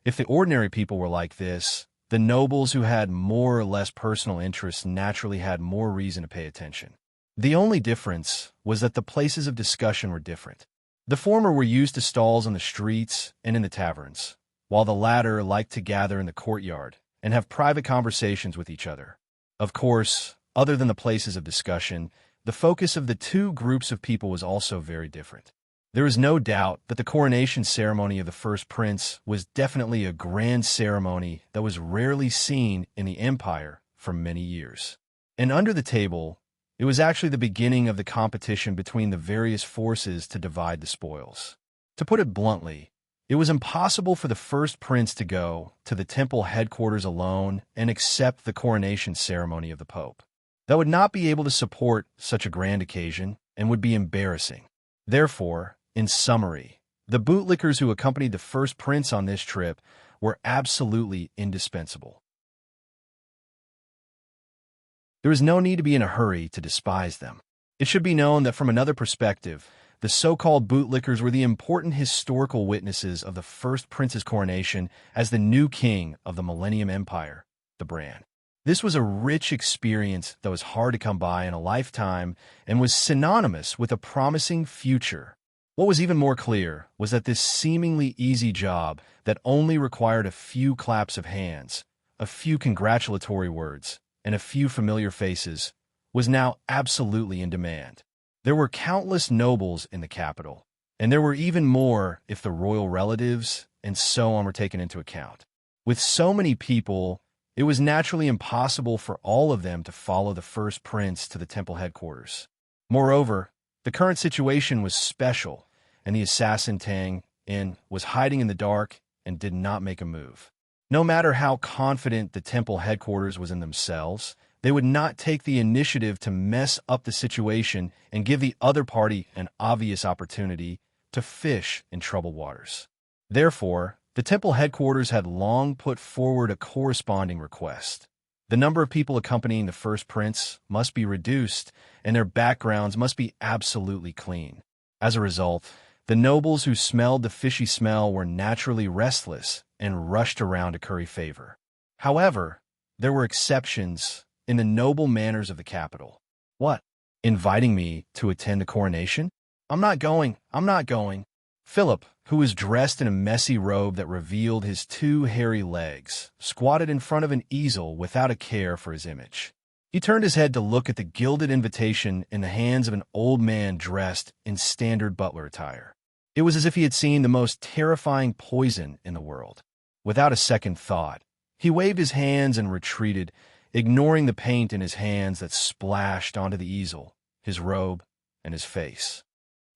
If the ordinary people were like this, the nobles who had more or less personal interests naturally had more reason to pay attention. The only difference was that the places of discussion were different. The former were used to stalls on the streets and in the taverns, while the latter liked to gather in the courtyard and have private conversations with each other. Of course, other than the places of discussion, the focus of the two groups of people was also very different. There is no doubt that the coronation ceremony of the first prince was definitely a grand ceremony that was rarely seen in the empire for many years. And under the table, it was actually the beginning of the competition between the various forces to divide the spoils. To put it bluntly, it was impossible for the first prince to go to the temple headquarters alone and accept the coronation ceremony of the Pope. That would not be able to support such a grand occasion and would be embarrassing. Therefore, in summary, the bootlickers who accompanied the first prince on this trip were absolutely indispensable. There is no need to be in a hurry to despise them. It should be known that from another perspective, the so-called bootlickers were the important historical witnesses of the first prince's coronation as the new king of the Millennium Empire, the brand. This was a rich experience that was hard to come by in a lifetime and was synonymous with a promising future. What was even more clear was that this seemingly easy job that only required a few claps of hands, a few congratulatory words, and a few familiar faces, was now absolutely in demand. There were countless nobles in the capital, and there were even more if the royal relatives and so on were taken into account. With so many people, it was naturally impossible for all of them to follow the first prince to the temple headquarters. Moreover, the current situation was special, and the assassin Tang In was hiding in the dark and did not make a move. No matter how confident the temple headquarters was in themselves, they would not take the initiative to mess up the situation and give the other party an obvious opportunity to fish in troubled waters. Therefore, the temple headquarters had long put forward a corresponding request. The number of people accompanying the first prince must be reduced, and their backgrounds must be absolutely clean. As a result, the nobles who smelled the fishy smell were naturally restless and rushed around to curry favor. However, there were exceptions in the noble manners of the capital. What? Inviting me to attend the coronation? I'm not going. Philip, who was dressed in a messy robe that revealed his two hairy legs, squatted in front of an easel without a care for his image. He turned his head to look at the gilded invitation in the hands of an old man dressed in standard butler attire. It was as if he had seen the most terrifying poison in the world. Without a second thought, he waved his hands and retreated, ignoring the paint in his hands that splashed onto the easel, his robe, and his face.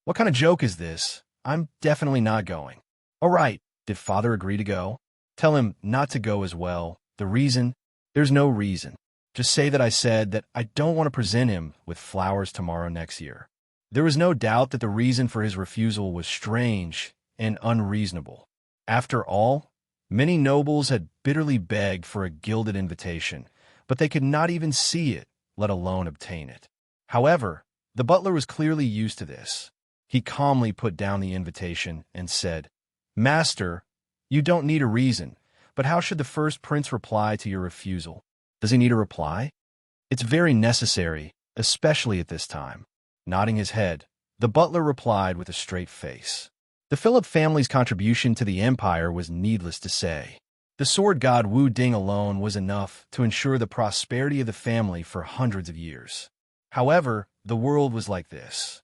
What kind of joke is this? I'm definitely not going. All right, did Father agree to go? Tell him not to go as well. The reason? There's no reason. Just say that I said that I don't want to present him with flowers tomorrow next year. There was no doubt that the reason for his refusal was strange and unreasonable. After all, many nobles had bitterly begged for a gilded invitation, but they could not even see it, let alone obtain it. However, the butler was clearly used to this. He calmly put down the invitation and said, "Master, you don't need a reason, but how should the first prince reply to your refusal? Does he need a reply? It's very necessary, especially at this time." Nodding his head, the butler replied with a straight face. The Philip family's contribution to the empire was needless to say. The sword god Wu Ding alone was enough to ensure the prosperity of the family for hundreds of years. However, the world was like this.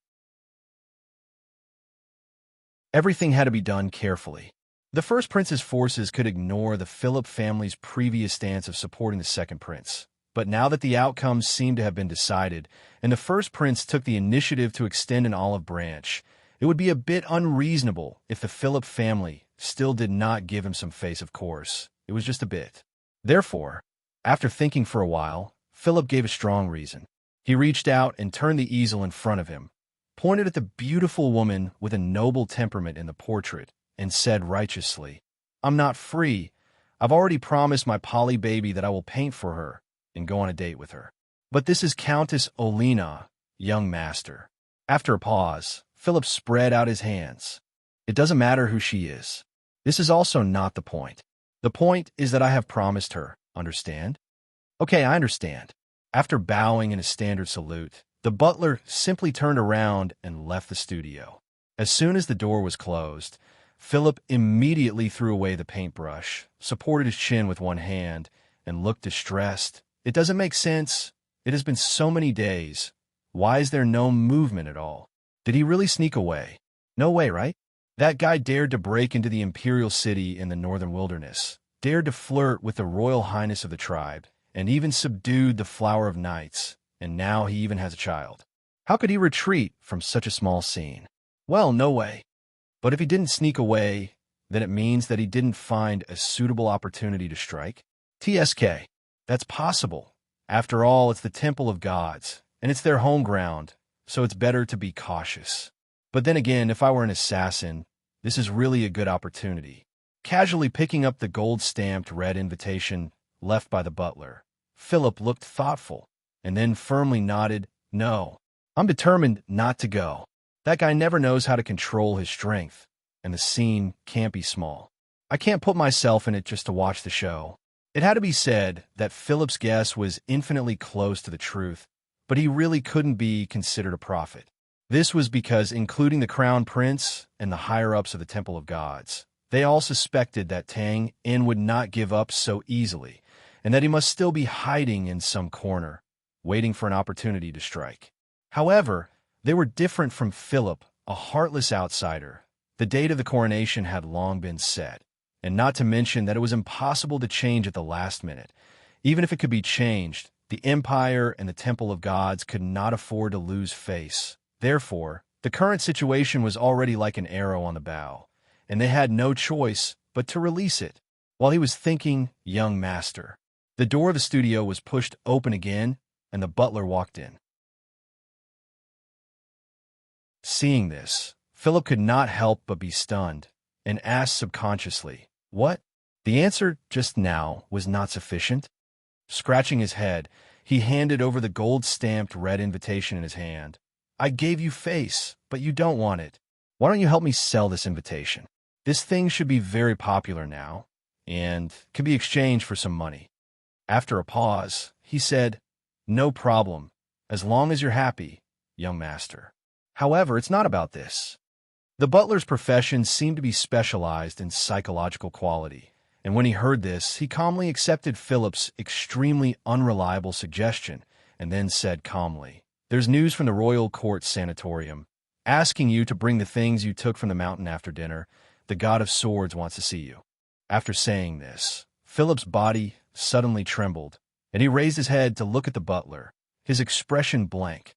Everything had to be done carefully. The first prince's forces could ignore the Philip family's previous stance of supporting the second prince. But now that the outcomes seemed to have been decided, and the first prince took the initiative to extend an olive branch, it would be a bit unreasonable if the Philip family still did not give him some face, of course. It was just a bit. Therefore, after thinking for a while, Philip gave a strong reason. He reached out and turned the easel in front of him, pointed at the beautiful woman with a noble temperament in the portrait, and said righteously, "I'm not free. I've already promised my Polly baby that I will paint for her and go on a date with her. But this is Countess Olena, young master." After a pause, Philip spread out his hands. "It doesn't matter who she is. This is also not the point. The point is that I have promised her, understand?" "Okay, I understand." After bowing in a standard salute, the butler simply turned around and left the studio. As soon as the door was closed, Philip immediately threw away the paintbrush, supported his chin with one hand, and looked distressed. "It doesn't make sense. It has been so many days. Why is there no movement at all? Did he really sneak away? No way, right? That guy dared to break into the imperial city in the northern wilderness, dared to flirt with the royal highness of the tribe, and even subdued the flower of knights, and now he even has a child. How could he retreat from such a small scene? Well, no way. But if he didn't sneak away, then it means that he didn't find a suitable opportunity to strike? TSK. That's possible. After all, it's the temple of gods, and it's their home ground, so it's better to be cautious. But then again, if I were an assassin, this is really a good opportunity." Casually picking up the gold-stamped red invitation left by the butler, Philip looked thoughtful, and then firmly nodded, "No, I'm determined not to go. That guy never knows how to control his strength, and the scene can't be small. I can't put myself in it just to watch the show." It had to be said that Philip's guess was infinitely close to the truth, but he really couldn't be considered a prophet. This was because, including the crown prince and the higher-ups of the Temple of Gods, they all suspected that Tang In would not give up so easily, and that he must still be hiding in some corner, waiting for an opportunity to strike. However, they were different from Philip, a heartless outsider. The date of the coronation had long been set, and not to mention that it was impossible to change at the last minute. Even if it could be changed, the Empire and the Temple of Gods could not afford to lose face. Therefore, the current situation was already like an arrow on the bow, and they had no choice but to release it. While he was thinking, "Young master," the door of the studio was pushed open again, and the butler walked in. Seeing this, Philip could not help but be stunned, and asked subconsciously, "What?" The answer just now was not sufficient. Scratching his head, he handed over the gold-stamped red invitation in his hand. "I gave you face, but you don't want it. Why don't you help me sell this invitation? This thing should be very popular now, and can be exchanged for some money." After a pause, he said, "No problem, as long as you're happy, young master. However, it's not about this." The butler's profession seemed to be specialized in psychological quality, and when he heard this, he calmly accepted Philip's extremely unreliable suggestion, and then said calmly, "There's news from the royal court sanatorium. asking you to bring the things you took from the mountain after dinner. The god of swords wants to see you." After saying this, Philip's body suddenly trembled, and he raised his head to look at the butler, his expression blank.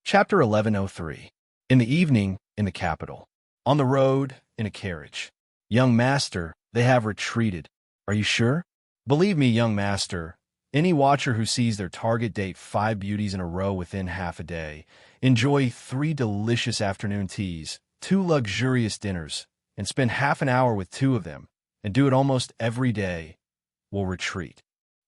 Chapter 1103. In the evening, in the capital. On the road, in a carriage. "Young master, they have retreated. Are you sure?" "Believe me, young master, any watcher who sees their target date 5 beauties in a row within half a day, enjoy 3 delicious afternoon teas, 2 luxurious dinners, and spend half an hour with 2 of them, and do it almost every day, will retreat."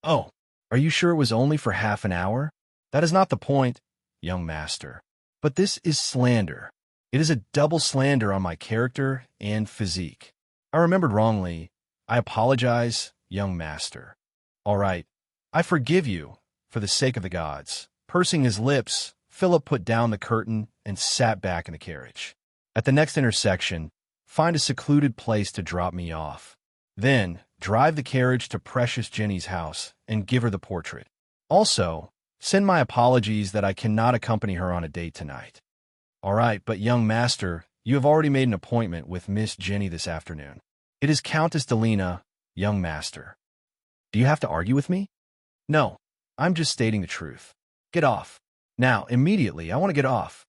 "Oh, are you sure it was only for half an hour?" "That is not the point, young master. But this is slander. It is a double slander on my character and physique. I remembered wrongly. I apologize, young master." "All right, I forgive you, for the sake of the gods." Pursing his lips, Philip put down the curtain and sat back in the carriage. "At the next intersection, find a secluded place to drop me off. Then, drive the carriage to precious Jenny's house and give her the portrait. Also, send my apologies that I cannot accompany her on a date tonight." "All right, but young master, you have already made an appointment with Miss Jenny this afternoon." "It is Countess Delina, young master." "Do you have to argue with me?" "No, I'm just stating the truth." "Get off. Now, immediately, I want to get off."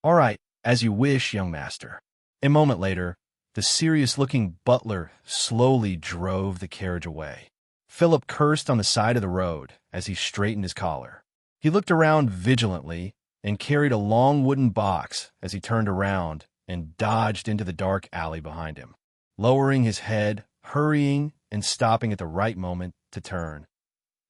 "All right, as you wish, young master." A moment later, the serious-looking butler slowly drove the carriage away. Philip cursed on the side of the road as he straightened his collar. He looked around vigilantly and carried a long wooden box as he turned around and dodged into the dark alley behind him, lowering his head, hurrying and stopping at the right moment to turn.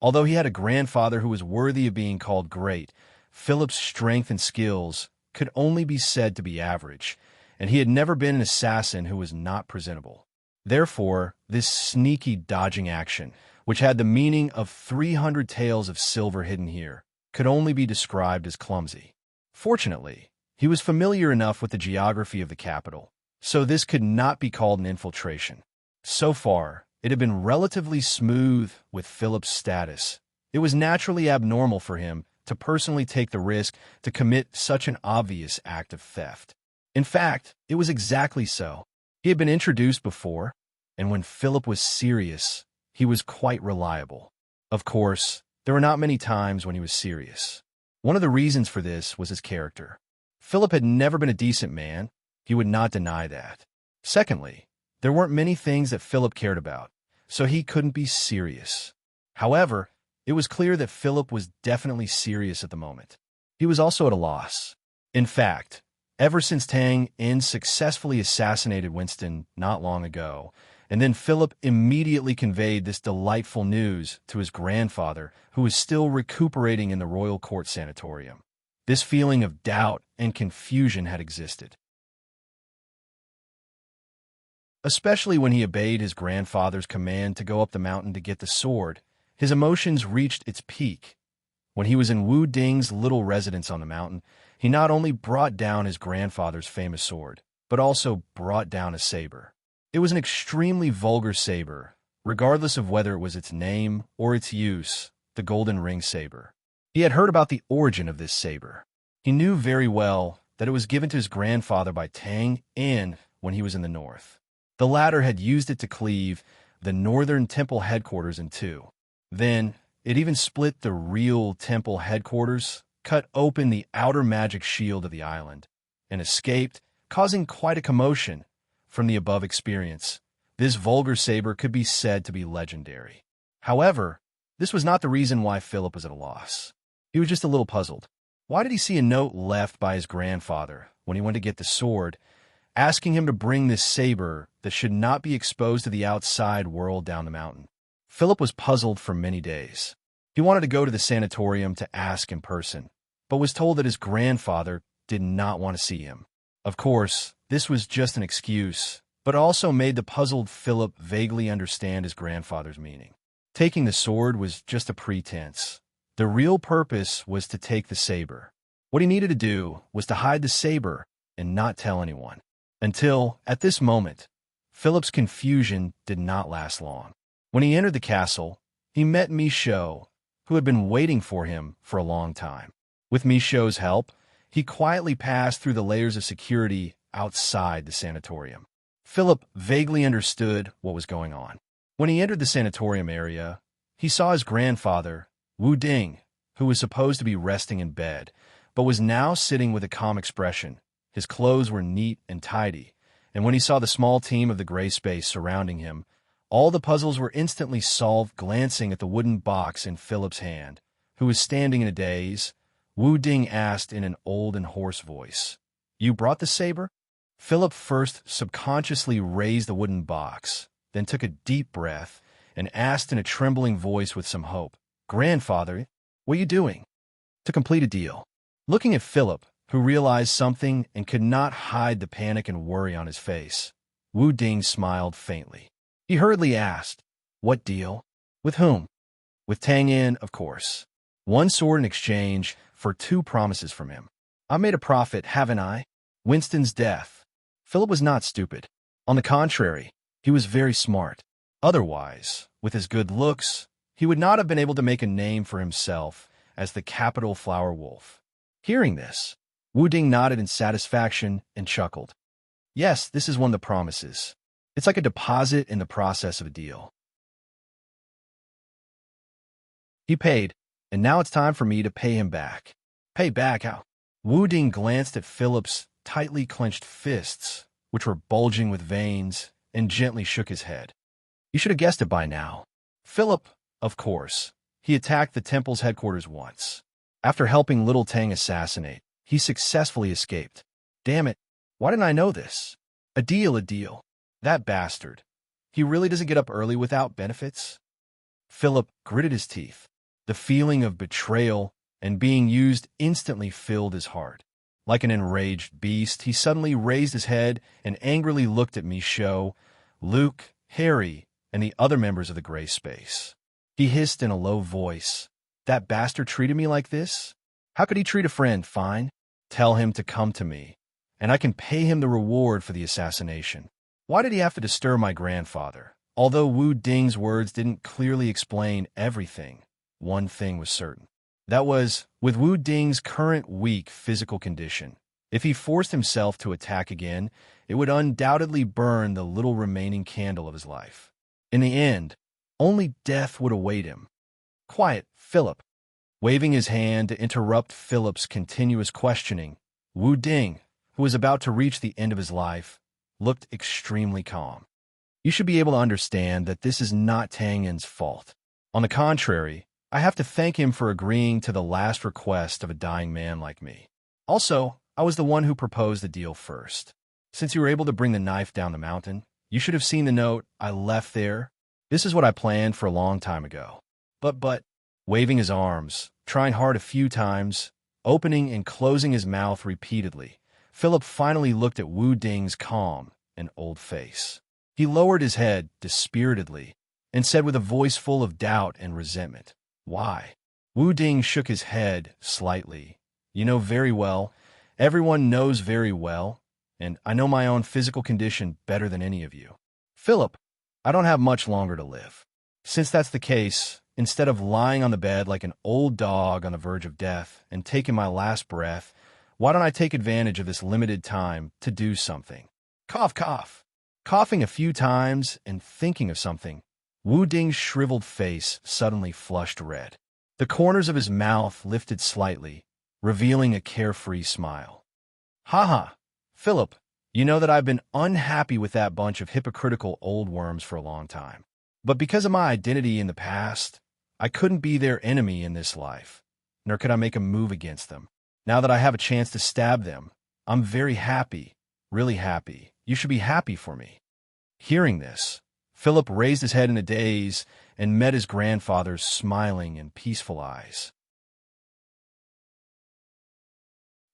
Although he had a grandfather who was worthy of being called great, Philip's strength and skills could only be said to be average, and he had never been an assassin who was not presentable. Therefore, this sneaky dodging action, which had the meaning of 300 taels of silver hidden here, could only be described as clumsy. Fortunately, he was familiar enough with the geography of the capital, so this could not be called an infiltration. So far, it had been relatively smooth with Philip's status. It was naturally abnormal for him to personally take the risk to commit such an obvious act of theft. In fact, it was exactly so. He had been introduced before, and when Philip was serious, he was quite reliable. Of course, there were not many times when he was serious. One of the reasons for this was his character. Philip had never been a decent man. He would not deny that. Secondly, there weren't many things that Philip cared about, so he couldn't be serious. However, it was clear that Philip was definitely serious at the moment. He was also at a loss. In fact, ever since Tang In successfully assassinated Winston not long ago, and then Philip immediately conveyed this delightful news to his grandfather, who was still recuperating in the royal court sanatorium. This feeling of doubt and confusion had existed, especially when he obeyed his grandfather's command to go up the mountain to get the sword. His emotions reached its peak. When he was in Wu Ding's little residence on the mountain, he not only brought down his grandfather's famous sword, but also brought down a saber. It was an extremely vulgar saber, regardless of whether it was its name or its use, the golden ring saber. He had heard about the origin of this saber. He knew very well that it was given to his grandfather by Tang In when he was in the north. The latter had used it to cleave the northern temple headquarters in two. Then, it even split the real temple headquarters, cut open the outer magic shield of the island, and escaped, causing quite a commotion. From the above experience, this vulgar saber could be said to be legendary. However, this was not the reason why Philip was at a loss. He was just a little puzzled. Why did he see a note left by his grandfather when he went to get the sword, asking him to bring this saber that should not be exposed to the outside world down the mountain? Philip was puzzled for many days. He wanted to go to the sanatorium to ask in person, but was told that his grandfather did not want to see him. Of course, this was just an excuse, but also made the puzzled Philip vaguely understand his grandfather's meaning. Taking the sword was just a pretense. The real purpose was to take the saber. What he needed to do was to hide the saber and not tell anyone. Until, at this moment, Philip's confusion did not last long. When he entered the castle, he met Michaud, who had been waiting for him for a long time. With Michaud's help, he quietly passed through the layers of security outside the sanatorium. Philip vaguely understood what was going on. When he entered the sanatorium area, he saw his grandfather, Wu Ding, who was supposed to be resting in bed, but was now sitting with a calm expression. His clothes were neat and tidy, and when he saw the small team of the gray space surrounding him, all the puzzles were instantly solved. Glancing at the wooden box in Philip's hand, who was standing in a daze, Wu Ding asked in an old and hoarse voice, "You brought the saber?" Philip first subconsciously raised the wooden box, then took a deep breath and asked in a trembling voice with some hope, "Grandfather, what are you doing?" "To complete a deal." Looking at Philip, who realized something and could not hide the panic and worry on his face, Wu Ding smiled faintly. He hurriedly asked, "What deal? With whom?" "With Tang Yin, of course. One sword in exchange for 2 promises from him. I made a profit, haven't I?" Winston's death. Philip was not stupid. On the contrary, he was very smart. Otherwise, with his good looks, he would not have been able to make a name for himself as the capital flower wolf. Hearing this, Wu Ding nodded in satisfaction and chuckled. "Yes, this is one of the promises. It's like a deposit in the process of a deal." He paid, and now it's time for me to pay him back. "Pay back how?" Wu Ding glanced at Philip's tightly clenched fists, which were bulging with veins, and gently shook his head. "You should have guessed it by now." Philip, of course, he attacked the temple's headquarters once. After helping Little Tang assassinate, he successfully escaped. Damn it, why didn't I know this? A deal, a deal. That bastard. He really doesn't get up early without benefits? Philip gritted his teeth. The feeling of betrayal and being used instantly filled his heart. Like an enraged beast, he suddenly raised his head and angrily looked at Michaud, Luke, Harry, and the other members of the gray space. He hissed in a low voice, "That bastard treated me like this? How could he treat a friend? Fine. Tell him to come to me, and I can pay him the reward for the assassination. Why did he have to disturb my grandfather?" Although Wu Ding's words didn't clearly explain everything, one thing was certain. That was, with Wu Ding's current weak physical condition, if he forced himself to attack again, it would undoubtedly burn the little remaining candle of his life. In the end, only death would await him. "Quiet, Philip." Waving his hand to interrupt Philip's continuous questioning, Wu Ding, who was about to reach the end of his life, looked extremely calm. "You should be able to understand that this is not Tang Yin's fault. On the contrary, I have to thank him for agreeing to the last request of a dying man like me. Also, I was the one who proposed the deal first. Since you were able to bring the knife down the mountain, you should have seen the note I left there. This is what I planned for a long time ago." But, waving his arms, trying hard a few times, opening and closing his mouth repeatedly, Philip finally looked at Wu Ding's calm and old face. He lowered his head dispiritedly and said with a voice full of doubt and resentment, "Why?" Wu Ding shook his head slightly. "You know very well. Everyone knows very well. And I know my own physical condition better than any of you. Philip, I don't have much longer to live. Since that's the case, instead of lying on the bed like an old dog on the verge of death and taking my last breath, why don't I take advantage of this limited time to do something?" Cough, cough. Coughing a few times and thinking of something, Wu Ding's shriveled face suddenly flushed red. The corners of his mouth lifted slightly, revealing a carefree smile. "Ha, Philip, you know that I've been unhappy with that bunch of hypocritical old worms for a long time. But because of my identity in the past, I couldn't be their enemy in this life, nor could I make a move against them. Now that I have a chance to stab them, I'm very happy, really happy. You should be happy for me." Hearing this, Philip raised his head in a daze and met his grandfather's smiling and peaceful eyes.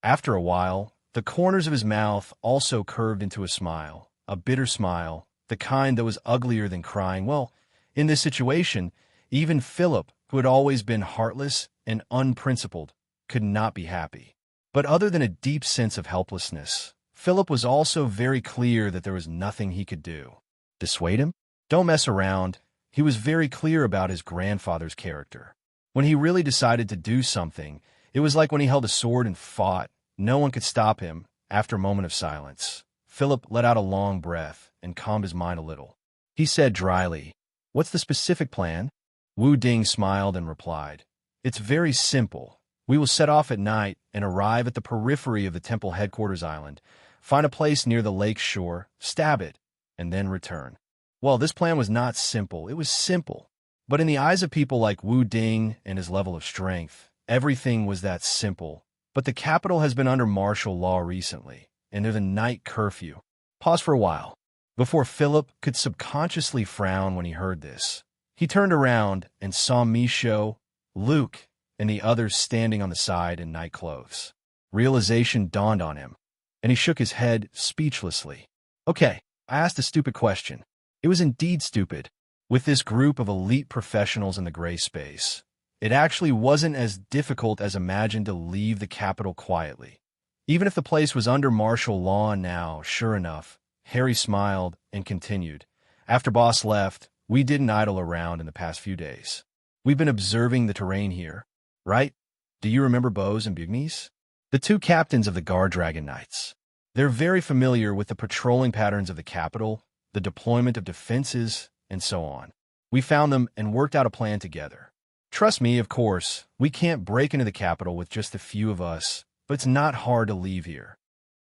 After a while, the corners of his mouth also curved into a smile, a bitter smile, the kind that was uglier than crying. Well, in this situation, even Philip, who had always been heartless and unprincipled, could not be happy. But other than a deep sense of helplessness, Philip was also very clear that there was nothing he could do. Dissuade him? Don't mess around. He was very clear about his grandfather's character. When he really decided to do something, it was like when he held a sword and fought. No one could stop him. After a moment of silence, Philip let out a long breath and calmed his mind a little. He said dryly, "What's the specific plan?" Wu Ding smiled and replied, "It's very simple. We will set off at night and arrive at the periphery of the temple headquarters island, find a place near the lake shore, stab it, and then return." Well, this plan was not simple. It was simple. But in the eyes of people like Wu Ding and his level of strength, everything was that simple. But the capital has been under martial law recently, and there's a night curfew. Pause for a while. Before Philip could subconsciously frown when he heard this, he turned around and saw Misho, Luke, and the others standing on the side in night clothes. Realization dawned on him, and he shook his head speechlessly. Okay, I asked a stupid question. It was indeed stupid. With this group of elite professionals in the gray space, it actually wasn't as difficult as imagined to leave the capital quietly. Even if the place was under martial law now, sure enough, Harry smiled and continued. After Boss left, we didn't idle around in the past few days. We've been observing the terrain here, right? Do you remember Bose and Bugnes? The two captains of the Guard Dragon Knights. They're very familiar with the patrolling patterns of the capital, the deployment of defenses, and so on. We found them and worked out a plan together. Trust me, of course, we can't break into the capital with just a few of us, but it's not hard to leave here.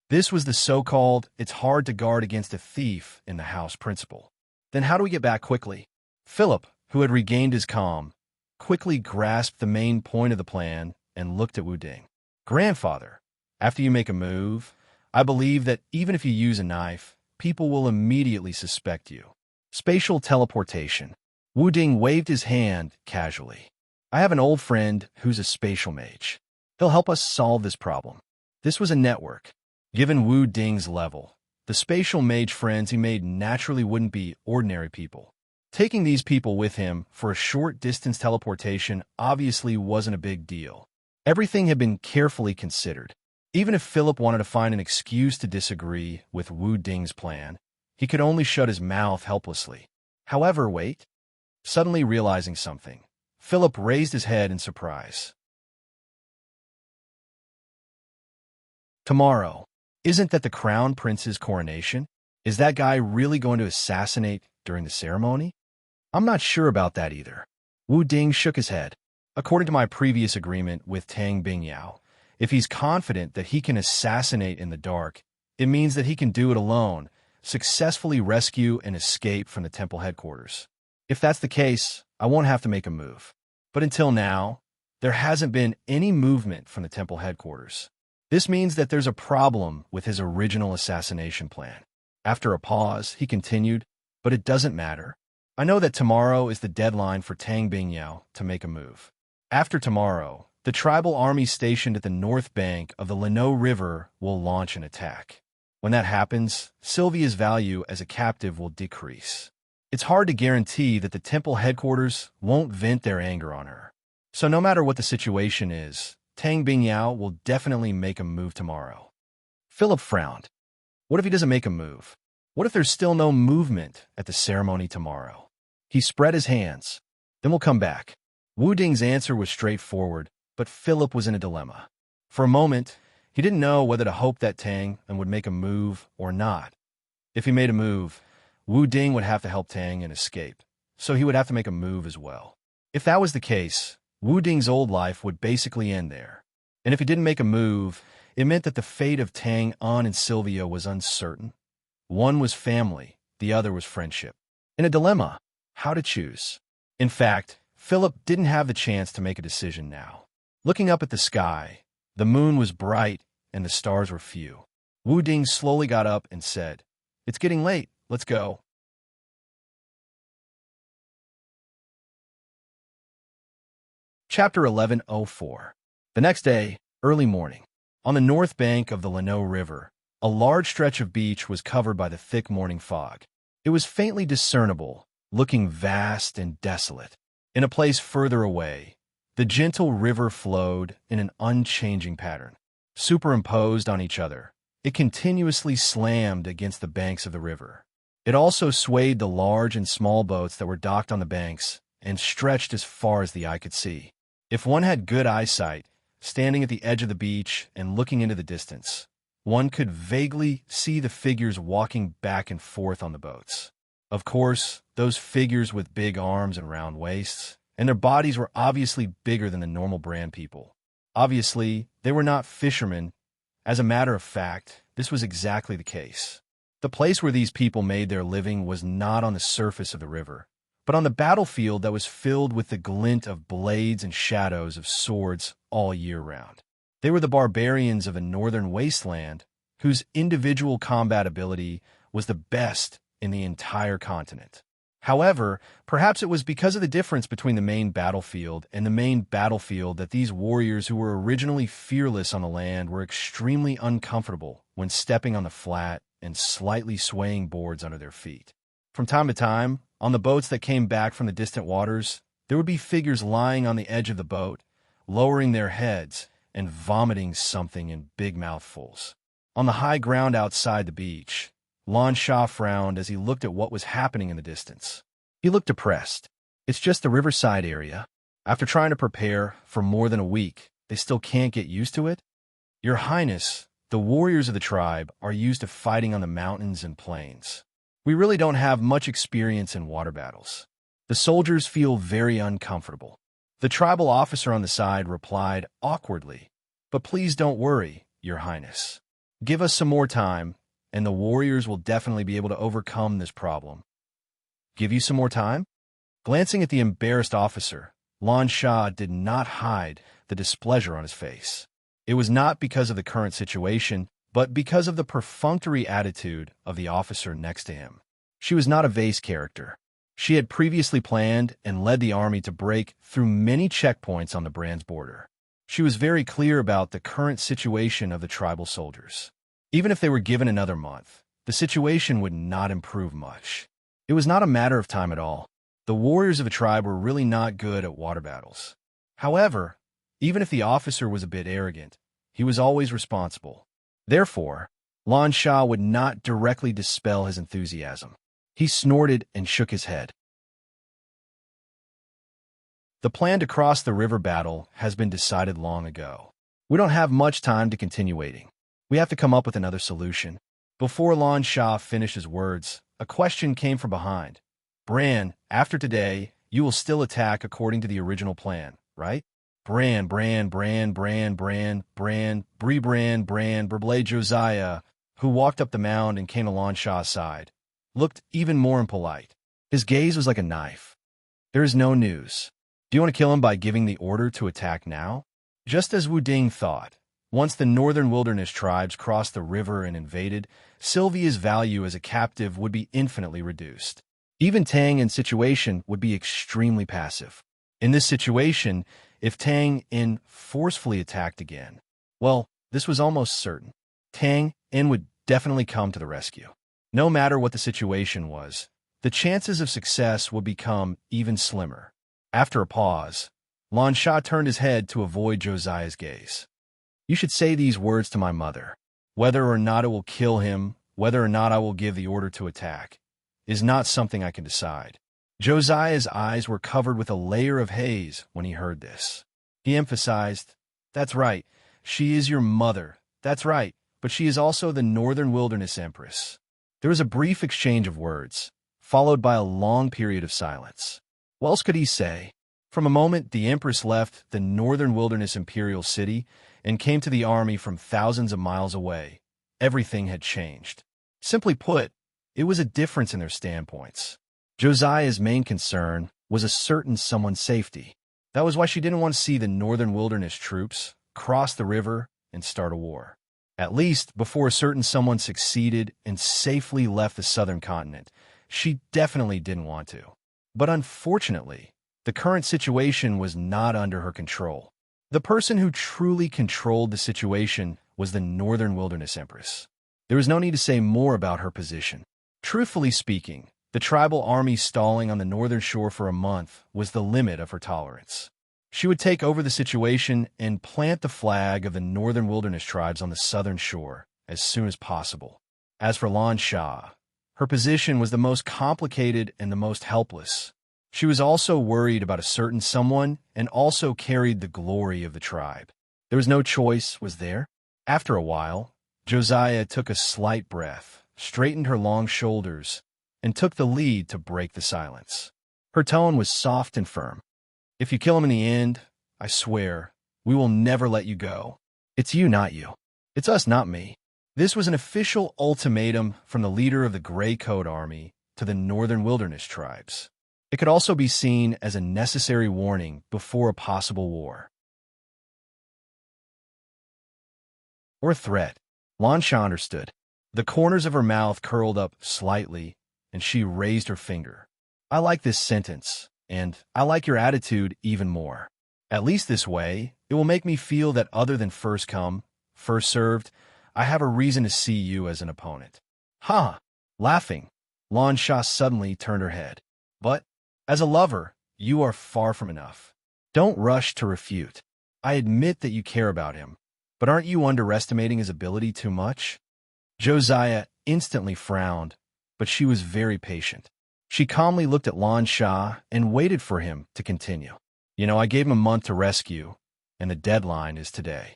This was the so-called, it's hard to guard against a thief in the house principle. Then how do we get back quickly? Philip, who had regained his calm, quickly grasped the main point of the plan and looked at Wu Ding. Grandfather, after you make a move, I believe that even if you use a knife, people will immediately suspect you. Spatial teleportation. Wu Ding waved his hand casually. I have an old friend who's a spatial mage. He'll help us solve this problem. This was a network. Given Wu Ding's level, the spatial mage friends he made naturally wouldn't be ordinary people. Taking these people with him for a short-distance teleportation obviously wasn't a big deal. Everything had been carefully considered. Even if Philip wanted to find an excuse to disagree with Wu Ding's plan, he could only shut his mouth helplessly. However, wait. Suddenly realizing something, Philip raised his head in surprise. Tomorrow. Isn't that the crown prince's coronation? Is that guy really going to assassinate during the ceremony? I'm not sure about that either. Wu Ding shook his head. According to my previous agreement with Tang Bingyao, if he's confident that he can assassinate in the dark, it means that he can do it alone, successfully rescue and escape from the temple headquarters. If that's the case, I won't have to make a move. But until now, there hasn't been any movement from the temple headquarters. This means that there's a problem with his original assassination plan. After a pause, he continued, but it doesn't matter. I know that tomorrow is the deadline for Tang Bingyao to make a move. After tomorrow, the tribal army stationed at the north bank of the Lino River will launch an attack. When that happens, Sylvia's value as a captive will decrease. It's hard to guarantee that the temple headquarters won't vent their anger on her. So no matter what the situation is, Tang Bingyao will definitely make a move tomorrow. Philip frowned. What if he doesn't make a move? What if there's still no movement at the ceremony tomorrow? He spread his hands. Then we'll come back. Wu Ding's answer was straightforward, but Philip was in a dilemma. For a moment, he didn't know whether to hope that Tang would make a move or not. If he made a move, Wu Ding would have to help Tang and escape, so he would have to make a move as well. If that was the case, Wu Ding's old life would basically end there. And if he didn't make a move, it meant that the fate of Tang An and Sylvia was uncertain. One was family, the other was friendship. In a dilemma, how to choose. In fact, Philip didn't have the chance to make a decision now. Looking up at the sky, the moon was bright and the stars were few. Wu Ding slowly got up and said, "It's getting late, let's go." Chapter 1104. The next day, early morning. On the north bank of the Lino River, a large stretch of beach was covered by the thick morning fog. It was faintly discernible, looking vast and desolate. In a place further away, the gentle river flowed in an unchanging pattern. Superimposed on each other, it continuously slammed against the banks of the river. It also swayed the large and small boats that were docked on the banks and stretched as far as the eye could see. If one had good eyesight, standing at the edge of the beach and looking into the distance, one could vaguely see the figures walking back and forth on the boats. Of course, those figures with big arms and round waists, and their bodies were obviously bigger than the normal brand people. Obviously, they were not fishermen. As a matter of fact, this was exactly the case. The place where these people made their living was not on the surface of the river, but on the battlefield that was filled with the glint of blades and shadows of swords all year round. They were the barbarians of a northern wasteland whose individual combat ability was the best in the entire continent. However, perhaps it was because of the difference between the main battlefield and the main battlefield that these warriors who were originally fearless on the land were extremely uncomfortable when stepping on the flat and slightly swaying boards under their feet. From time to time, on the boats that came back from the distant waters, there would be figures lying on the edge of the boat, lowering their heads and vomiting something in big mouthfuls. On the high ground outside the beach, Lon Shah frowned as he looked at what was happening in the distance. He looked depressed. It's just the riverside area. After trying to prepare for more than a week, they still can't get used to it? Your Highness, the warriors of the tribe are used to fighting on the mountains and plains. We really don't have much experience in water battles. The soldiers feel very uncomfortable. The tribal officer on the side replied awkwardly, "But please don't worry, Your Highness. Give us some more time, and the warriors will definitely be able to overcome this problem." Give you some more time? Glancing at the embarrassed officer, Lon Shah did not hide the displeasure on his face. It was not because of the current situation, but because of the perfunctory attitude of the officer next to him. She was not a vase character. She had previously planned and led the army to break through many checkpoints on the Brand's border. She was very clear about the current situation of the tribal soldiers. Even if they were given another month, the situation would not improve much. It was not a matter of time at all. The warriors of the tribe were really not good at water battles. However, even if the officer was a bit arrogant, he was always responsible. Therefore, Lon Shah would not directly dispel his enthusiasm. He snorted and shook his head. The plan to cross the river battle has been decided long ago. We don't have much time to continue waiting. We have to come up with another solution. Before Lon Shah finished his words, a question came from behind. Bran, after today, you will still attack according to the original plan, right? Bran, Brblay Josiah, who walked up the mound and came to Lon Shah's side, looked even more impolite. His gaze was like a knife. There is no news. Do you want to kill him by giving the order to attack now? Just as Wu Ding thought, once the northern wilderness tribes crossed the river and invaded, Sylvia's value as a captive would be infinitely reduced. Even Tang and Situation would be extremely passive. In this situation, if Tang In forcefully attacked again, well, this was almost certain. Tang In would definitely come to the rescue. No matter what the situation was, the chances of success would become even slimmer. After a pause, Lon Shah turned his head to avoid Josiah's gaze. You should say these words to my mother. Whether or not it will kill him, whether or not I will give the order to attack, is not something I can decide. Josiah's eyes were covered with a layer of haze when he heard this. He emphasized, That's right, she is your mother. That's right, but she is also the Northern Wilderness Empress. There was a brief exchange of words, followed by a long period of silence. What else could he say? From a moment, the Empress left the Northern Wilderness Imperial City and came to the army from thousands of miles away. Everything had changed. Simply put, it was a difference in their standpoints. Josiah's main concern was ascertain someone's safety. That was why she didn't want to see the Northern Wilderness troops cross the river and start a war. At least, before a certain someone succeeded and safely left the southern continent, she definitely didn't want to. But unfortunately, the current situation was not under her control. The person who truly controlled the situation was the Northern Wilderness Empress. There was no need to say more about her position. Truthfully speaking, the tribal army stalling on the northern shore for a month was the limit of her tolerance. She would take over the situation and plant the flag of the Northern Wilderness tribes on the southern shore as soon as possible. As for Lon Shah, her position was the most complicated and the most helpless. She was also worried about a certain someone and also carried the glory of the tribe. There was no choice, was there? After a while, Josiah took a slight breath, straightened her long shoulders, and took the lead to break the silence. Her tone was soft and firm. If you kill him in the end, I swear, we will never let you go. It's you, not you. It's us, not me. This was an official ultimatum from the leader of the Gray Coat Army to the Northern Wilderness tribes. It could also be seen as a necessary warning before a possible war. Or a threat. Lansha understood. The corners of her mouth curled up slightly, and she raised her finger. I like this sentence, and I like your attitude even more. At least this way, it will make me feel that other than first come, first served, I have a reason to see you as an opponent. Ha! Laughing, Lansha suddenly turned her head. But, as a lover, you are far from enough. Don't rush to refute. I admit that you care about him, but aren't you underestimating his ability too much? Josiah instantly frowned, but she was very patient. She calmly looked at Lansha and waited for him to continue. I gave him a month to rescue, and the deadline is today.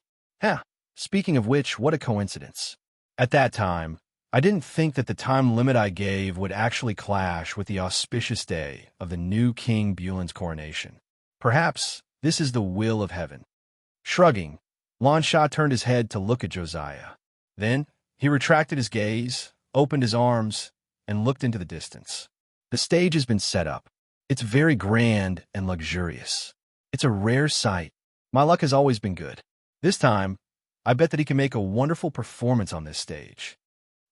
Speaking of which, what a coincidence. At that time, I didn't think that the time limit I gave would actually clash with the auspicious day of the new King Bulan's coronation. Perhaps this is the will of heaven. Shrugging, Lansha turned his head to look at Josiah. Then, he retracted his gaze, opened his arms, and looked into the distance. The stage has been set up. It's very grand and luxurious. It's a rare sight. My luck has always been good. This time, I bet that he can make a wonderful performance on this stage.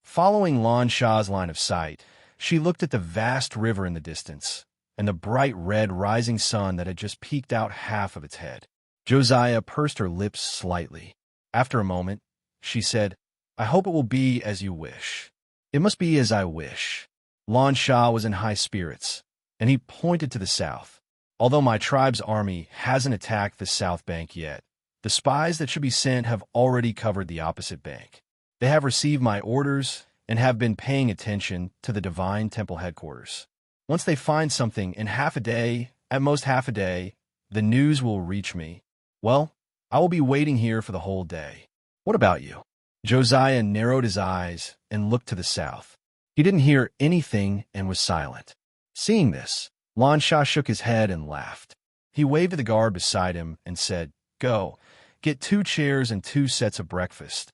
Following Lansha's line of sight, she looked at the vast river in the distance and the bright red rising sun that had just peeked out half of its head. Josiah pursed her lips slightly. After a moment, she said, I hope it will be as you wish. It must be as I wish. Lansha was in high spirits, and he pointed to the south. Although my tribe's army hasn't attacked the south bank yet, the spies that should be sent have already covered the opposite bank. They have received my orders and have been paying attention to the divine temple headquarters. Once they find something in half a day, at most half a day, the news will reach me. Well, I will be waiting here for the whole day. What about you? Josiah narrowed his eyes and looked to the south. He didn't hear anything and was silent. Seeing this, Lansha shook his head and laughed. He waved to the guard beside him and said, Go, get 2 chairs and 2 sets of breakfast.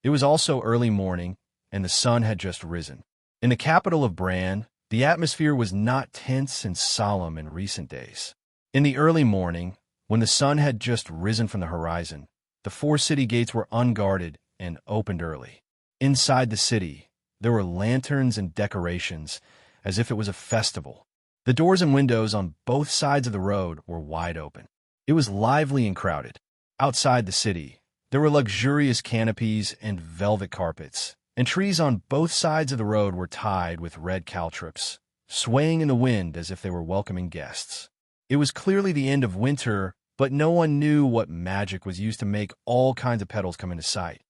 It was also early morning, and the sun had just risen. In the capital of Bran, the atmosphere was not tense and solemn in recent days. In the early morning, when the sun had just risen from the horizon, the 4 city gates were unguarded and opened early. Inside the city, there were lanterns and decorations, as if it was a festival. The doors and windows on both sides of the road were wide open. It was lively and crowded. Outside the city, there were luxurious canopies and velvet carpets, and trees on both sides of the road were tied with red caltrops, swaying in the wind as if they were welcoming guests. It was clearly the end of winter, but no one knew what magic was used to make all kinds of petals come into sight.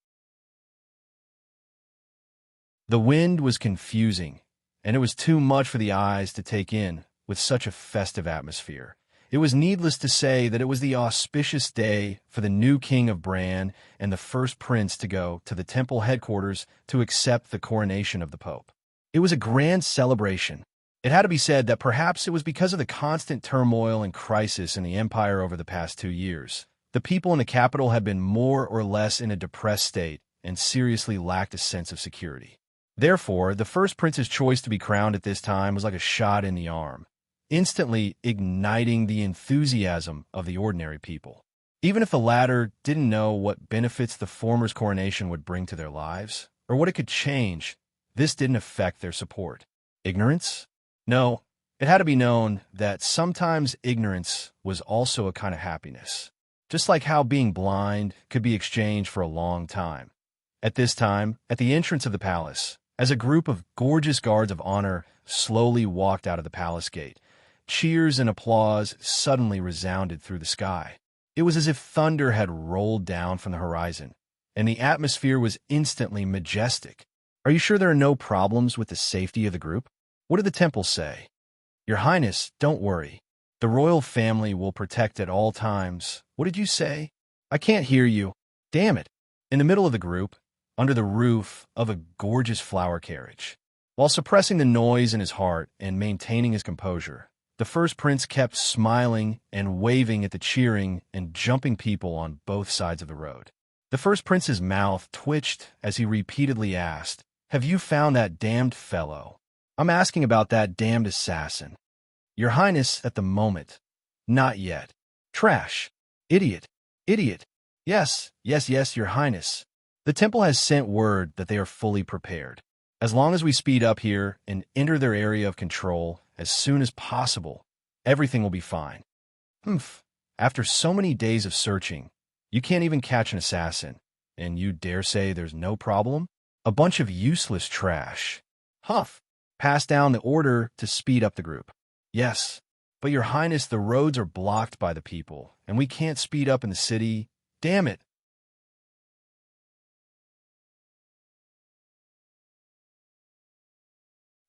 The wind was confusing, and it was too much for the eyes to take in with such a festive atmosphere. It was needless to say that it was the auspicious day for the new king of Bran and the first prince to go to the temple headquarters to accept the coronation of the Pope. It was a grand celebration. It had to be said that perhaps it was because of the constant turmoil and crisis in the empire over the past 2 years. The people in the capital had been more or less in a depressed state and seriously lacked a sense of security. Therefore, the first prince's choice to be crowned at this time was like a shot in the arm, instantly igniting the enthusiasm of the ordinary people. Even if the latter didn't know what benefits the former's coronation would bring to their lives, or what it could change, this didn't affect their support. Ignorance? No, it had to be known that sometimes ignorance was also a kind of happiness, just like how being blind could be exchanged for a long time. At this time, at the entrance of the palace, as a group of gorgeous guards of honor slowly walked out of the palace gate, cheers and applause suddenly resounded through the sky. It was as if thunder had rolled down from the horizon, and the atmosphere was instantly majestic. Are you sure there are no problems with the safety of the group? What did the temple say? Your Highness, don't worry. The royal family will protect at all times. What did you say? I can't hear you. Damn it. In the middle of the group, under the roof of a gorgeous flower carriage. While suppressing the noise in his heart and maintaining his composure, the first prince kept smiling and waving at the cheering and jumping people on both sides of the road. The first prince's mouth twitched as he repeatedly asked, "Have you found that damned fellow? I'm asking about that damned assassin." Your Highness, at the moment. Not yet. Trash. Idiot. Idiot. Yes, yes, yes, Your Highness. The temple has sent word that they are fully prepared. As long as we speed up here and enter their area of control as soon as possible, everything will be fine. Humph. After so many days of searching, you can't even catch an assassin, and you dare say there's no problem? A bunch of useless trash. Humph. Pass down the order to speed up the group. Yes, but Your Highness, the roads are blocked by the people, and we can't speed up in the city. Damn it.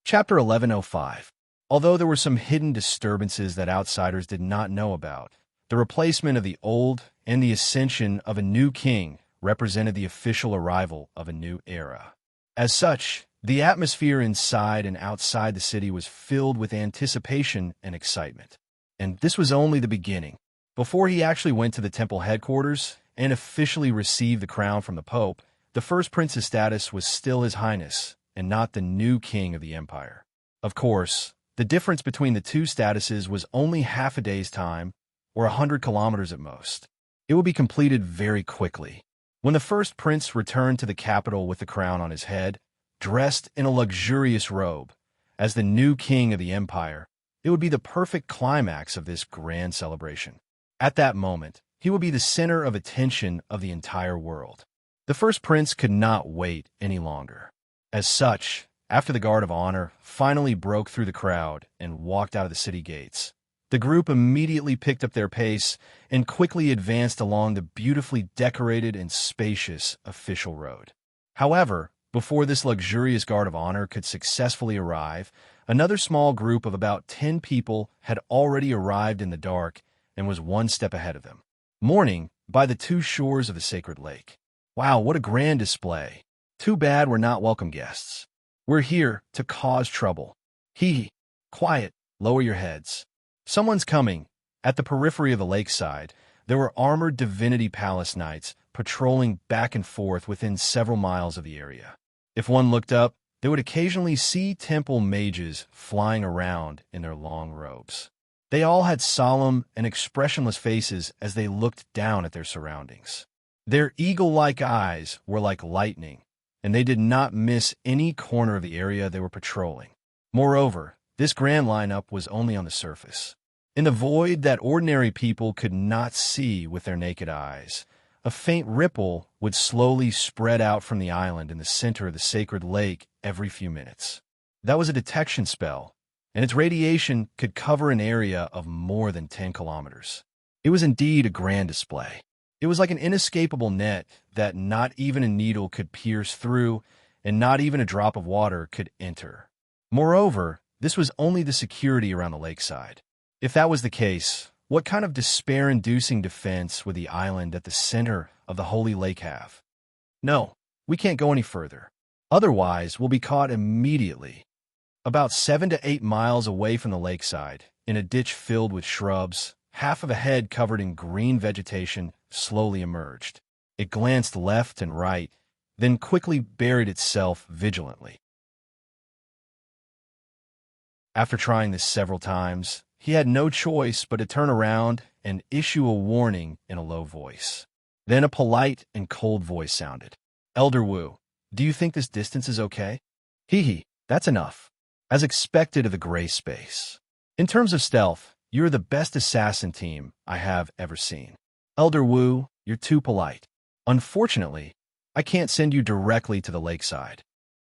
Chapter 1105. Although there were some hidden disturbances that outsiders did not know about, the replacement of the old and the ascension of a new king represented the official arrival of a new era. As such, the atmosphere inside and outside the city was filled with anticipation and excitement. And this was only the beginning. Before he actually went to the temple headquarters and officially received the crown from the Pope, the first prince's status was still His Highness, and not the new king of the empire. Of course, the difference between the two statuses was only half a day's time, or 100 kilometers at most. It would be completed very quickly. When the first prince returned to the capital with the crown on his head, dressed in a luxurious robe, as the new king of the empire, it would be the perfect climax of this grand celebration. At that moment, he would be the center of attention of the entire world. The first prince could not wait any longer. As such, after the guard of honor finally broke through the crowd and walked out of the city gates, the group immediately picked up their pace and quickly advanced along the beautifully decorated and spacious official road. However, before this luxurious guard of honor could successfully arrive, another small group of about 10 people had already arrived in the dark and was one step ahead of them. Mourning by the two shores of the sacred lake. Wow, what a grand display. Too bad we're not welcome guests. We're here to cause trouble. Hee. Quiet, lower your heads. Someone's coming. At the periphery of the lakeside, there were armored divinity palace knights patrolling back and forth within several miles of the area. If one looked up, they would occasionally see temple mages flying around in their long robes. They all had solemn and expressionless faces as they looked down at their surroundings. Their eagle-like eyes were like lightning, and they did not miss any corner of the area they were patrolling. Moreover, this grand lineup was only on the surface. In the void that ordinary people could not see with their naked eyes, a faint ripple would slowly spread out from the island in the center of the sacred lake every few minutes. That was a detection spell, and its radiation could cover an area of more than 10 kilometers. It was indeed a grand display. It was like an inescapable net that not even a needle could pierce through, and not even a drop of water could enter. Moreover, this was only the security around the lakeside. If that was the case, what kind of despair-inducing defense would the island at the center of the holy lake have? No, we can't go any further. Otherwise, we'll be caught immediately. About 7 to 8 miles away from the lakeside, in a ditch filled with shrubs, half of a head covered in green vegetation slowly emerged. It glanced left and right, then quickly buried itself vigilantly. After trying this several times, he had no choice but to turn around and issue a warning in a low voice. Then a polite and cold voice sounded. "Elder Wu, do you think this distance is okay?" "Hee, that's enough. As expected of the gray space. In terms of stealth, you're the best assassin team I have ever seen. Elder Wu, you're too polite. Unfortunately, I can't send you directly to the lakeside."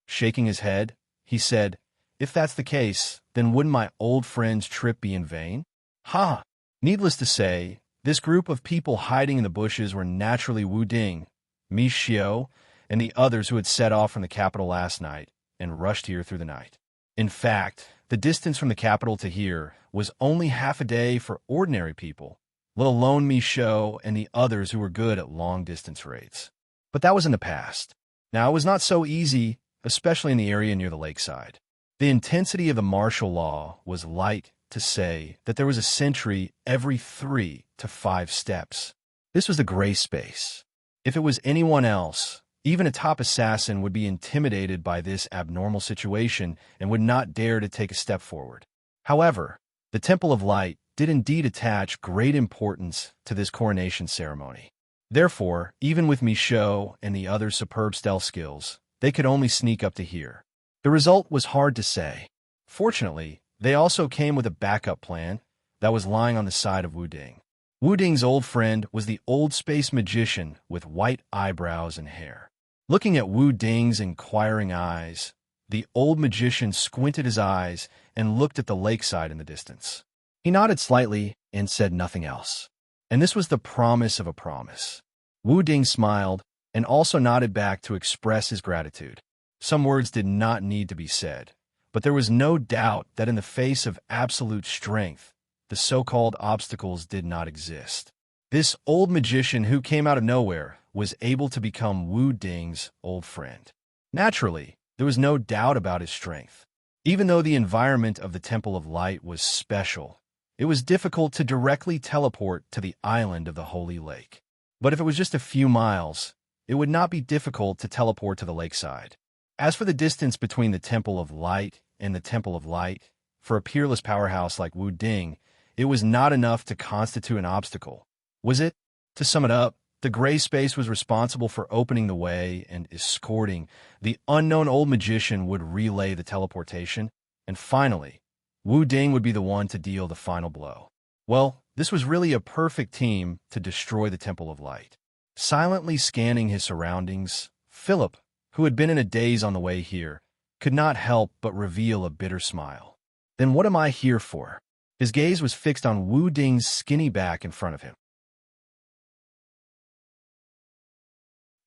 Shaking his head, he said, "If that's the case, then wouldn't my old friend's trip be in vain?" Ha! Needless to say, this group of people hiding in the bushes were naturally Wu Ding, Mi Xiao, and the others who had set off from the capital last night and rushed here through the night. In fact, The distance from the capital to here was only half a day for ordinary people, let alone Michaud and the others who were good at long-distance raids. But that was in the past. Now, it was not so easy, especially in the area near the lakeside. The intensity of the martial law was light to say that there was a sentry every 3 to 5 steps. This was the gray space. If it was anyone else, even a top assassin would be intimidated by this abnormal situation and would not dare to take a step forward. However, the Temple of Light did indeed attach great importance to this coronation ceremony. Therefore, even with Michaud and the other superb stealth skills, they could only sneak up to here. The result was hard to say. Fortunately, they also came with a backup plan that was lying on the side of Wu Ding. Wu Ding's old friend was the old space magician with white eyebrows and hair. Looking at Wu Ding's inquiring eyes, the old magician squinted his eyes and looked at the lakeside in the distance. He nodded slightly and said nothing else. And this was the promise of a promise. Wu Ding smiled and also nodded back to express his gratitude. Some words did not need to be said, but there was no doubt that in the face of absolute strength, the so-called obstacles did not exist. This old magician who came out of nowhere was able to become Wu Ding's old friend. Naturally, there was no doubt about his strength. Even though the environment of the Temple of Light was special, it was difficult to directly teleport to the island of the Holy Lake. But if it was just a few miles, it would not be difficult to teleport to the lakeside. As for the distance between the Temple of Light and the Temple of Light, for a peerless powerhouse like Wu Ding, it was not enough to constitute an obstacle. Was it? To sum it up, the gray space was responsible for opening the way and escorting. The unknown old magician would relay the teleportation, and finally, Wu Ding would be the one to deal the final blow. Well, this was really a perfect team to destroy the Temple of Light. Silently scanning his surroundings, Philip, who had been in a daze on the way here, could not help but reveal a bitter smile. Then what am I here for? His gaze was fixed on Wu Ding's skinny back in front of him.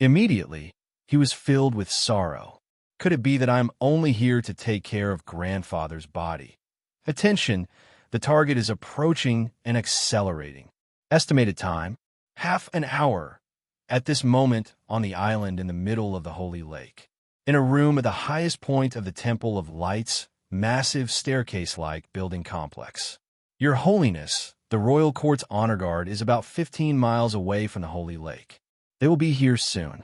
Immediately, he was filled with sorrow. Could it be that I'm only here to take care of grandfather's body? Attention, the target is approaching and accelerating. Estimated time, half an hour. At this moment, on the island in the middle of the Holy Lake, in a room at the highest point of the Temple of Light's massive staircase-like building complex. Your Holiness, the Royal Court's honor guard is about 15 miles away from the Holy Lake. They will be here soon.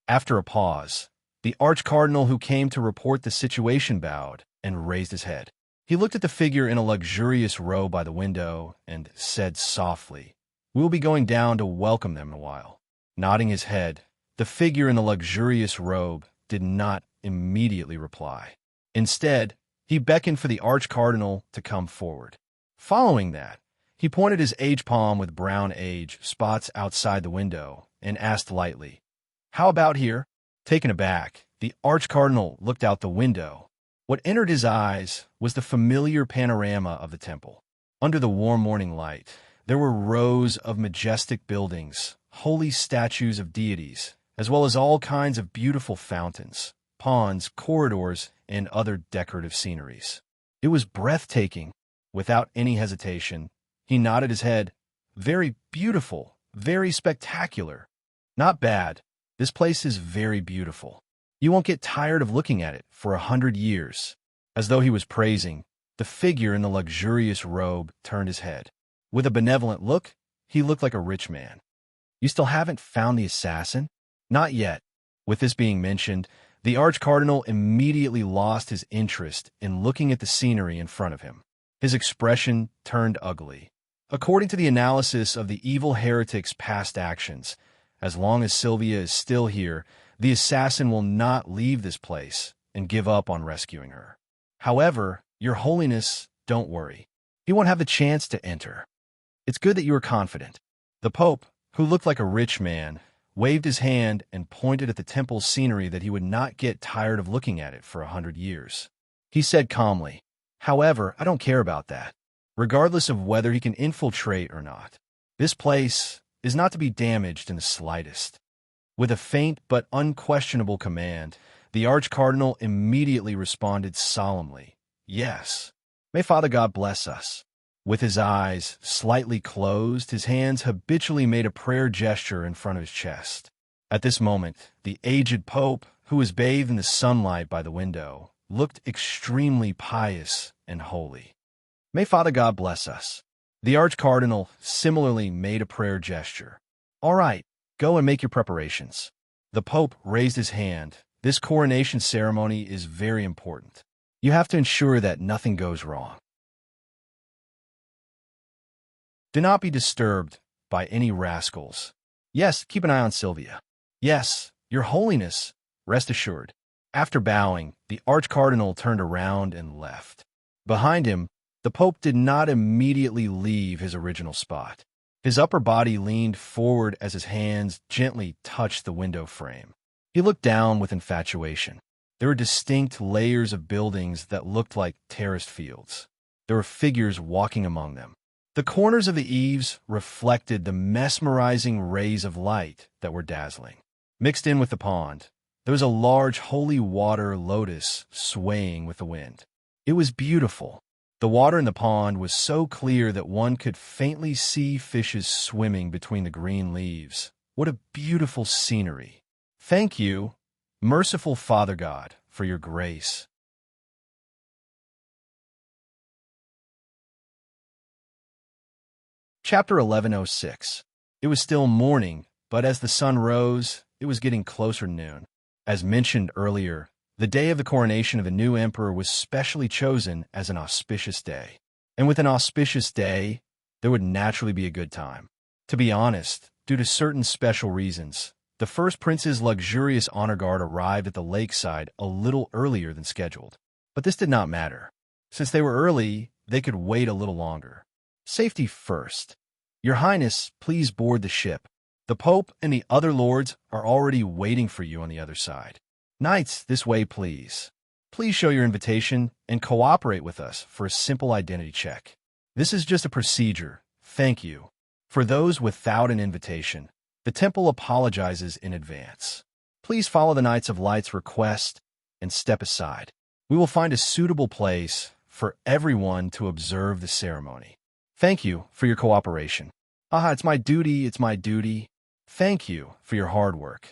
After a pause, the Archcardinal who came to report the situation bowed and raised his head. He looked at the figure in a luxurious robe by the window and said softly, "We will be going down to welcome them in a while." Nodding his head, the figure in the luxurious robe did not immediately reply. Instead, he beckoned for the Archcardinal to come forward. Following that, he pointed his age palm with brown age spots outside the window and asked lightly, "How about here?" Taken aback, the Archcardinal looked out the window. What entered his eyes was the familiar panorama of the temple. Under the warm morning light, there were rows of majestic buildings, holy statues of deities, as well as all kinds of beautiful fountains, ponds, corridors, and other decorative sceneries. It was breathtaking. Without any hesitation, he nodded his head. "Very beautiful, very spectacular." "Not bad. This place is very beautiful. You won't get tired of looking at it for 100 years. As though he was praising, the figure in the luxurious robe turned his head. With a benevolent look, he looked like a rich man. "You still haven't found the assassin?" "Not yet." With this being mentioned, the Archcardinal immediately lost his interest in looking at the scenery in front of him. His expression turned ugly. According to the analysis of the evil heretic's past actions, as long as Sylvia is still here, the assassin will not leave this place and give up on rescuing her. However, Your Holiness, don't worry. He won't have the chance to enter. It's good that you are confident." The Pope, who looked like a rich man, waved his hand and pointed at the temple's scenery that he would not get tired of looking at it for 100 years. He said calmly, "However, I don't care about that, regardless of whether he can infiltrate or not. This place is not to be damaged in the slightest." With a faint but unquestionable command, the Archcardinal immediately responded solemnly, "Yes." May Father God bless us. With his eyes slightly closed, his hands habitually made a prayer gesture in front of his chest. At this moment, the aged Pope, who was bathed in the sunlight by the window, looked extremely pious and holy. May Father God bless us. The Archcardinal similarly made a prayer gesture. All right, go and make your preparations. The Pope raised his hand. This coronation ceremony is very important. You have to ensure that nothing goes wrong. Do not be disturbed by any rascals. Yes, keep an eye on Sylvia. Yes, Your Holiness, rest assured. After bowing, the Archcardinal turned around and left. Behind him, the Pope did not immediately leave his original spot. His upper body leaned forward as his hands gently touched the window frame. He looked down with infatuation. There were distinct layers of buildings that looked like terraced fields. There were figures walking among them. The corners of the eaves reflected the mesmerizing rays of light that were dazzling. Mixed in with the pond, there was a large holy water lotus swaying with the wind. It was beautiful. The water in the pond was so clear that one could faintly see fishes swimming between the green leaves. What a beautiful scenery. Thank you, merciful Father God, for your grace. Chapter 1106. It was still morning, but as the sun rose, it was getting closer to noon. As mentioned earlier, the day of the coronation of the new emperor was specially chosen as an auspicious day. And with an auspicious day, there would naturally be a good time. To be honest, due to certain special reasons, the first prince's luxurious honor guard arrived at the lakeside a little earlier than scheduled. But this did not matter. Since they were early, they could wait a little longer. Safety first. Your Highness, please board the ship. The Pope and the other lords are already waiting for you on the other side. Knights, this way, please. Please show your invitation and cooperate with us for a simple identity check. This is just a procedure. Thank you. For those without an invitation, the temple apologizes in advance. Please follow the Knights of Light's request and step aside. We will find a suitable place for everyone to observe the ceremony. Thank you for your cooperation. It's my duty, it's my duty. Thank you for your hard work.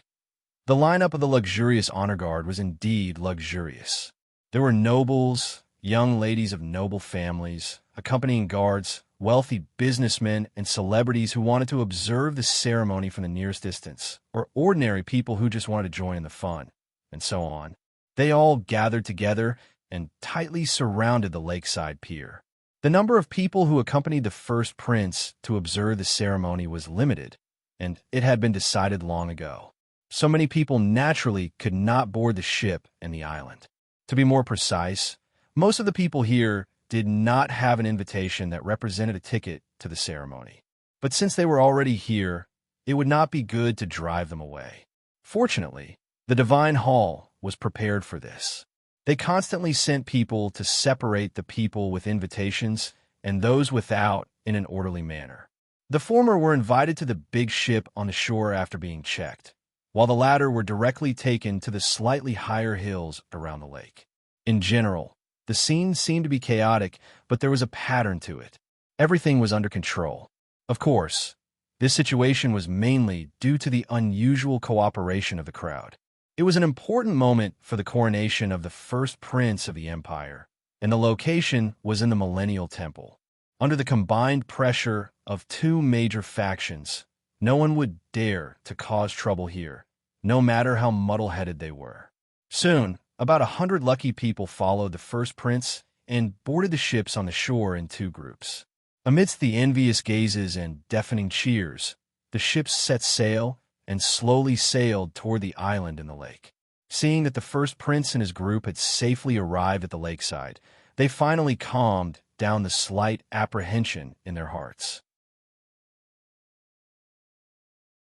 The lineup of the luxurious honor guard was indeed luxurious. There were nobles, young ladies of noble families, accompanying guards, wealthy businessmen, and celebrities who wanted to observe the ceremony from the nearest distance, or ordinary people who just wanted to join in the fun, and so on. They all gathered together and tightly surrounded the lakeside pier. The number of people who accompanied the first prince to observe the ceremony was limited, and it had been decided long ago. So many people naturally could not board the ship and the island. To be more precise, most of the people here did not have an invitation that represented a ticket to the ceremony. But since they were already here, it would not be good to drive them away. Fortunately, the Divine Hall was prepared for this. They constantly sent people to separate the people with invitations and those without in an orderly manner. The former were invited to the big ship on the shore after being checked, while the latter were directly taken to the slightly higher hills around the lake. In general, the scene seemed to be chaotic, but there was a pattern to it. Everything was under control. Of course, this situation was mainly due to the unusual cooperation of the crowd. It was an important moment for the coronation of the first prince of the empire, and the location was in the Millennial Temple. Under the combined pressure of two major factions, no one would dare to cause trouble here, no matter how muddle-headed they were. Soon, about 100 lucky people followed the first prince and boarded the ships on the shore in two groups. Amidst the envious gazes and deafening cheers, the ships set sail and slowly sailed toward the island in the lake. Seeing that the first prince and his group had safely arrived at the lakeside, they finally calmed down the slight apprehension in their hearts.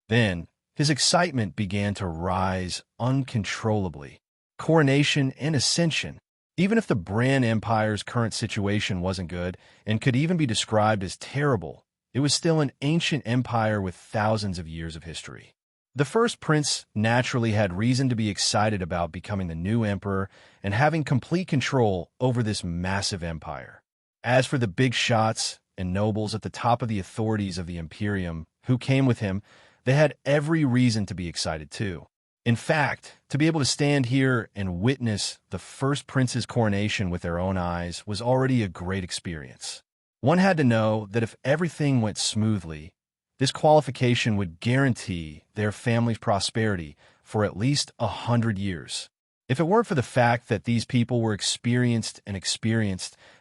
Then, his excitement began to rise uncontrollably. Coronation and ascension. Even if the Bran Empire's current situation wasn't good and could even be described as terrible, it was still an ancient empire with thousands of years of history. The first prince naturally had reason to be excited about becoming the new emperor and having complete control over this massive empire. As for the big shots and nobles at the top of the authorities of the Imperium who came with him, they had every reason to be excited too. In fact, to be able to stand here and witness the first prince's coronation with their own eyes was already a great experience. One had to know that if everything went smoothly, this qualification would guarantee their family's prosperity for at least 100 years. If it weren't for the fact that these people were experienced,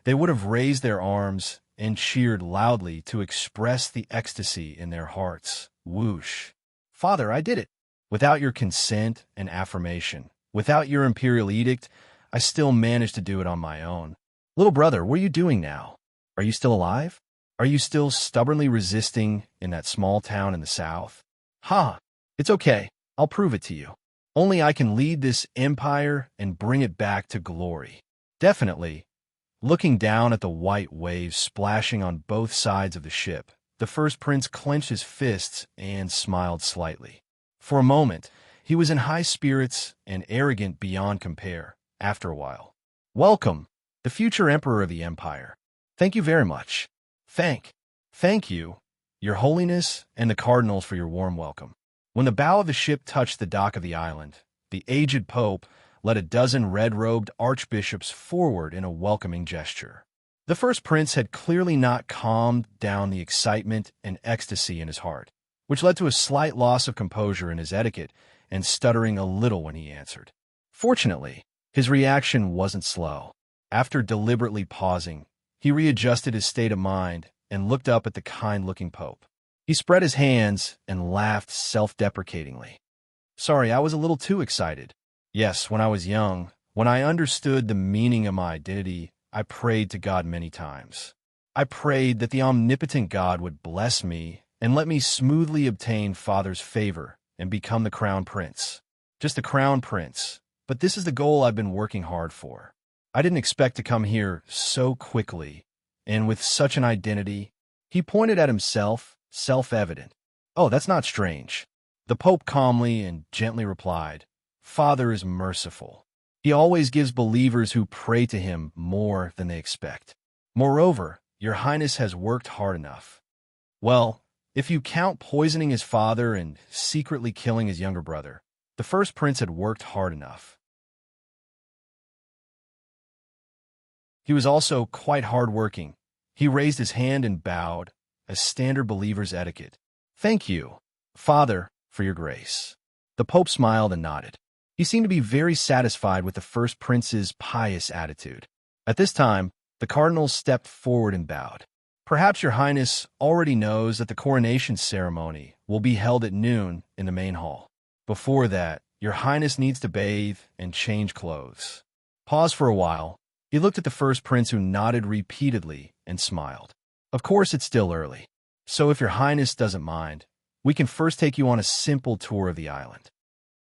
they would have raised their arms and cheered loudly to express the ecstasy in their hearts. Whoosh. Father, I did it. Without your consent and affirmation, without your imperial edict, I still managed to do it on my own. Little brother, what are you doing now? Are you still alive? Are you still stubbornly resisting in that small town in the south? Ha! It's okay. I'll prove it to you. Only I can lead this empire and bring it back to glory. Definitely. Looking down at the white waves splashing on both sides of the ship, the first prince clenched his fists and smiled slightly. For a moment, he was in high spirits and arrogant beyond compare. After a while, welcome, the future emperor of the empire. Thank you very much. Thank you, your holiness and the cardinals for your warm welcome. When the bow of the ship touched the dock of the island, the aged pope led a dozen red-robed archbishops forward in a welcoming gesture. The first prince had clearly not calmed down the excitement and ecstasy in his heart, which led to a slight loss of composure in his etiquette and stuttering a little when he answered. Fortunately, his reaction wasn't slow. After deliberately pausing, he readjusted his state of mind and looked up at the kind-looking pope. He spread his hands and laughed self-deprecatingly. Sorry, I was a little too excited. Yes, when I was young, when I understood the meaning of my identity, I prayed to God many times. I prayed that the omnipotent God would bless me and let me smoothly obtain Father's favor and become the crown prince. Just the crown prince. But this is the goal I've been working hard for. I didn't expect to come here so quickly, and with such an identity. He pointed at himself, self-evident. Oh, that's not strange. The Pope calmly and gently replied, Father is merciful. He always gives believers who pray to him more than they expect. Moreover, your Highness has worked hard enough. Well, if you count poisoning his father and secretly killing his younger brother, the first prince had worked hard enough. He was also quite hard-working. He raised his hand and bowed, as standard believer's etiquette. Thank you, Father, for your grace. The Pope smiled and nodded. He seemed to be very satisfied with the first prince's pious attitude. At this time, the cardinals stepped forward and bowed. Perhaps your Highness already knows that the coronation ceremony will be held at noon in the main hall. Before that, your Highness needs to bathe and change clothes. Pause for a while. He looked at the first prince, who nodded repeatedly and smiled. Of course, it's still early. So if your Highness doesn't mind, we can first take you on a simple tour of the island.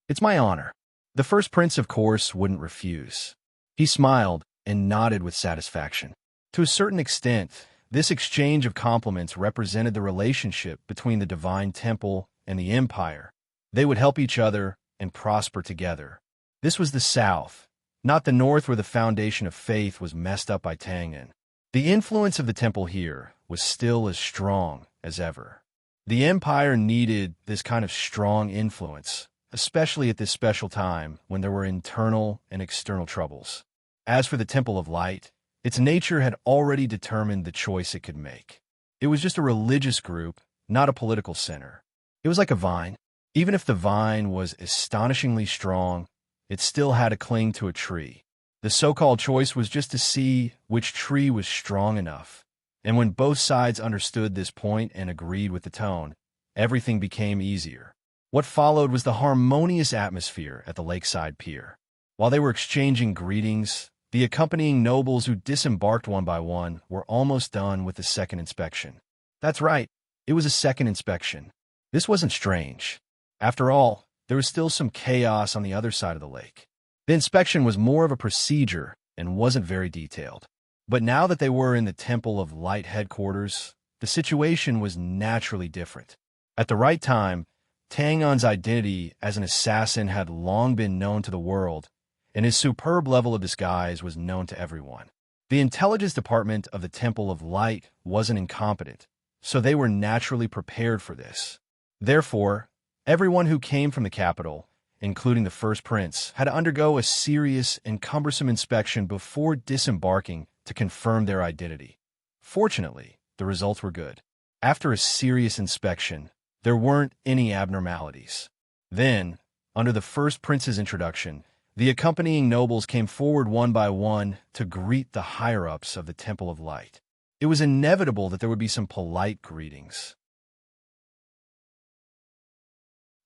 It's my honor. The first prince, of course, wouldn't refuse. He smiled and nodded with satisfaction. To a certain extent, this exchange of compliments represented the relationship between the divine temple and the empire. They would help each other and prosper together. This was the south, not the north, where the foundation of faith was messed up by Tangan. The influence of the temple here was still as strong as ever. The empire needed this kind of strong influence, especially at this special time when there were internal and external troubles. As for the Temple of Light, its nature had already determined the choice it could make. It was just a religious group, not a political center. It was like a vine. Even if the vine was astonishingly strong, it still had to cling to a tree. The so-called choice was just to see which tree was strong enough. And when both sides understood this point and agreed with the tone, everything became easier. What followed was the harmonious atmosphere at the lakeside pier. While they were exchanging greetings, the accompanying nobles who disembarked one by one were almost done with the second inspection. That's right, it was a second inspection. This wasn't strange. After all, there was still some chaos on the other side of the lake. The inspection was more of a procedure and wasn't very detailed. But now that they were in the Temple of Light headquarters, the situation was naturally different. At the right time, Tangon's identity as an assassin had long been known to the world, and his superb level of disguise was known to everyone. The intelligence department of the Temple of Light wasn't incompetent, so they were naturally prepared for this. Therefore, everyone who came from the capital, including the first prince, had to undergo a serious and cumbersome inspection before disembarking to confirm their identity. Fortunately, the results were good. After a serious inspection, there weren't any abnormalities. Then, under the first prince's introduction, the accompanying nobles came forward one by one to greet the higher-ups of the Temple of Light. It was inevitable that there would be some polite greetings.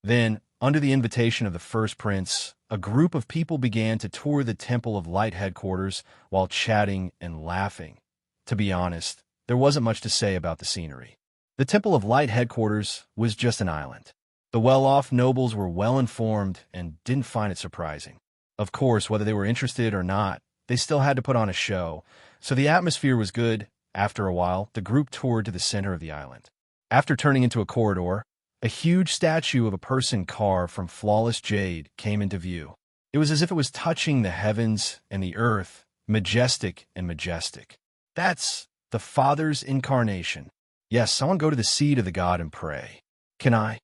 Then, under the invitation of the first prince, a group of people began to tour the Temple of Light headquarters while chatting and laughing. To be honest, there wasn't much to say about the scenery. The Temple of Light headquarters was just an island. The well-off nobles were well-informed and didn't find it surprising. Of course, whether they were interested or not, they still had to put on a show, so the atmosphere was good. After a while, the group toured to the center of the island. After turning into a corridor, a huge statue of a person carved from flawless jade came into view. It was as if it was touching the heavens and the earth, majestic and majestic. That's the Father's incarnation. Yes, I want to go to the seat of the god and pray. Can I?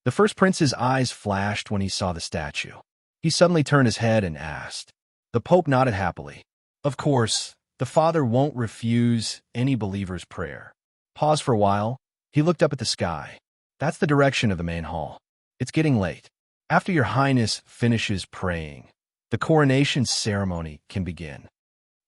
The first prince's eyes flashed when he saw the statue. He suddenly turned his head and asked. The Pope nodded happily. Of course, the Father won't refuse any believer's prayer. Pause for a while. He looked up at the sky. That's the direction of the main hall. It's getting late. After your highness finishes praying, the coronation ceremony can begin.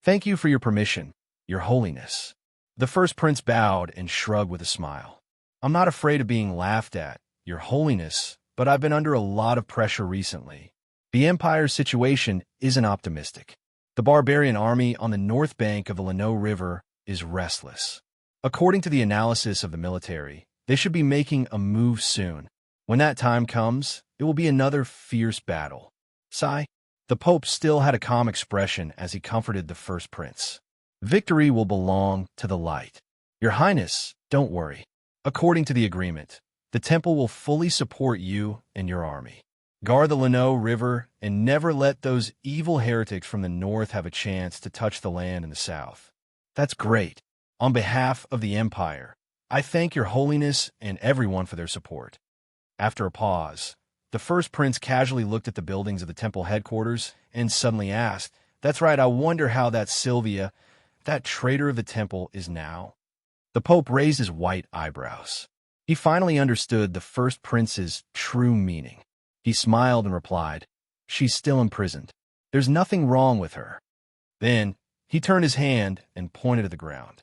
Thank you for your permission, your holiness. The first prince bowed and shrugged with a smile. I'm not afraid of being laughed at, your holiness, but I've been under a lot of pressure recently. The empire's situation isn't optimistic. The barbarian army on the north bank of the Leno River is restless. According to the analysis of the military, they should be making a move soon. When that time comes, it will be another fierce battle. Sigh. The Pope still had a calm expression as he comforted the first prince. Victory will belong to the light. Your Highness, don't worry. According to the agreement, the temple will fully support you and your army. Guard the Leno River and never let those evil heretics from the north have a chance to touch the land in the south. That's great. On behalf of the Empire, I thank your holiness and everyone for their support. After a pause, the first prince casually looked at the buildings of the temple headquarters and suddenly asked, That's right, I wonder how that Sylvia, that traitor of the temple, is now. The Pope raised his white eyebrows. He finally understood the first prince's true meaning. He smiled and replied, She's still imprisoned. There's nothing wrong with her. Then he turned his hand and pointed at the ground.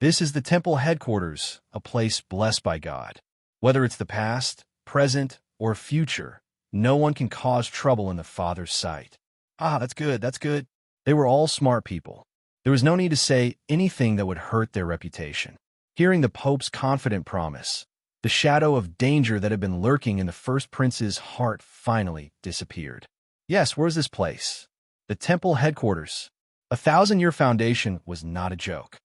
This is the temple headquarters, a place blessed by God. Whether it's the past, present, or future, no one can cause trouble in the Father's sight. Ah, that's good, that's good. They were all smart people. There was no need to say anything that would hurt their reputation. Hearing the Pope's confident promise, the shadow of danger that had been lurking in the first prince's heart finally disappeared. Yes, where's this place? The temple headquarters. A 1,000-year foundation was not a joke.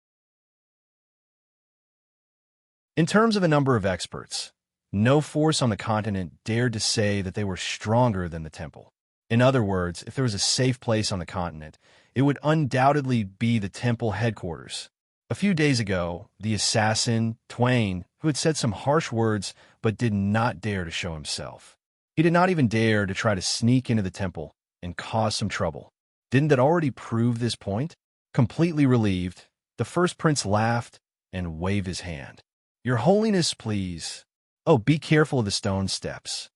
In terms of the number of experts, no force on the continent dared to say that they were stronger than the temple. In other words, if there was a safe place on the continent, it would undoubtedly be the temple headquarters. A few days ago, the assassin, Twain, who had said some harsh words but did not dare to show himself. He did not even dare to try to sneak into the temple and cause some trouble. Didn't that already prove this point? Completely relieved, the first prince laughed and waved his hand. Your Holiness, please. Oh, be careful of the stone steps.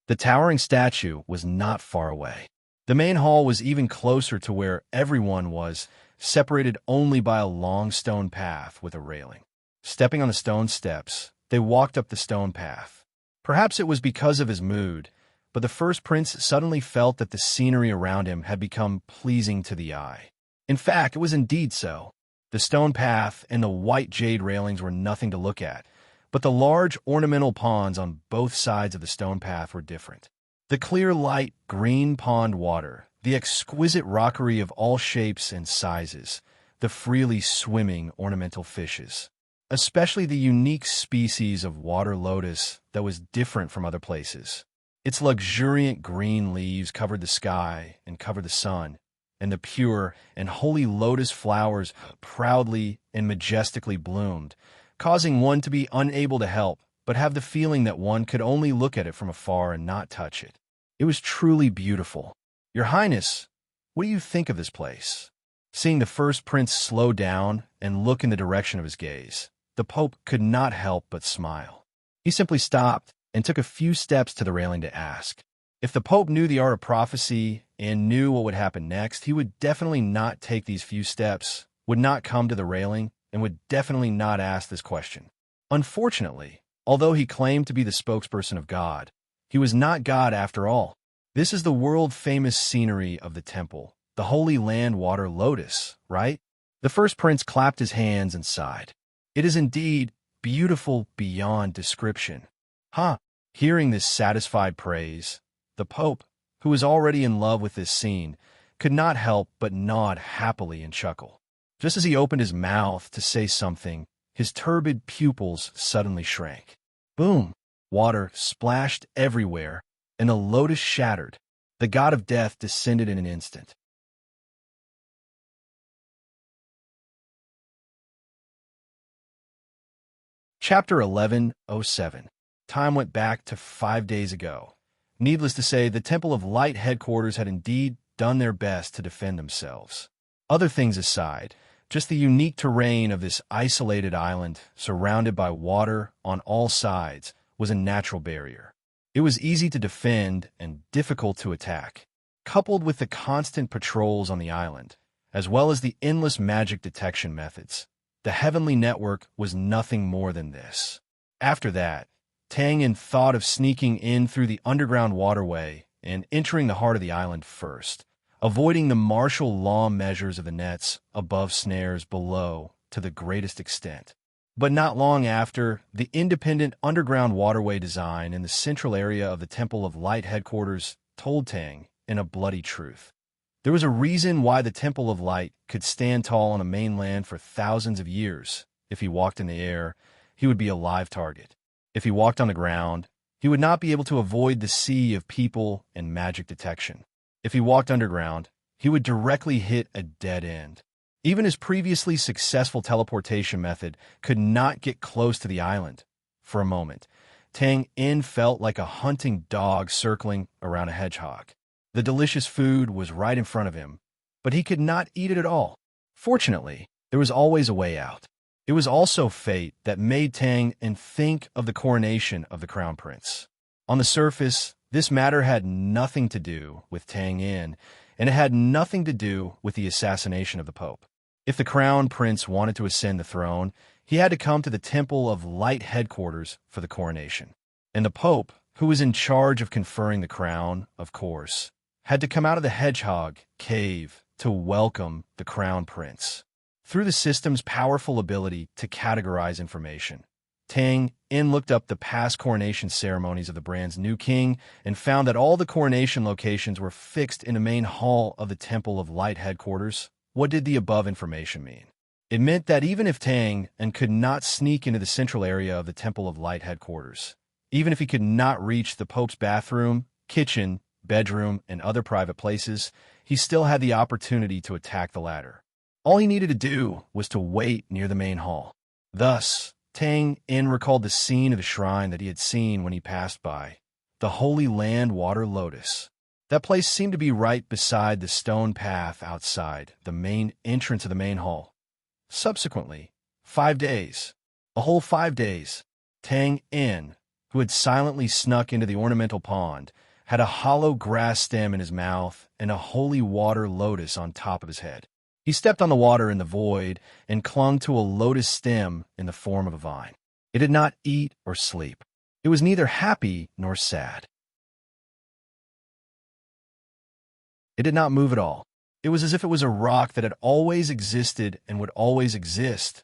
The towering statue was not far away. The main hall was even closer to where everyone was, separated only by a long stone path with a railing. Stepping on the stone steps, they walked up the stone path. Perhaps it was because of his mood, but the first prince suddenly felt that the scenery around him had become pleasing to the eye. In fact, it was indeed so. The stone path and the white jade railings were nothing to look at, but the large ornamental ponds on both sides of the stone path were different. The clear, light, green pond water, the exquisite rockery of all shapes and sizes, the freely swimming ornamental fishes, especially the unique species of water lotus that was different from other places. Its luxuriant green leaves covered the sky and covered the sun, and the pure and holy lotus flowers proudly and majestically bloomed, causing one to be unable to help but have the feeling that one could only look at it from afar and not touch it. It was truly beautiful. Your Highness, what do you think of this place? Seeing the first prince slow down and look in the direction of his gaze, the Pope could not help but smile. He simply stopped and took a few steps to the railing to ask. If the Pope knew the art of prophecy and knew what would happen next, he would definitely not take these few steps, would not come to the railing, and would definitely not ask this question. Unfortunately, although he claimed to be the spokesperson of God, he was not God after all. This is the world-famous scenery of the temple, the Holy Land Water Lotus, right? The first prince clapped his hands and sighed. It is indeed beautiful beyond description. Hearing this satisfied praise, the Pope, who was already in love with this scene, could not help but nod happily and chuckle. Just as he opened his mouth to say something, his turbid pupils suddenly shrank. Boom! Water splashed everywhere, and the lotus shattered. The god of death descended in an instant. Chapter 11:07. Time went back to 5 days ago. Needless to say, the Temple of Light headquarters had indeed done their best to defend themselves. Other things aside, just the unique terrain of this isolated island, surrounded by water on all sides, was a natural barrier. It was easy to defend and difficult to attack. Coupled with the constant patrols on the island, as well as the endless magic detection methods, the heavenly network was nothing more than this. After that, Tang thought of sneaking in through the underground waterway and entering the heart of the island first, avoiding the martial law measures of the nets above snares below to the greatest extent. But not long after, the independent underground waterway design in the central area of the Temple of Light headquarters told Tang in a bloody truth. There was a reason why the Temple of Light could stand tall on the mainland for thousands of years. If he walked in the air, he would be a live target. If he walked on the ground, he would not be able to avoid the sea of people and magic detection. If he walked underground, he would directly hit a dead end. Even his previously successful teleportation method could not get close to the island. For a moment, Tang felt like a hunting dog circling around a hedgehog. The delicious food was right in front of him, but he could not eat it at all. Fortunately, there was always a way out. It was also fate that made Tang think of the coronation of the crown prince. On the surface, this matter had nothing to do with Tang, and it had nothing to do with the assassination of the Pope. If the crown prince wanted to ascend the throne, he had to come to the Temple of Light headquarters for the coronation. And the Pope, who was in charge of conferring the crown, of course, had to come out of the hedgehog cave to welcome the crown prince. Through the system's powerful ability to categorize information, Tang looked up the past coronation ceremonies of the brand's new king and found that all the coronation locations were fixed in the main hall of the Temple of Light headquarters. What did the above information mean? It meant that even if Tang could not sneak into the central area of the Temple of Light headquarters, even if he could not reach the Pope's bathroom, kitchen, bedroom, and other private places, he still had the opportunity to attack the latter. All he needed to do was to wait near the main hall. Thus, Tang recalled the scene of the shrine that he had seen when he passed by, the Holy Land Water Lotus. That place seemed to be right beside the stone path outside the main entrance of the main hall. Subsequently, 5 days, a whole 5 days, Tang, who had silently snuck into the ornamental pond, had a hollow grass stem in his mouth and a holy water lotus on top of his head. He stepped on the water in the void and clung to a lotus stem in the form of a vine. It did not eat or sleep. It was neither happy nor sad. It did not move at all. It was as if it was a rock that had always existed and would always exist.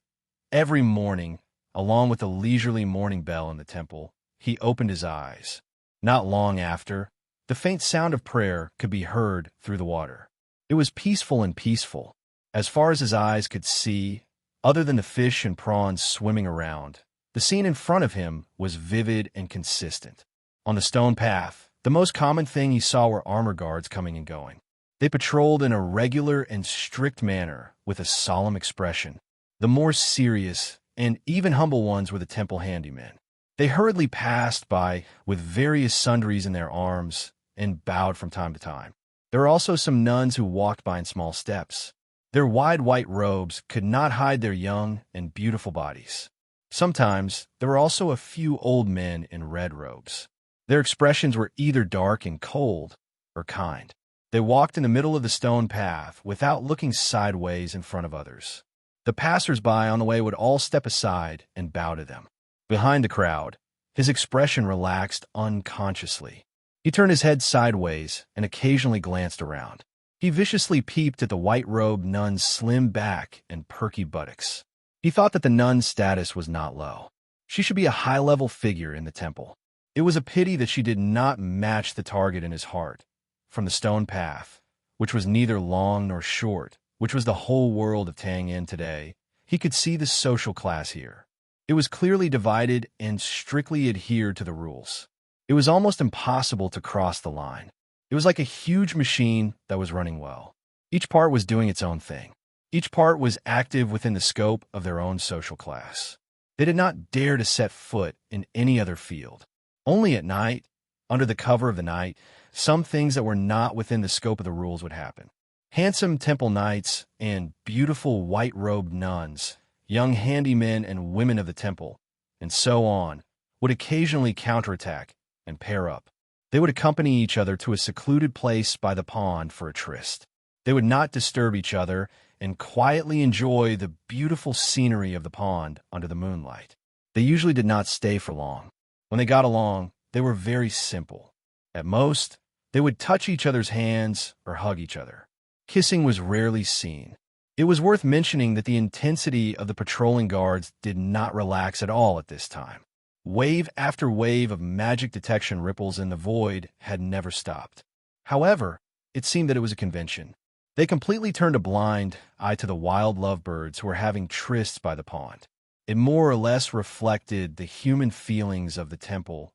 Every morning, along with the leisurely morning bell in the temple, he opened his eyes. Not long after, the faint sound of prayer could be heard through the water. It was peaceful and peaceful. As far as his eyes could see, other than the fish and prawns swimming around, the scene in front of him was vivid and consistent. On the stone path, the most common thing he saw were armor guards coming and going. They patrolled in a regular and strict manner with a solemn expression. The more serious and even humble ones were the temple handymen. They hurriedly passed by with various sundries in their arms and bowed from time to time. There were also some nuns who walked by in small steps. Their wide white robes could not hide their young and beautiful bodies. Sometimes there were also a few old men in red robes. Their expressions were either dark and cold or kind. They walked in the middle of the stone path without looking sideways in front of others. The passers-by on the way would all step aside and bow to them. Behind the crowd, his expression relaxed unconsciously. He turned his head sideways and occasionally glanced around. He viciously peeped at the white-robed nun's slim back and perky buttocks. He thought that the nun's status was not low. She should be a high-level figure in the temple. It was a pity that she did not match the target in his heart. From the stone path, which was neither long nor short, which was the whole world of Tang Yen today, he could see the social class here. It was clearly divided and strictly adhered to the rules. It was almost impossible to cross the line. It was like a huge machine that was running well. Each part was doing its own thing. Each part was active within the scope of their own social class. They did not dare to set foot in any other field. Only at night, under the cover of the night, some things that were not within the scope of the rules would happen. Handsome temple knights and beautiful white-robed nuns, young handymen and women of the temple, and so on, would occasionally counterattack and pair up. They would accompany each other to a secluded place by the pond for a tryst. They would not disturb each other and quietly enjoy the beautiful scenery of the pond under the moonlight. They usually did not stay for long. When they got along, they were very simple. At most, they would touch each other's hands or hug each other. Kissing was rarely seen. It was worth mentioning that the intensity of the patrolling guards did not relax at all at this time. Wave after wave of magic detection ripples in the void had never stopped. However, it seemed that it was a convention. They completely turned a blind eye to the wild lovebirds who were having trysts by the pond. It more or less reflected the human feelings of the temple.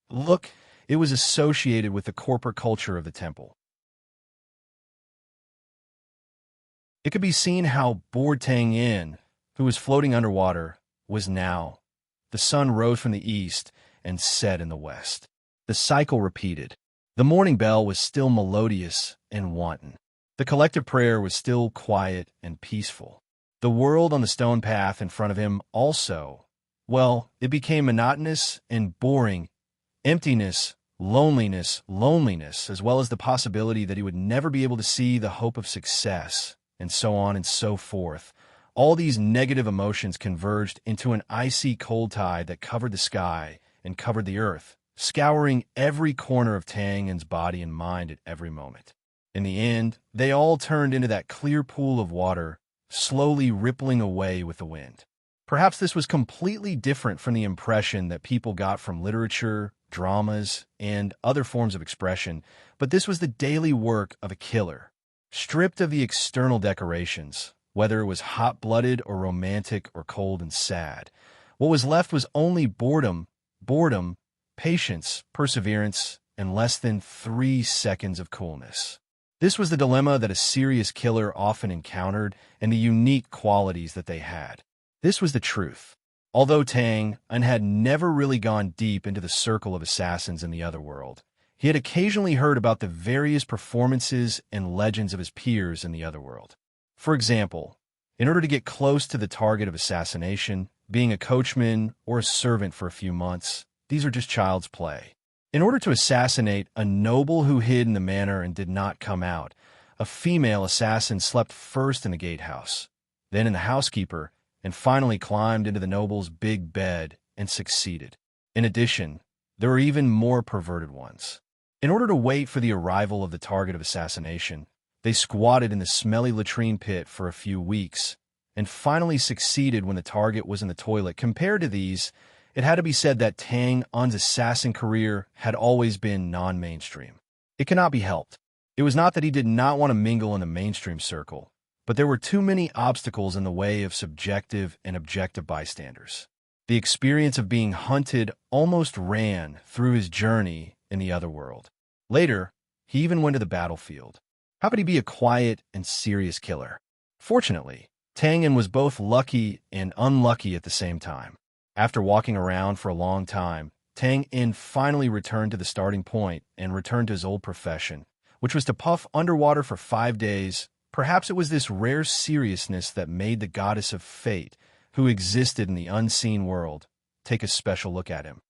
Look, it was associated with the corporate culture of the temple. It could be seen how bored Tang Yen, who was floating underwater, was now. The sun rose from the east and set in the west. The cycle repeated. The morning bell was still melodious and wanton. The collective prayer was still quiet and peaceful. The world on the stone path in front of him also, well, it became monotonous and boring. Emptiness, loneliness, as well as the possibility that he would never be able to see the hope of success, and so on and so forth. All these negative emotions converged into an icy cold tide that covered the sky and covered the earth, scouring every corner of Tang Yen's body and mind at every moment. In the end, they all turned into that clear pool of water, slowly rippling away with the wind. Perhaps this was completely different from the impression that people got from literature, dramas, and other forms of expression, but this was the daily work of a killer. Stripped of the external decorations, whether it was hot-blooded or romantic or cold and sad, what was left was only boredom, patience, perseverance, and less than 3 seconds of coolness. This was the dilemma that a serious killer often encountered and the unique qualities that they had. This was the truth. Although Tang Yen had never really gone deep into the circle of assassins in the other world, he had occasionally heard about the various performances and legends of his peers in the other world. For example, in order to get close to the target of assassination, being a coachman or a servant for a few months, these are just child's play. In order to assassinate a noble who hid in the manor and did not come out, a female assassin slept first in the gatehouse, then in the housekeeper, and finally climbed into the noble's big bed and succeeded. In addition, there were even more perverted ones. In order to wait for the arrival of the target of assassination, they squatted in the smelly latrine pit for a few weeks, and finally succeeded when the target was in the toilet. Compared to these, it had to be said that Tang Yen's assassin career had always been non-mainstream. It cannot be helped. It was not that he did not want to mingle in the mainstream circle, but there were too many obstacles in the way of subjective and objective bystanders. The experience of being hunted almost ran through his journey in the other world. Later, he even went to the battlefield. How could he be a quiet and serious killer? Fortunately, Tang was both lucky and unlucky at the same time. After walking around for a long time, Tang finally returned to the starting point and returned to his old profession, which was to puff underwater for 5 days. Perhaps it was this rare seriousness that made the goddess of fate, who existed in the unseen world, take a special look at him.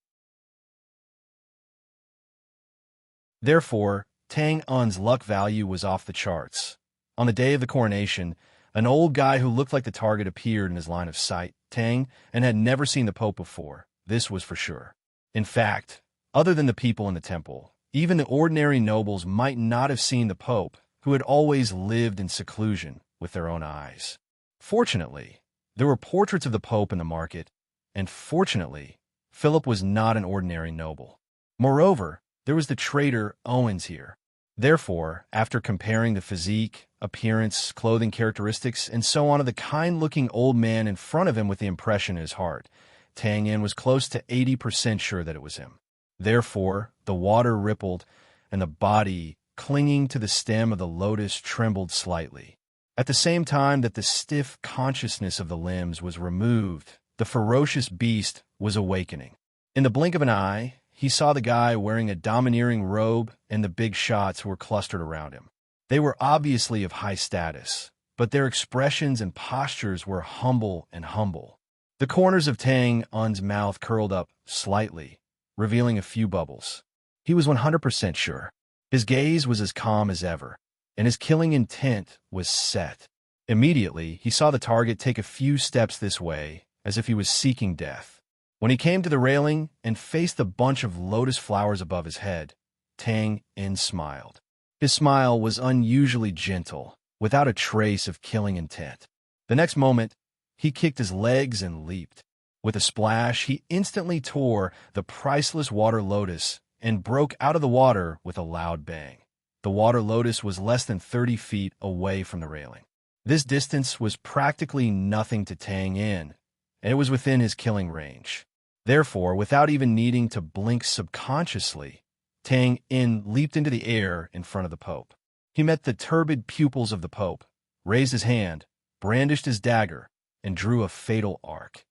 Therefore, Tang Un's luck value was off the charts. On the day of the coronation, an old guy who looked like the target appeared in his line of sight, Tang, and had never seen the Pope before. This was for sure. In fact, other than the people in the temple, even the ordinary nobles might not have seen the Pope, who had always lived in seclusion, with their own eyes. Fortunately, there were portraits of the Pope in the market, and fortunately, Philip was not an ordinary noble. Moreover, there was the traitor Owens here. Therefore, after comparing the physique, appearance, clothing characteristics, and so on of the kind-looking old man in front of him with the impression in his heart, Tang Yin was close to 80% sure that it was him. Therefore, the water rippled, and the body, clinging to the stem of the lotus, trembled slightly. At the same time that the stiff consciousness of the limbs was removed, the ferocious beast was awakening. In the blink of an eye, he saw the guy wearing a domineering robe and the big shots who were clustered around him. They were obviously of high status, but their expressions and postures were humble and humble. The corners of Tang Un's mouth curled up slightly, revealing a few bubbles. He was 100% sure. His gaze was as calm as ever, and his killing intent was set. Immediately, he saw the target take a few steps this way, as if he was seeking death. When he came to the railing and faced the bunch of lotus flowers above his head, Tang In smiled. His smile was unusually gentle, without a trace of killing intent. The next moment, he kicked his legs and leaped. With a splash, he instantly tore the priceless water lotus and broke out of the water with a loud bang. The water lotus was less than 30 feet away from the railing. This distance was practically nothing to Tang In, and it was within his killing range. Therefore, without even needing to blink subconsciously, Tang In leaped into the air in front of the Pope. He met the turbid pupils of the Pope, raised his hand, brandished his dagger, and drew a fatal arc.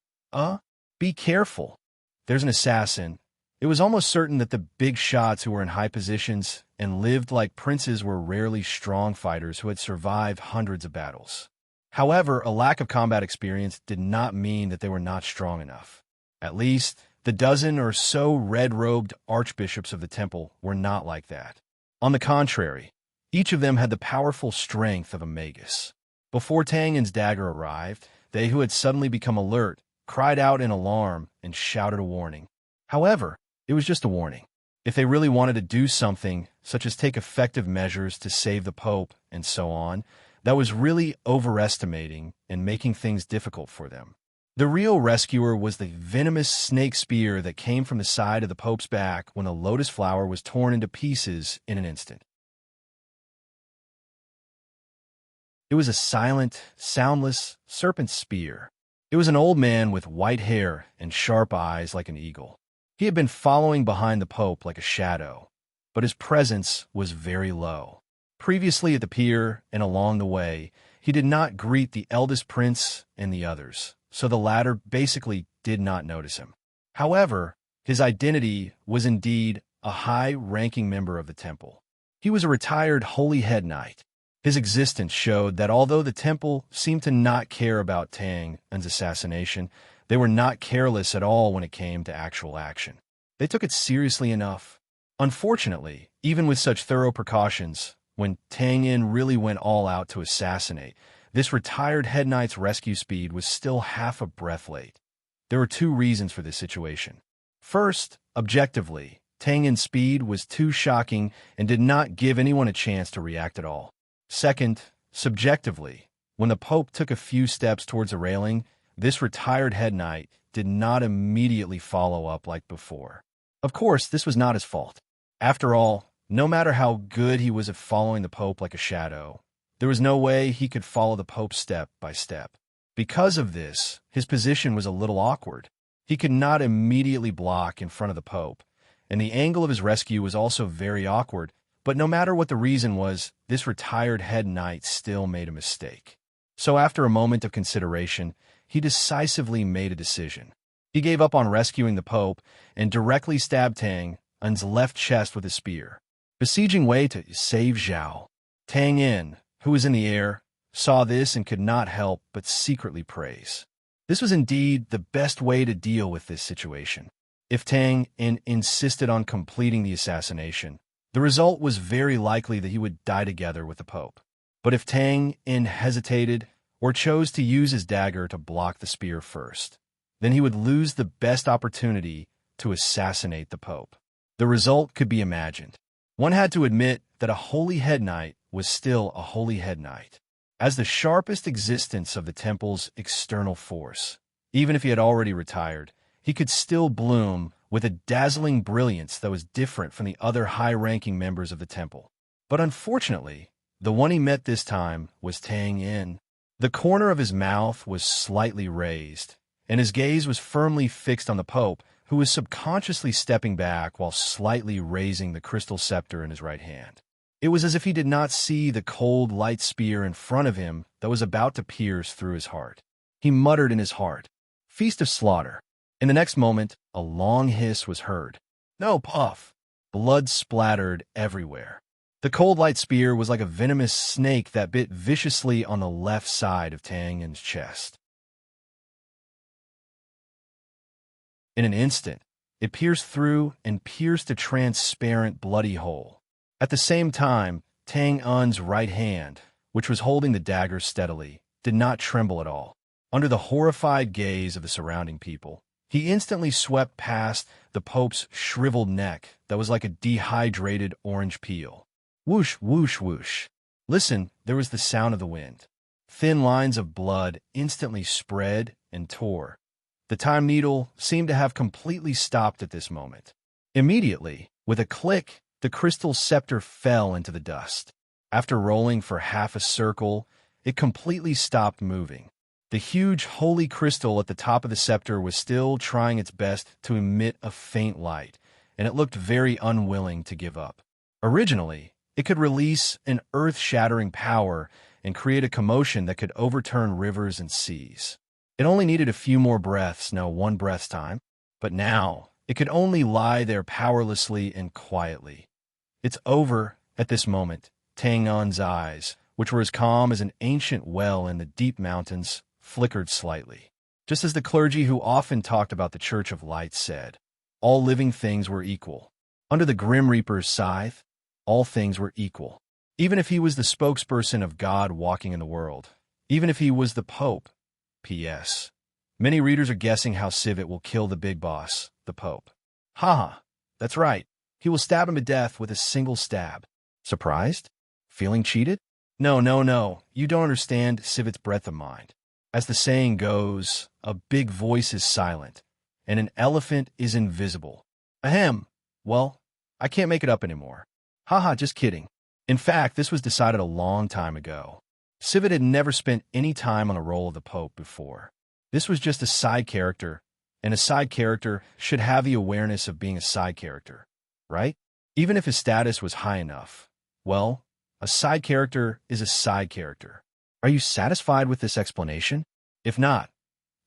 Be careful. There's an assassin. It was almost certain that the big shots who were in high positions and lived like princes were rarely strong fighters who had survived hundreds of battles. However, a lack of combat experience did not mean that they were not strong enough. At least, the dozen or so red-robed archbishops of the temple were not like that. On the contrary, each of them had the powerful strength of a magus. Before Tang In's dagger arrived, they who had suddenly become alert cried out in alarm and shouted a warning. However, it was just a warning. If they really wanted to do something, such as take effective measures to save the Pope and so on, that was really overestimating and making things difficult for them. The real rescuer was the venomous snake spear that came from the side of the Pope's back when the lotus flower was torn into pieces in an instant. It was a silent, soundless serpent spear. It was an old man with white hair and sharp eyes like an eagle. He had been following behind the Pope like a shadow, but his presence was very low. Previously at the pier and along the way, he did not greet the eldest prince and the others, so the latter basically did not notice him. However, his identity was indeed a high-ranking member of the temple. He was a retired holy head knight. His existence showed that although the temple seemed to not care about Tang Un's assassination, they were not careless at all when it came to actual action. They took it seriously enough. Unfortunately, even with such thorough precautions, when Tang In really went all out to assassinate, this retired head knight's rescue speed was still half a breath late. There were two reasons for this situation. First, objectively, Tang In's speed was too shocking and did not give anyone a chance to react at all. Second, subjectively, when the Pope took a few steps towards the railing, this retired head knight did not immediately follow up like before. Of course, this was not his fault. After all, no matter how good he was at following the Pope like a shadow, there was no way he could follow the Pope step by step. Because of this, his position was a little awkward. He could not immediately block in front of the Pope, and the angle of his rescue was also very awkward, But no matter what the reason was, this retired head knight still made a mistake. So after a moment of consideration, he decisively made a decision. He gave up on rescuing the Pope and directly stabbed Tang Un's left chest with a spear, besieging Wei to save Zhao. Tang In, who was in the air, saw this and could not help but secretly praise. This was indeed the best way to deal with this situation. If Tang In insisted on completing the assassination, the result was very likely that he would die together with the Pope. But if Tang In hesitated or chose to use his dagger to block the spear first, then he would lose the best opportunity to assassinate the Pope. The result could be imagined. One had to admit that a holy head knight was still a holy head knight, as the sharpest existence of the temple's external force. Even if he had already retired, he could still bloom with a dazzling brilliance that was different from the other high-ranking members of the temple. But unfortunately, the one he met this time was Tang In. The corner of his mouth was slightly raised, and his gaze was firmly fixed on the Pope, who was subconsciously stepping back while slightly raising the crystal scepter in his right hand. It was as if he did not see the cold, light spear in front of him that was about to pierce through his heart. He muttered in his heart, "Feast of slaughter." In the next moment, a long hiss was heard. No puff. Blood splattered everywhere. The cold, light spear was like a venomous snake that bit viciously on the left side of Tang In's chest. In an instant, it pierced through and pierced a transparent, bloody hole. At the same time, Tang Un's right hand, which was holding the dagger steadily, did not tremble at all. Under the horrified gaze of the surrounding people, he instantly swept past the Pope's shriveled neck that was like a dehydrated orange peel. Whoosh, whoosh, whoosh. Listen, there was the sound of the wind. Thin lines of blood instantly spread and tore. The time needle seemed to have completely stopped at this moment. Immediately, with a click, the crystal scepter fell into the dust. After rolling for half a circle, it completely stopped moving. The huge holy crystal at the top of the scepter was still trying its best to emit a faint light, and it looked very unwilling to give up. Originally, it could release an earth-shattering power and create a commotion that could overturn rivers and seas. It only needed a few more breaths, no, one breath's time. But now, it could only lie there powerlessly and quietly. It's over at this moment. Tang Un's eyes, which were as calm as an ancient well in the deep mountains, flickered slightly. Just as the clergy who often talked about the Church of Light said, all living things were equal. Under the Grim Reaper's scythe, all things were equal. Even if he was the spokesperson of God walking in the world, even if he was the Pope. P.S. Many readers are guessing how Civet will kill the big boss, the Pope. Haha, that's right. He will stab him to death with a single stab. Surprised? Feeling cheated? No, no, no. You don't understand Civet's breadth of mind. As the saying goes, a big voice is silent, and an elephant is invisible. Ahem. Well, I can't make it up anymore. Haha, just kidding. In fact, this was decided a long time ago. Civet had never spent any time on the role of the Pope before. This was just a side character, and a side character should have the awareness of being a side character, right? Even if his status was high enough. Well, a side character is a side character. Are you satisfied with this explanation? If not,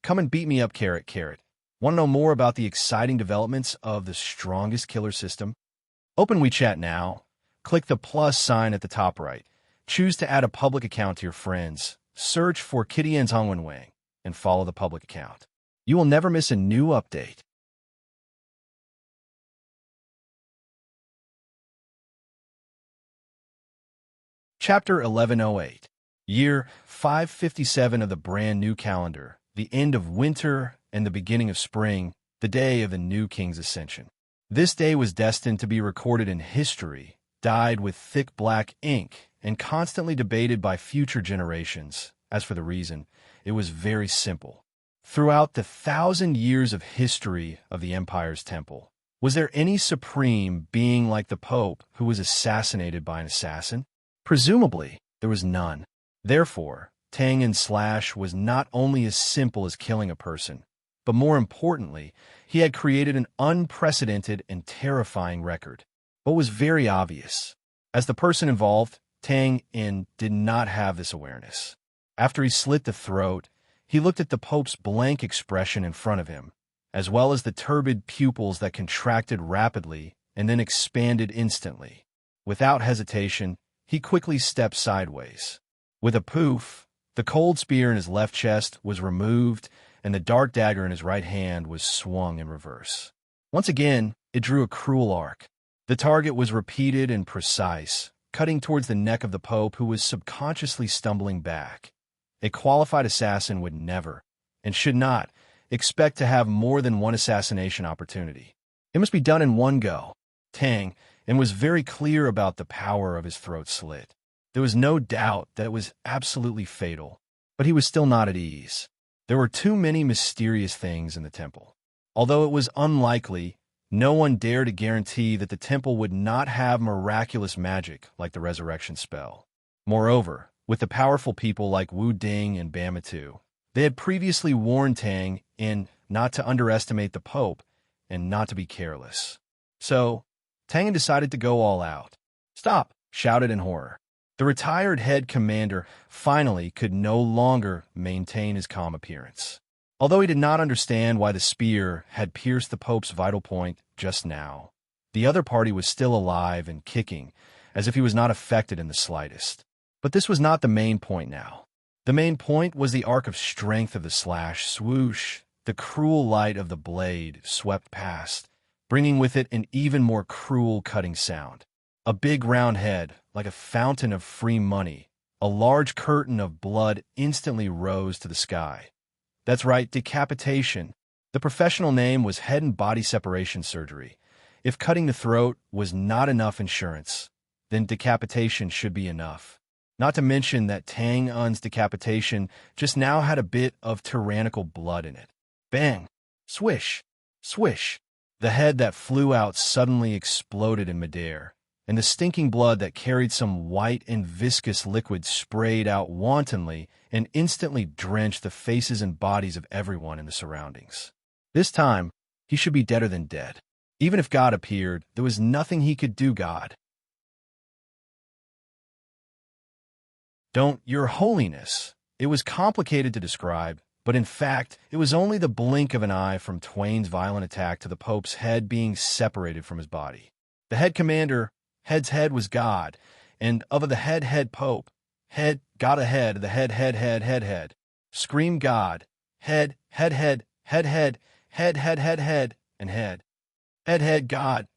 come and beat me up, carrot. Want to know more about the exciting developments of the strongest killer system? Open WeChat now. Click the plus sign at the top right. Choose to add a public account to your friends. Search for Kitty Wang and follow the public account. You will never miss a new update. Chapter 1108. Year 557 of the brand new calendar, the end of winter and the beginning of spring, the day of the new king's ascension. This day was destined to be recorded in history, dyed with thick black ink, and constantly debated by future generations. As for the reason, it was very simple. Throughout the 1,000 years of history of the Empire's temple, was there any supreme being like the Pope who was assassinated by an assassin? Presumably, there was none. Therefore, Tang In Slash was not only as simple as killing a person, but more importantly, he had created an unprecedented and terrifying record. What was very obvious As the person involved, Tang In did not have this awareness. After he slit the throat, he looked at the Pope's blank expression in front of him, as well as the turbid pupils that contracted rapidly and then expanded instantly. Without hesitation, he quickly stepped sideways. With a poof, the cold spear in his left chest was removed, and the dark dagger in his right hand was swung in reverse. Once again, it drew a cruel arc. The target was repeated and precise, cutting towards the neck of the Pope, who was subconsciously stumbling back. A qualified assassin would never, and should not, expect to have more than one assassination opportunity. It must be done in one go. Tang In was very clear about the power of his throat slit. There was no doubt that it was absolutely fatal, but he was still not at ease. There were too many mysterious things in the temple. Although it was unlikely, no one dared to guarantee that the temple would not have miraculous magic like the resurrection spell. Moreover, with the powerful people like Wu Ding and Bamatu, they had previously warned Tang In not to underestimate the Pope and not to be careless. So, Tang In decided to go all out. "Stop!" shouted in horror. The retired head commander finally could no longer maintain his calm appearance. Although he did not understand why the spear had pierced the Pope's vital point just now, the other party was still alive and kicking, as if he was not affected in the slightest. But this was not the main point now. The main point was the arc of strength of the slash. Swoosh! The cruel light of the blade swept past, bringing with it an even more cruel cutting sound. A big round head, like a fountain of free money, a large curtain of blood instantly rose to the sky. That's right, decapitation. The professional name was head and body separation surgery. If cutting the throat was not enough insurance, then decapitation should be enough. Not to mention that Tang In's decapitation just now had a bit of tyrannical blood in it. Bang! Swish! Swish! The head that flew out suddenly exploded in midair, and the stinking blood that carried some white and viscous liquid sprayed out wantonly and instantly drenched the faces and bodies of everyone in the surroundings. This time, he should be deader than dead. Even if God appeared, there was nothing he could do. God. "Don't, Your Holiness." It was complicated to describe, but in fact, it was only the blink of an eye from Twain's violent attack to the Pope's head being separated from his body. The head commander, head's head was God, and of the head Pope, head, God ahead, the head. Scream God, head, and head. Head, God,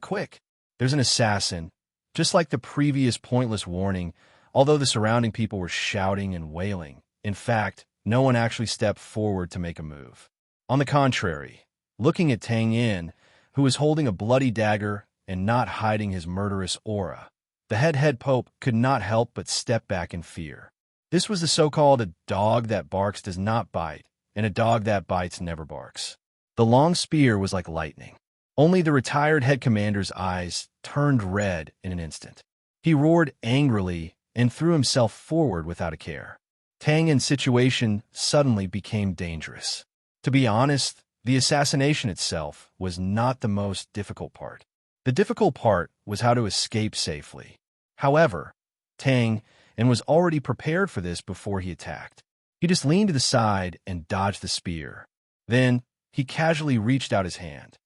quick. There's an assassin. Just like the previous pointless warning, although the surrounding people were shouting and wailing, in fact, no one actually stepped forward to make a move. On the contrary, looking at Tang In, who was holding a bloody dagger and not hiding his murderous aura, the head Pope could not help but step back in fear. This was the so-called "a dog that barks does not bite, and a dog that bites never barks." The long spear was like lightning. Only the retired head commander's eyes turned red in an instant. He roared angrily and threw himself forward without a care. Tang In's situation suddenly became dangerous. To be honest, the assassination itself was not the most difficult part. The difficult part was how to escape safely. However, Tang In was already prepared for this before he attacked. He just leaned to the side and dodged the spear. Then, he casually reached out his hand.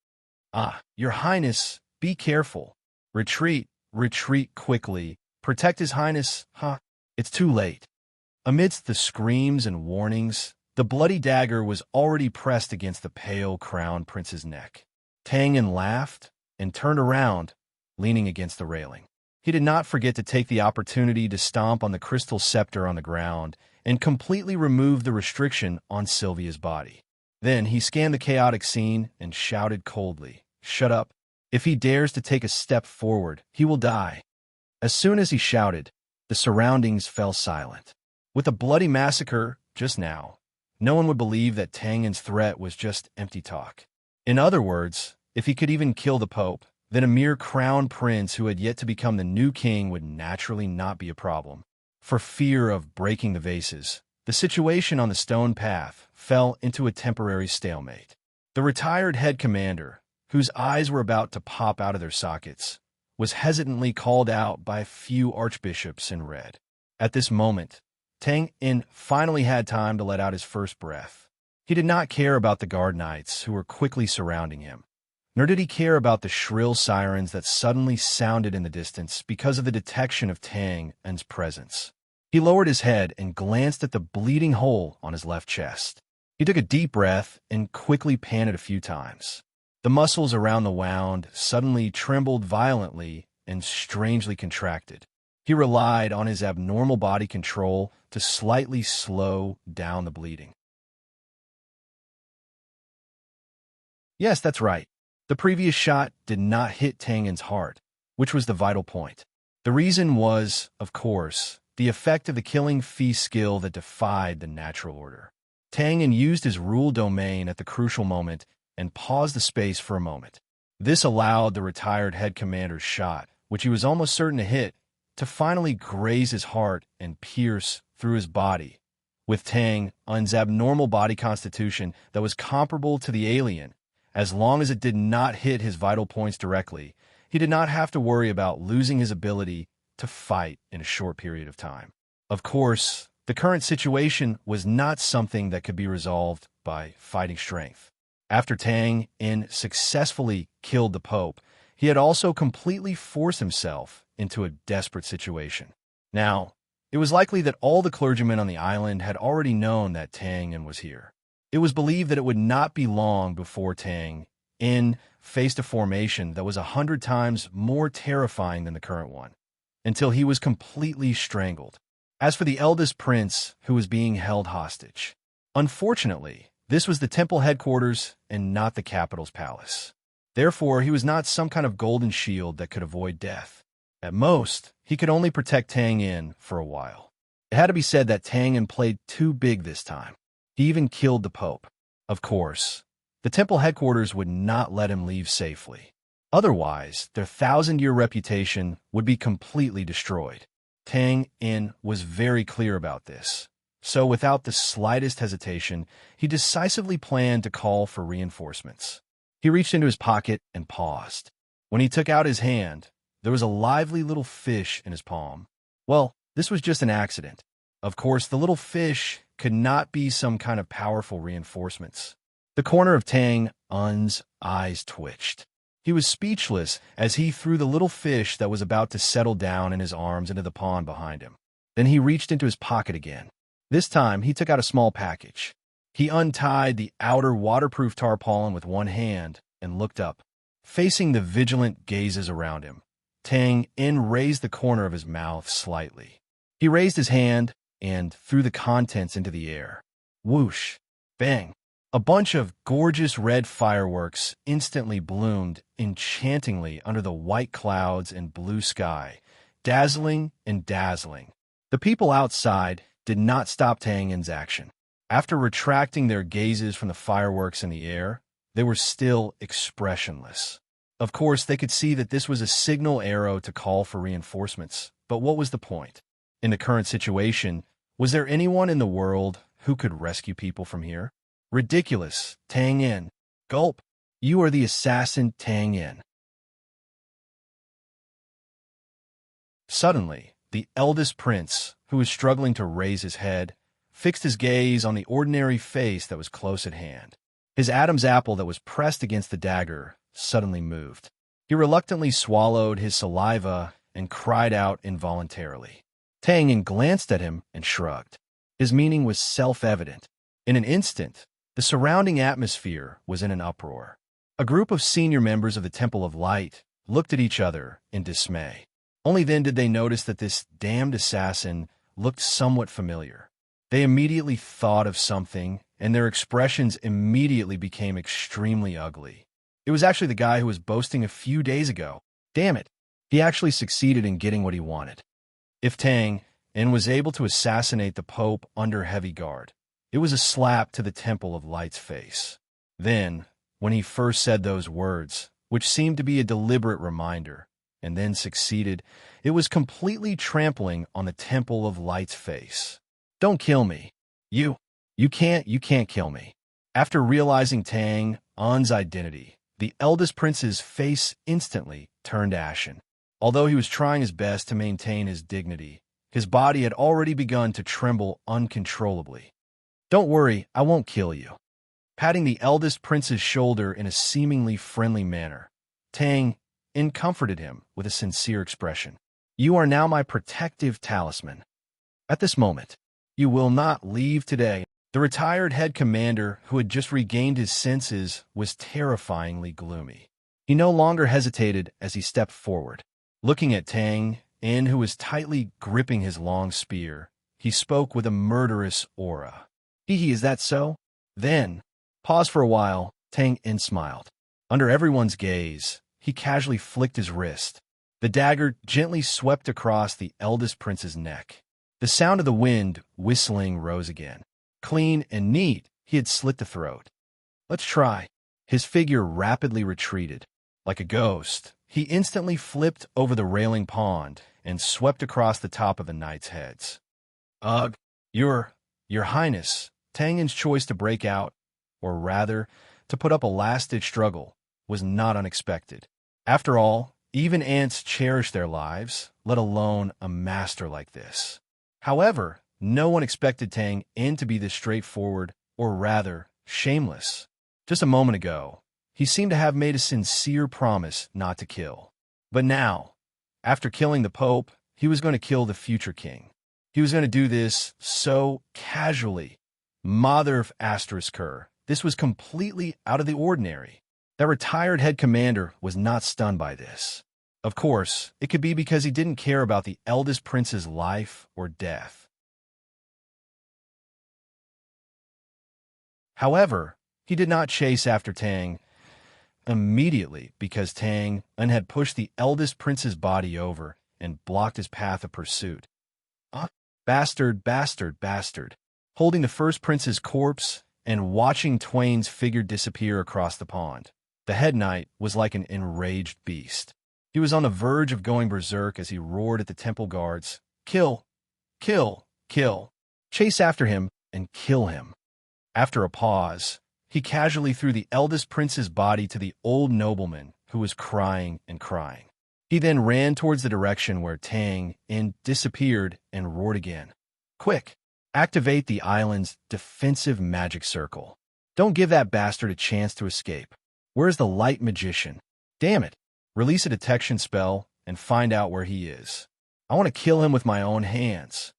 "Ah, Your Highness, be careful. Retreat quickly. Protect His Highness, huh?" It's too late. Amidst the screams and warnings, the bloody dagger was already pressed against the pale crown prince's neck. Tang In laughed and turned around, leaning against the railing. He did not forget to take the opportunity to stomp on the crystal scepter on the ground and completely remove the restriction on Sylvia's body. Then he scanned the chaotic scene and shouted coldly, "Shut up. If he dares to take a step forward, he will die." As soon as he shouted, the surroundings fell silent. With a bloody massacre just now, no one would believe that Tang In's threat was just empty talk. In other words, if he could even kill the Pope, then a mere crown prince who had yet to become the new king would naturally not be a problem. For fear of breaking the vases, the situation on the stone path fell into a temporary stalemate. The retired head commander, whose eyes were about to pop out of their sockets, was hesitantly called out by a few archbishops in red. At this moment, Tang In finally had time to let out his first breath. He did not care about the guard knights who were quickly surrounding him, nor did he care about the shrill sirens that suddenly sounded in the distance because of the detection of Tang In's presence. He lowered his head and glanced at the bleeding hole on his left chest. He took a deep breath and quickly panted a few times. The muscles around the wound suddenly trembled violently and strangely contracted. He relied on his abnormal body control to slightly slow down the bleeding. Yes, that's right. The previous shot did not hit Tang In's heart, which was the vital point. The reason was, of course, the effect of the killing fee skill that defied the natural order. Tang In used his rule domain at the crucial moment and paused the space for a moment. This allowed the retired head commander's shot, which he was almost certain to hit, to finally graze his heart and pierce through his body. With Tang In's abnormal body constitution that was comparable to the alien, as long as it did not hit his vital points directly, he did not have to worry about losing his ability to fight in a short period of time. Of course, the current situation was not something that could be resolved by fighting strength. After Tang In successfully killed the Pope, he had also completely forced himself into a desperate situation. Now, it was likely that all the clergymen on the island had already known that Tang In was here. It was believed that it would not be long before Tang In faced a formation that was 100 times more terrifying than the current one, until he was completely strangled. As for the eldest prince who was being held hostage, unfortunately, this was the temple headquarters and not the capital's palace. Therefore, he was not some kind of golden shield that could avoid death. At most, he could only protect Tang In for a while. It had to be said that Tang In played too big this time. He even killed the Pope. Of course, the temple headquarters would not let him leave safely. Otherwise, their 1,000-year reputation would be completely destroyed. Tang In was very clear about this. So without the slightest hesitation, he decisively planned to call for reinforcements. He reached into his pocket and paused. When he took out his hand, there was a lively little fish in his palm. Well, this was just an accident. Of course, the little fish could not be some kind of powerful reinforcements. The corner of Tang In's eyes twitched. He was speechless as he threw the little fish that was about to settle down in his arms into the pond behind him. Then he reached into his pocket again. This time, he took out a small package. He untied the outer waterproof tarpaulin with one hand and looked up. Facing the vigilant gazes around him, Tang In raised the corner of his mouth slightly. He raised his hand and threw the contents into the air. Whoosh! Bang! A bunch of gorgeous red fireworks instantly bloomed enchantingly under the white clouds and blue sky, dazzling and dazzling. The people outside did not stop Tang In's action. After retracting their gazes from the fireworks in the air, they were still expressionless. Of course, they could see that this was a signal arrow to call for reinforcements, but what was the point? In the current situation, was there anyone in the world who could rescue people from here? Ridiculous, Tang In. Gulp. You are the assassin, Tang In. Suddenly, the eldest prince, who was struggling to raise his head, fixed his gaze on the ordinary face that was close at hand. His Adam's apple that was pressed against the dagger suddenly moved. He reluctantly swallowed his saliva and cried out involuntarily. Tang In glanced at him and shrugged. His meaning was self-evident. In an instant, the surrounding atmosphere was in an uproar. A group of senior members of the Temple of Light looked at each other in dismay. Only then did they notice that this damned assassin looked somewhat familiar. They immediately thought of something, and their expressions immediately became extremely ugly. It was actually the guy who was boasting a few days ago. Damn it, he actually succeeded in getting what he wanted. If Tang In was able to assassinate the Pope under heavy guard, it was a slap to the Temple of Light's face. Then, when he first said those words, which seemed to be a deliberate reminder, and then succeeded, it was completely trampling on the Temple of Light's face. Don't kill me. You can't kill me. After realizing Tang In's identity, The eldest prince's face instantly turned ashen. Although he was trying his best to maintain his dignity, his body had already begun to tremble uncontrollably. "Don't worry, I won't kill you." Patting the eldest prince's shoulder in a seemingly friendly manner, Tang comforted him with a sincere expression. "You are now my protective talisman. At this moment, you will not leave today." The retired head commander, who had just regained his senses, was terrifyingly gloomy. He no longer hesitated as he stepped forward. Looking at Tang, who was tightly gripping his long spear, he spoke with a murderous aura. Is that so?" Then, paused for a while, Tang smiled. Under everyone's gaze, he casually flicked his wrist. The dagger gently swept across the eldest prince's neck. The sound of the wind whistling rose again. Clean and neat, he had slit the throat. "Let's try." His figure rapidly retreated. Like a ghost, he instantly flipped over the railing pond and swept across the top of the knights' heads. "Ugh, your highness." Tangen's choice to break out, or rather, to put up a last-ditch struggle, was not unexpected. After all, even ants cherish their lives, let alone a master like this. However, no one expected Tang to be this straightforward, or rather, shameless. Just a moment ago, he seemed to have made a sincere promise not to kill. But now, after killing the Pope, he was going to kill the future king. He was going to do this so casually. Mother of Asterisker, this was completely out of the ordinary. That retired head commander was not stunned by this. Of course, it could be because he didn't care about the eldest prince's life or death. However, he did not chase after Tang immediately because Tang had pushed the eldest prince's body over and blocked his path of pursuit. Bastard, bastard, bastard. Holding the first prince's corpse and watching Twain's figure disappear across the pond, the head knight was like an enraged beast. He was on the verge of going berserk as he roared at the temple guards, "Kill! Kill! Kill! Chase after him and kill him." After a pause, he casually threw the eldest prince's body to the old nobleman, who was crying and crying. He then ran towards the direction where Tang disappeared and roared again. "Quick! Activate the island's defensive magic circle. Don't give that bastard a chance to escape. Where's the light magician? Damn it! Release a detection spell and find out where he is. I want to kill him with my own hands."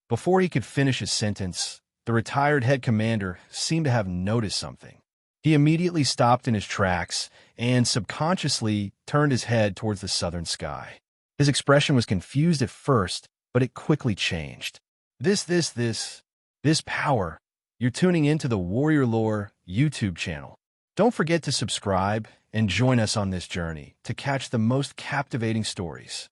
Before he could finish his sentence, the retired head commander seemed to have noticed something. He immediately stopped in his tracks and subconsciously turned his head towards the southern sky. His expression was confused at first, but it quickly changed. This power. You're tuning into the Warrior Lore YouTube channel. Don't forget to subscribe and join us on this journey to catch the most captivating stories.